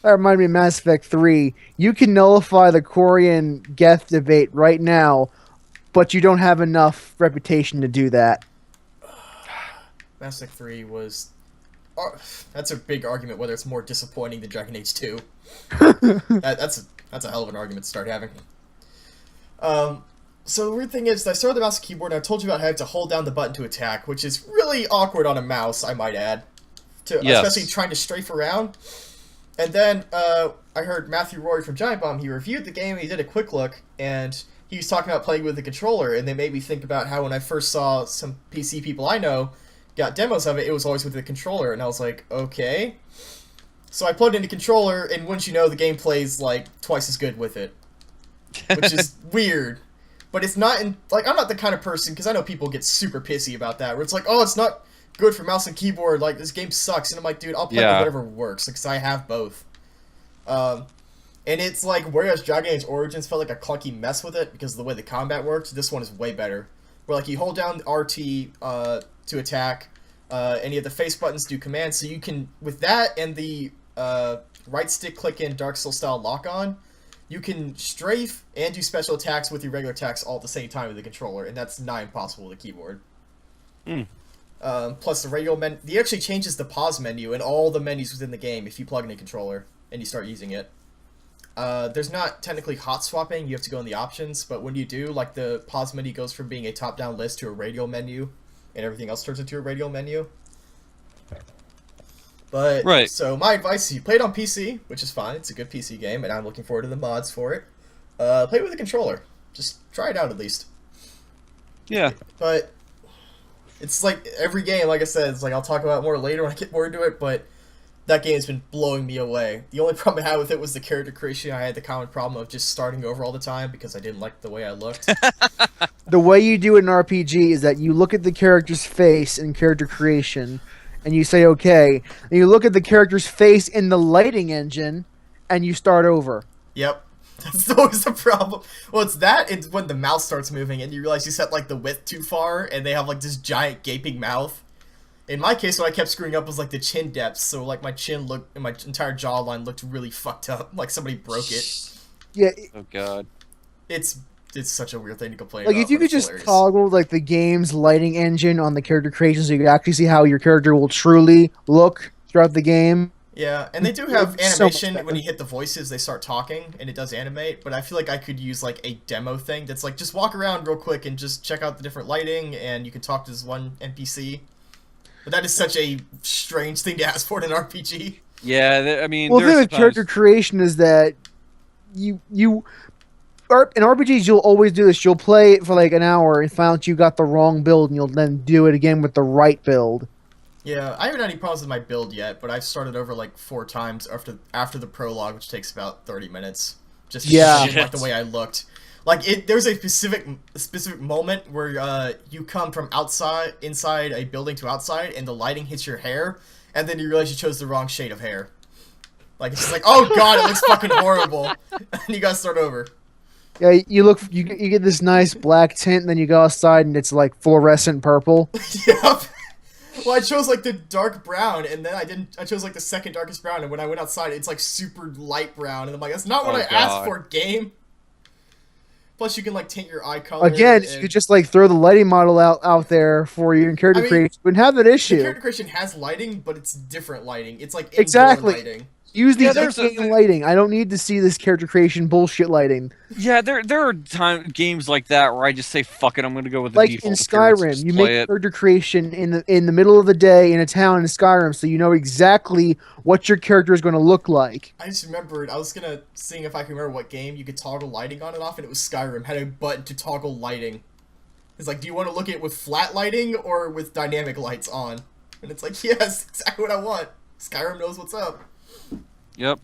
That reminded me of Mass Effect 3. You can nullify the Korean Geth debate right now, but you don't have enough reputation to do that. Mass Effect 3 was... that's a big argument whether it's more disappointing than Dragon Age 2. That's a hell of an argument to start having. So the weird thing is, I started the mouse and keyboard, and I told you about having to hold down the button to attack, which is really awkward on a mouse, I might add. Especially trying to strafe around. And then I heard Matthew Rory from Giant Bomb, he reviewed the game, he did a quick look, and he was talking about playing with the controller, and they made me think about how when I first saw some PC people I know got demos of it, it was always with the controller, and I was like, okay. So I plugged in the controller, and once you know, the game plays like twice as good with it. Which is weird. But it's not in, like, I'm not the kind of person, because I know people get super pissy about that, where it's like, oh, it's not good for mouse and keyboard, like, this game sucks, and I'm like, dude, I'll play with whatever works, because I have both. And it's like, whereas Dragon Age Origins felt like a clunky mess with it, because of the way the combat works, this one is way better. Where, like, you hold down RT to attack, and you have the face buttons to do commands, so you can, with that and the right stick click in Dark Souls style lock-on, you can strafe and do special attacks with your regular attacks all at the same time with the controller, and that's not impossible with the keyboard. Plus, the radial menu, he actually changes the pause menu and all the menus within the game if you plug in a controller and you start using it. There's not technically hot swapping, you have to go in the options, but when you do, like, the pause menu goes from being a top-down list to a radial menu, and everything else turns into a radial menu. But, so my advice is you play it on PC, which is fine, it's a good PC game, and I'm looking forward to the mods for it. Play it with a controller. Just try it out at least. Yeah. But, it's like, every game, like I said, it's like, I'll talk about it more later when I get more into it, but that game's been blowing me away. The only problem I had with it was the character creation. I had the common problem of just starting over all the time, because I didn't like the way I looked. The way you do it in RPG is that you look at the character's face in character creation, and you say, okay, and you look at the character's face in the lighting engine, and you start over. Yep. That's always the problem. Well, it's that, it's when the mouse starts moving, and you realize you set, like, the width too far, and they have, like, this giant gaping mouth. In my case, what I kept screwing up was, like, the chin depth, so, like, my chin looked, and my entire jawline looked really fucked up, like somebody broke it. Yeah. Oh, God. It's such a weird thing to complain like, about. If you could just hilarious. toggle, like, the game's lighting engine on the character creation so you could actually see how your character will truly look throughout the game. Yeah, and they do have It's so much animation better. when you hit the voices, they start talking, and it does animate, but I feel like I could use, like, a demo thing that's like, just walk around real quick and just check out the different lighting, and you can talk to this one NPC. But that is such a strange thing to ask for in an RPG. Yeah, I mean... Well, the thing with character creation is that in RPGs, you'll always do this. You'll play it for, like, an hour and find out you got the wrong build, and you'll then do it again with the right build. Yeah, I haven't had any problems with my build yet, but I've started over like 4 times after the prologue, which takes about 30 minutes. Just because I didn't like the way I looked. Like, there's a specific moment where you come from inside a building to outside, and the lighting hits your hair, and then you realize you chose the wrong shade of hair. Like, it's just like, oh god, it looks fucking horrible. And you gotta start over. Yeah, you get this nice black tint, and then you go outside, and it's like fluorescent purple. Yep. Well, I chose, like, the dark brown, and then I chose, like, the second darkest brown, and when I went outside, it's, like, super light brown, and I'm like, that's not what I asked for, game! Plus, you can, like, tint your eye color. Again, you could just, like, throw the lighting model out there for you in character creation. You wouldn't have that issue. The character creation has lighting, but it's different lighting. It's, like, indoor lighting. Use the in-game lighting. I don't need to see this character creation bullshit lighting. Yeah, there are games like that where I just say, fuck it, I'm going to go with the like default. in Skyrim, you make character creation in the middle of the day in a town in Skyrim, so you know exactly what your character is going to look like. I just remembered, I was going to see if I can remember what game you could toggle lighting on and off, and it was Skyrim. Had a button to toggle lighting. It's like, do you want to look at it with flat lighting or with dynamic lights on? And it's like, yes, exactly what I want. Skyrim knows what's up. Yep.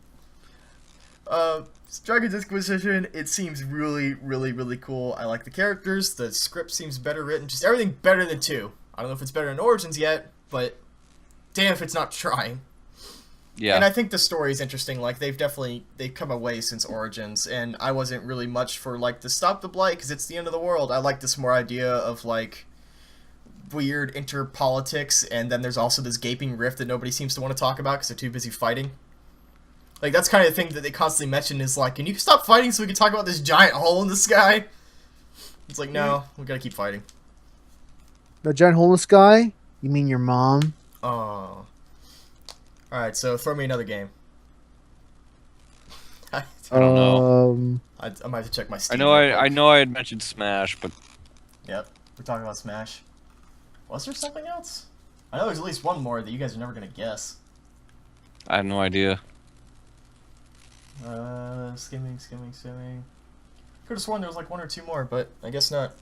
Dragon Age Inquisition, it seems really, really, really cool. I like the characters, the script seems better written, just everything better than 2. I don't know if it's better than Origins yet, but damn if it's not trying. Yeah. And I think the story is interesting, like, they've come away since Origins, and I wasn't really much for, like, the Stop the Blight, because it's the end of the world. I like this more idea of, like, weird interpolitics, and then there's also this gaping rift that nobody seems to want to talk about because they're too busy fighting. Like, that's kind of the thing that they constantly mention is like, can you stop fighting so we can talk about this giant hole in the sky? It's like, no, we gotta keep fighting. The giant hole in the sky? You mean your mom? Oh. Alright, so throw me another game. I don't know. I might have to check my Steam. I know I had mentioned Smash, but Yep, we're talking about Smash. Was there something else? I know there's at least one more that you guys are never gonna guess. I have no idea. Skimming. Could have sworn there was like one or two more, but I guess not.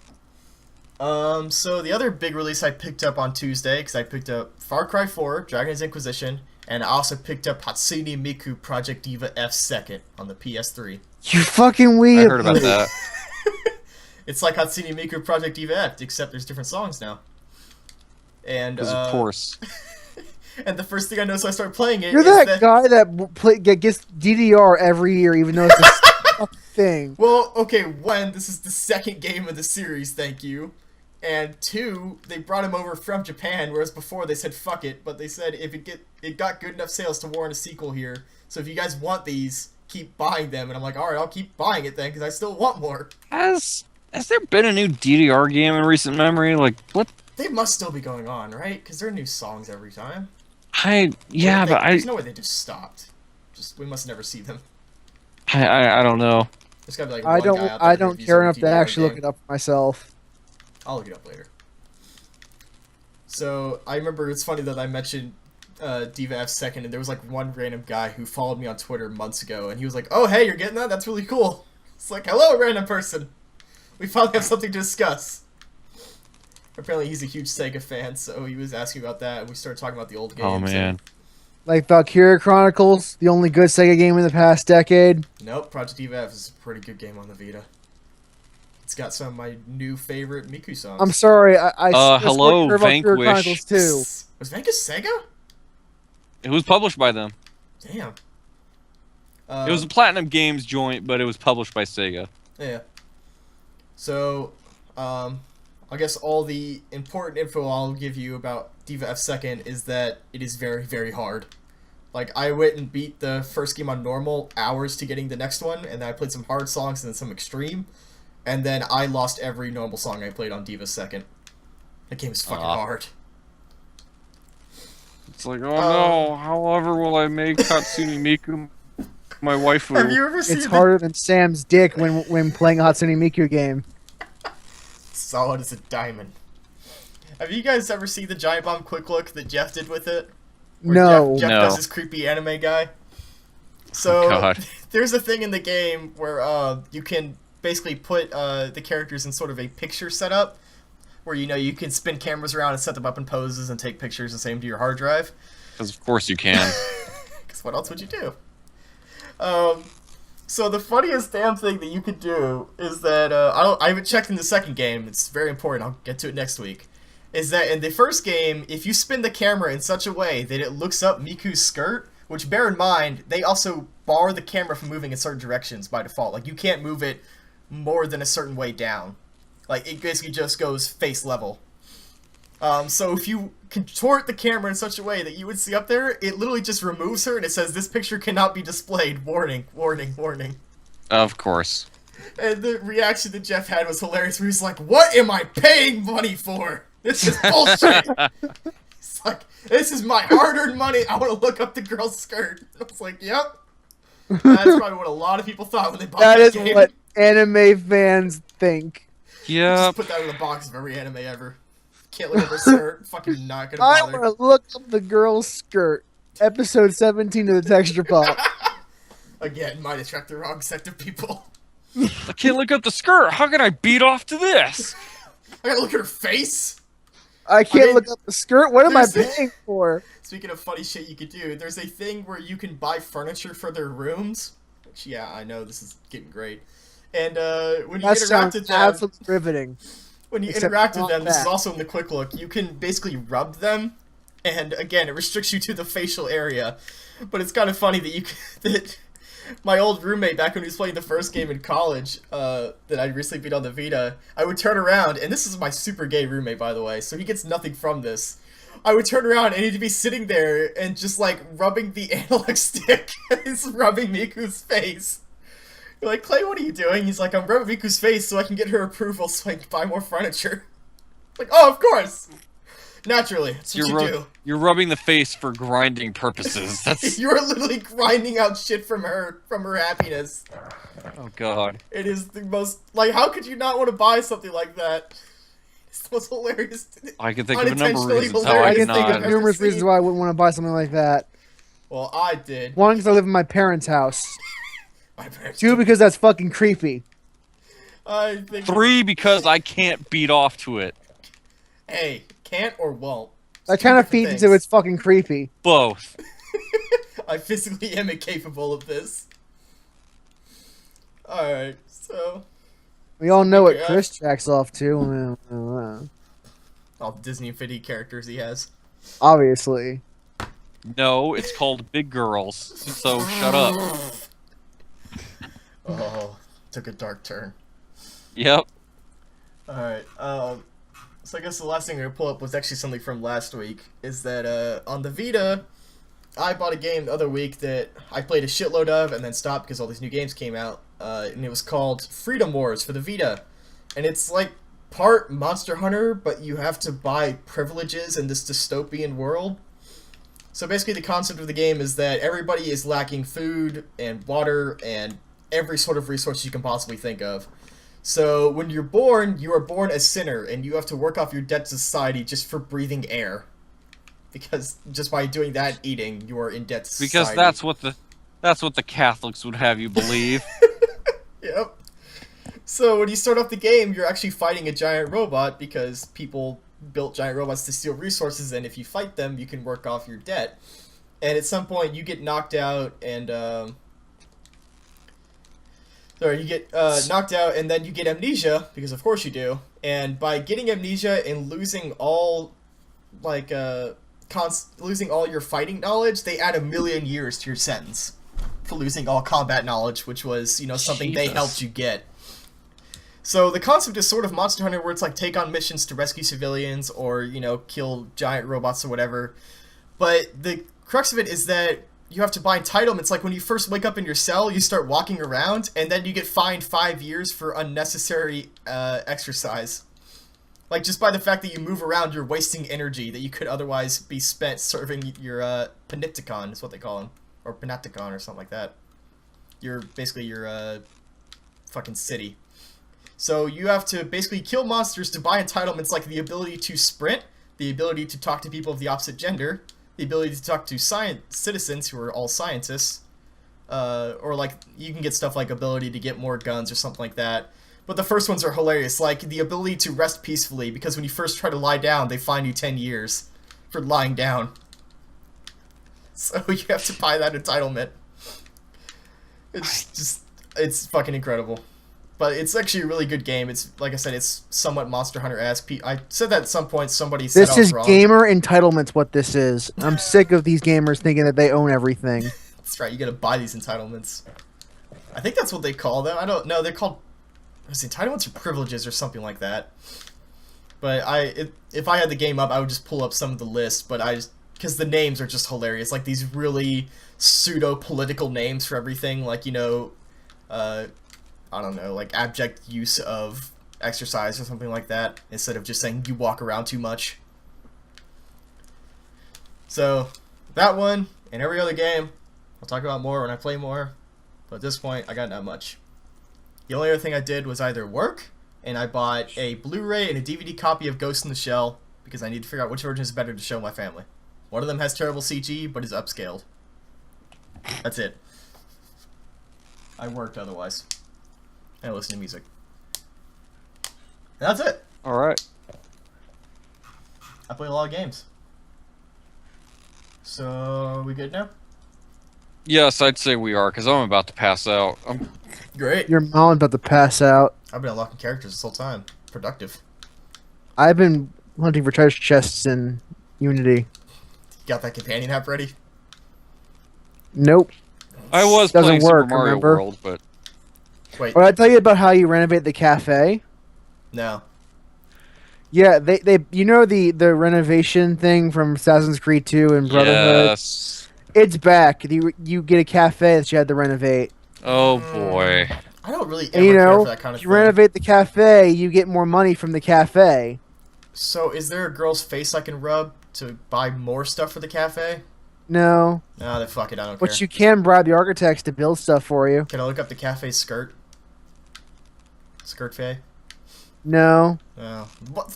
So the other big release I picked up on Tuesday, because I picked up Far Cry 4, Dragon Age Inquisition, and I also picked up Hatsune Miku Project Diva F2 on the PS3. You fucking weird. I heard about that. It's like Hatsune Miku Project Diva F, except there's different songs now. And Of course. and the first thing I know, so I started playing it. You're that guy that gets DDR every year, even though it's a thing. Well, okay, one, this is the second game of the series, thank you. And two, they brought him over from Japan, whereas before they said fuck it, but they said if it got good enough sales to warrant a sequel here. So if you guys want these, keep buying them. And I'm like, alright, I'll keep buying it then, because I still want more. Has there been a new DDR game in recent memory? Like, what? They must still be going on, right? Because there are new songs every time. There's no way they just stopped. We must never see them. I don't know. There's gotta be like I one guy out there I who don't reviews care every enough to DDR actually game. look it up for myself. I'll look it up later. So, I remember it's funny that I mentioned Diva F2, and there was like one random guy who followed me on Twitter months ago, and he was like, oh hey, you're getting that? That's really cool. It's like, hello random person. We finally have something to discuss. Apparently he's a huge Sega fan, so he was asking about that, and we started talking about the old games. Oh man. Like Valkyria Chronicles, the only good Sega game in the past decade. Nope, Project Diva F is a pretty good game on the Vita. It's got some of my new favorite Miku songs. I'm sorry, I hello, Valkyria Vanquish. Chronicles too. Was Vanquish Sega? It was published by them. Damn. It was a Platinum Games joint, but it was published by Sega. Yeah. So, I guess all the important info I'll give you about Diva F2 is that it is very, very hard. Like, I went and beat the first game on normal, hours to getting the next one, and then I played some hard songs and then some extreme, and then I lost every normal song I played on Diva 2nd. That game is fucking hard. It's like, oh no, however will I make Hatsune Miku my waifu? Have you ever seen It's harder than Sam's dick when playing a Hatsune Miku game. Solid as a diamond. Have you guys ever seen the Giant Bomb Quick Look that Jeff did with it? Where No. Jeff No. does this creepy anime guy. So, God. there's a thing in the game where you can basically put the characters in sort of a picture setup, where you can spin cameras around and set them up in poses and take pictures and save them to your hard drive. Because of course you can. Because what else would you do? So the funniest damn thing that you could do is that I haven't checked in the second game. It's very important. I'll get to it next week. Is that in the first game, if you spin the camera in such a way that it looks up Miku's skirt, which bear in mind, they also bar the camera from moving in certain directions by default. Like, you can't move it more than a certain way down. Like, it basically just goes face level. So if you contort the camera in such a way that you would see up there, it literally just removes her and it says, this picture cannot be displayed. Warning, warning, warning. Of course. And the reaction that Jeff had was hilarious, where he's like, what am I paying money for? This is bullshit. It's like, this is my hard-earned money. I want to look up the girl's skirt. I was like, yep. That's probably what a lot of people thought when they bought That that is game. what anime fans think. Yeah. Just put that in the box of every anime ever. Can't look up her skirt. Fucking not gonna I bother. want to look up the girl's skirt. Episode 17 of the Texture Pop. Again, might attract the wrong set of people. I can't look up the skirt. How can I beat off to this? I gotta look at her face. I can't mean, look up the skirt. What am I there's- paying for? Speaking of funny shit you could do, there's a thing where you can buy furniture for their rooms. Which, yeah, I know, this is getting great. And when you That interact sounds with them, absolutely riveting. when you except interact with not them, this is that. also in the quick look, you can basically rub them, and again, it restricts you to the facial area. But it's kind of funny that my old roommate back when he was playing the first game in college that I recently beat on the Vita, I would turn around, and this is my super gay roommate, by the way, so he gets nothing from this. I would turn around and he'd be sitting there and just like rubbing the analog stick. He's rubbing Miku's face. You're like, Clay, what are you doing? He's like, I'm rubbing Miku's face so I can get her approval so I can buy more furniture. Like, oh, of course. Naturally, that's what you do. You're rubbing the face for grinding purposes. That's You're literally grinding out shit from her happiness. oh god. It is the most like. How could you not want to buy something like that? It's the most hilarious. I can think of a number of Unintentionally reasons how hilarious I I can can think of I've not. ever numerous seen. reasons why I wouldn't want to buy something like that. Well, I did. One, because I live in my parents' house. My parents. Two, because that's fucking creepy. I think. 3, because I can't beat off to it. Hey, can't or won't. That Two kind of different feeds into things. it's fucking creepy. Both. I physically am incapable of this. Alright, so. We all know what Yeah. Chris tracks off to. All the Disney Infinity characters he has. Obviously. No, it's called Big Girls. So shut up. Oh, took a dark turn. Yep. Alright, so I guess the last thing I'm gonna pull up was actually something from last week. Is that, on the Vita, I bought a game the other week that I played a shitload of and then stopped because all these new games came out. And it was called Freedom Wars for the Vita. And it's like part Monster Hunter, but you have to buy privileges in this dystopian world. So basically the concept of the game is that everybody is lacking food and water and every sort of resource you can possibly think of. So when you're born, you are born a sinner, and you have to work off your debt to society just for breathing air. Because just by doing that and eating, you are in debt to Because society. that's what the Catholics would have you believe. Yep. So when you start off the game, you're actually fighting a giant robot because people built giant robots to steal resources, and if you fight them, you can work off your debt. And at some point, you get knocked out, and you get knocked out, and then you get amnesia because of course you do. And by getting amnesia and losing all, like losing all your fighting knowledge, they add 1,000,000 years to your sentence for losing all combat knowledge, which was something they Jesus. helped you get. So the concept is sort of Monster Hunter, where it's like take on missions to rescue civilians or kill giant robots or whatever. But the crux of it is that you have to buy entitlements. Like when you first wake up in your cell, you start walking around, and then you get fined 5 years for unnecessary exercise. Like just by the fact that you move around, you're wasting energy that you could otherwise be spent serving your Panopticon, is what they call them, or Panopticon or something like that. Basically your fucking city. So you have to basically kill monsters to buy entitlements like the ability to sprint, the ability to talk to people of the opposite gender, the ability to talk to citizens who are all scientists, or like you can get stuff like ability to get more guns or something like that. But the first ones are hilarious, like the ability to rest peacefully, because when you first try to lie down, they fine you 10 years for lying down. So you have to buy that entitlement. It's fucking incredible. But it's actually a really good game. It's, like I said, it's somewhat Monster Hunter-esque. I said that at some point, somebody said This I was is wrong. gamer entitlements, what this is. I'm sick of these gamers thinking that they own everything. That's right, you gotta buy these entitlements. I think that's what they call them. I don't know, they're called entitlements or privileges or something like that. But if I had the game up, I would just pull up some of the lists, but because the names are just hilarious. Like these really pseudo-political names for everything, like, I don't know, like abject use of exercise or something like that, instead of just saying you walk around too much. So, that one, and every other game, I'll talk about more when I play more, but at this point, I got not much. The only other thing I did was either work, and I bought a Blu-ray and a DVD copy of Ghost in the Shell, because I need to figure out which version is better to show my family. One of them has terrible CG, but is upscaled. That's it. I worked otherwise. And I listen to music. And that's it. Alright. I play a lot of games. So, are we good now? Yes, I'd say we are, because I'm about to pass out. Great. Your mom's about to pass out. I've been unlocking characters this whole time. Productive. I've been hunting for treasure chests in Unity. Got that companion app ready? Nope. I was Doesn't playing work, Super Mario remember? World, but Wait, Or I tell you about how you renovate the cafe. no. Yeah, they you know the renovation thing from Assassin's Creed 2 and Brotherhood. yes. It's back. You get a cafe that you had to renovate. Oh boy. I don't really And ever you care know, for that kind of if you thing. renovate the cafe, you get more money from the cafe. So, is there a girl's face I can rub to buy more stuff for the cafe? No, Nah, then fuck it, I don't but care. you can bribe the architects to build stuff for you. Can I look up the cafe skirt? Skirt fay? No, Oh. What?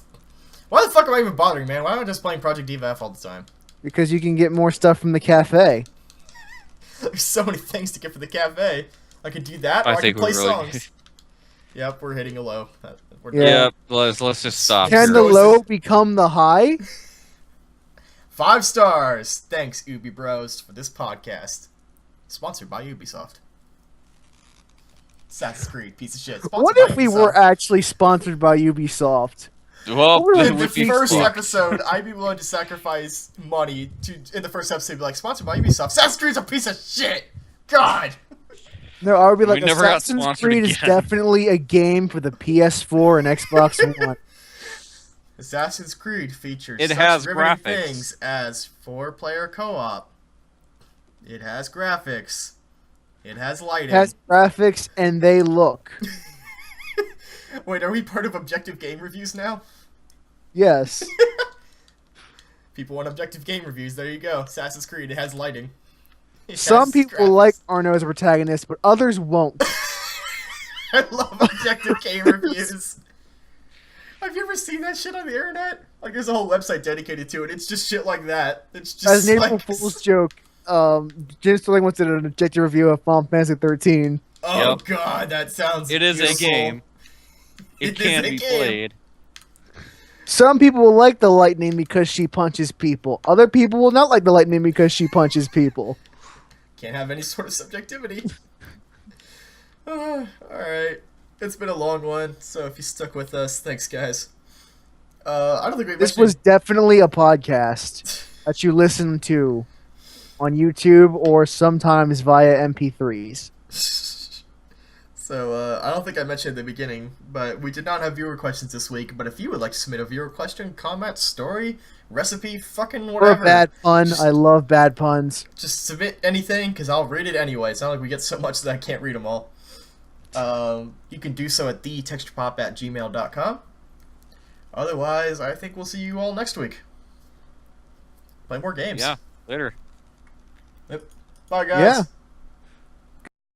Why the fuck am I even bothering, man? Why am I just playing Project Diva F all the time? because you can get more stuff from the cafe. There's so many things to get for the cafe. I could do that, or I I, think could play we're really- songs. Yep, we're hitting a low. We're Yeah. Yeah, let's just stop. Can here. the low become the high? 5 stars. Thanks, Ubi-bros, for this podcast. Sponsored by Ubisoft. Assassin's Creed, piece of shit. Sponsored What by if we Ubisoft. were actually sponsored by Ubisoft? Well, What were In the would be first fucked. episode, I'd be willing to sacrifice money to. In the first episode, be like, sponsored by Ubisoft. Assassin's Creed's a piece of shit. God. No, I would be We like, never got Assassin's sponsored Creed is again. definitely a game for the PS4 and Xbox One. Assassin's Creed features It such has riveting graphics. things as 4-player co-op. It has graphics. It has lighting. It has graphics and they look. Wait, are we part of Objective Game Reviews now? Yes. People want Objective Game Reviews. There you go. Assassin's Creed. It has lighting. It Some has people graphics. like Arno as a protagonist, but others won't. I love Objective Game Reviews. Have you ever seen that shit on the internet? Like, there's a whole website dedicated to it. It's just shit like that. It's just As an April like... Fool's joke, Jim Sterling once did an objective review of Final Fantasy 13. Oh, Yep. God, that sounds It is beautiful. a game. It It can is a be game. played. Some people will like the lightning because she punches people. Other people will not like the lightning because she punches people. Can't have any sort of subjectivity. Alright. It's been a long one, so if you stuck with us, thanks, guys. I don't think we This was definitely a podcast that you listen to on YouTube or sometimes via MP3s. So, I don't think I mentioned at the beginning, but we did not have viewer questions this week. But if you would like to submit a viewer question, comment, story, recipe, fucking Or whatever, a bad pun. I love bad puns. just submit anything, because I'll read it anyway. It's not like we get so much that I can't read them all. You can do so at thetexturepop@gmail.com. Otherwise, I think we'll see you all next week. Play more games. Yeah, later. Bye, guys. Yeah.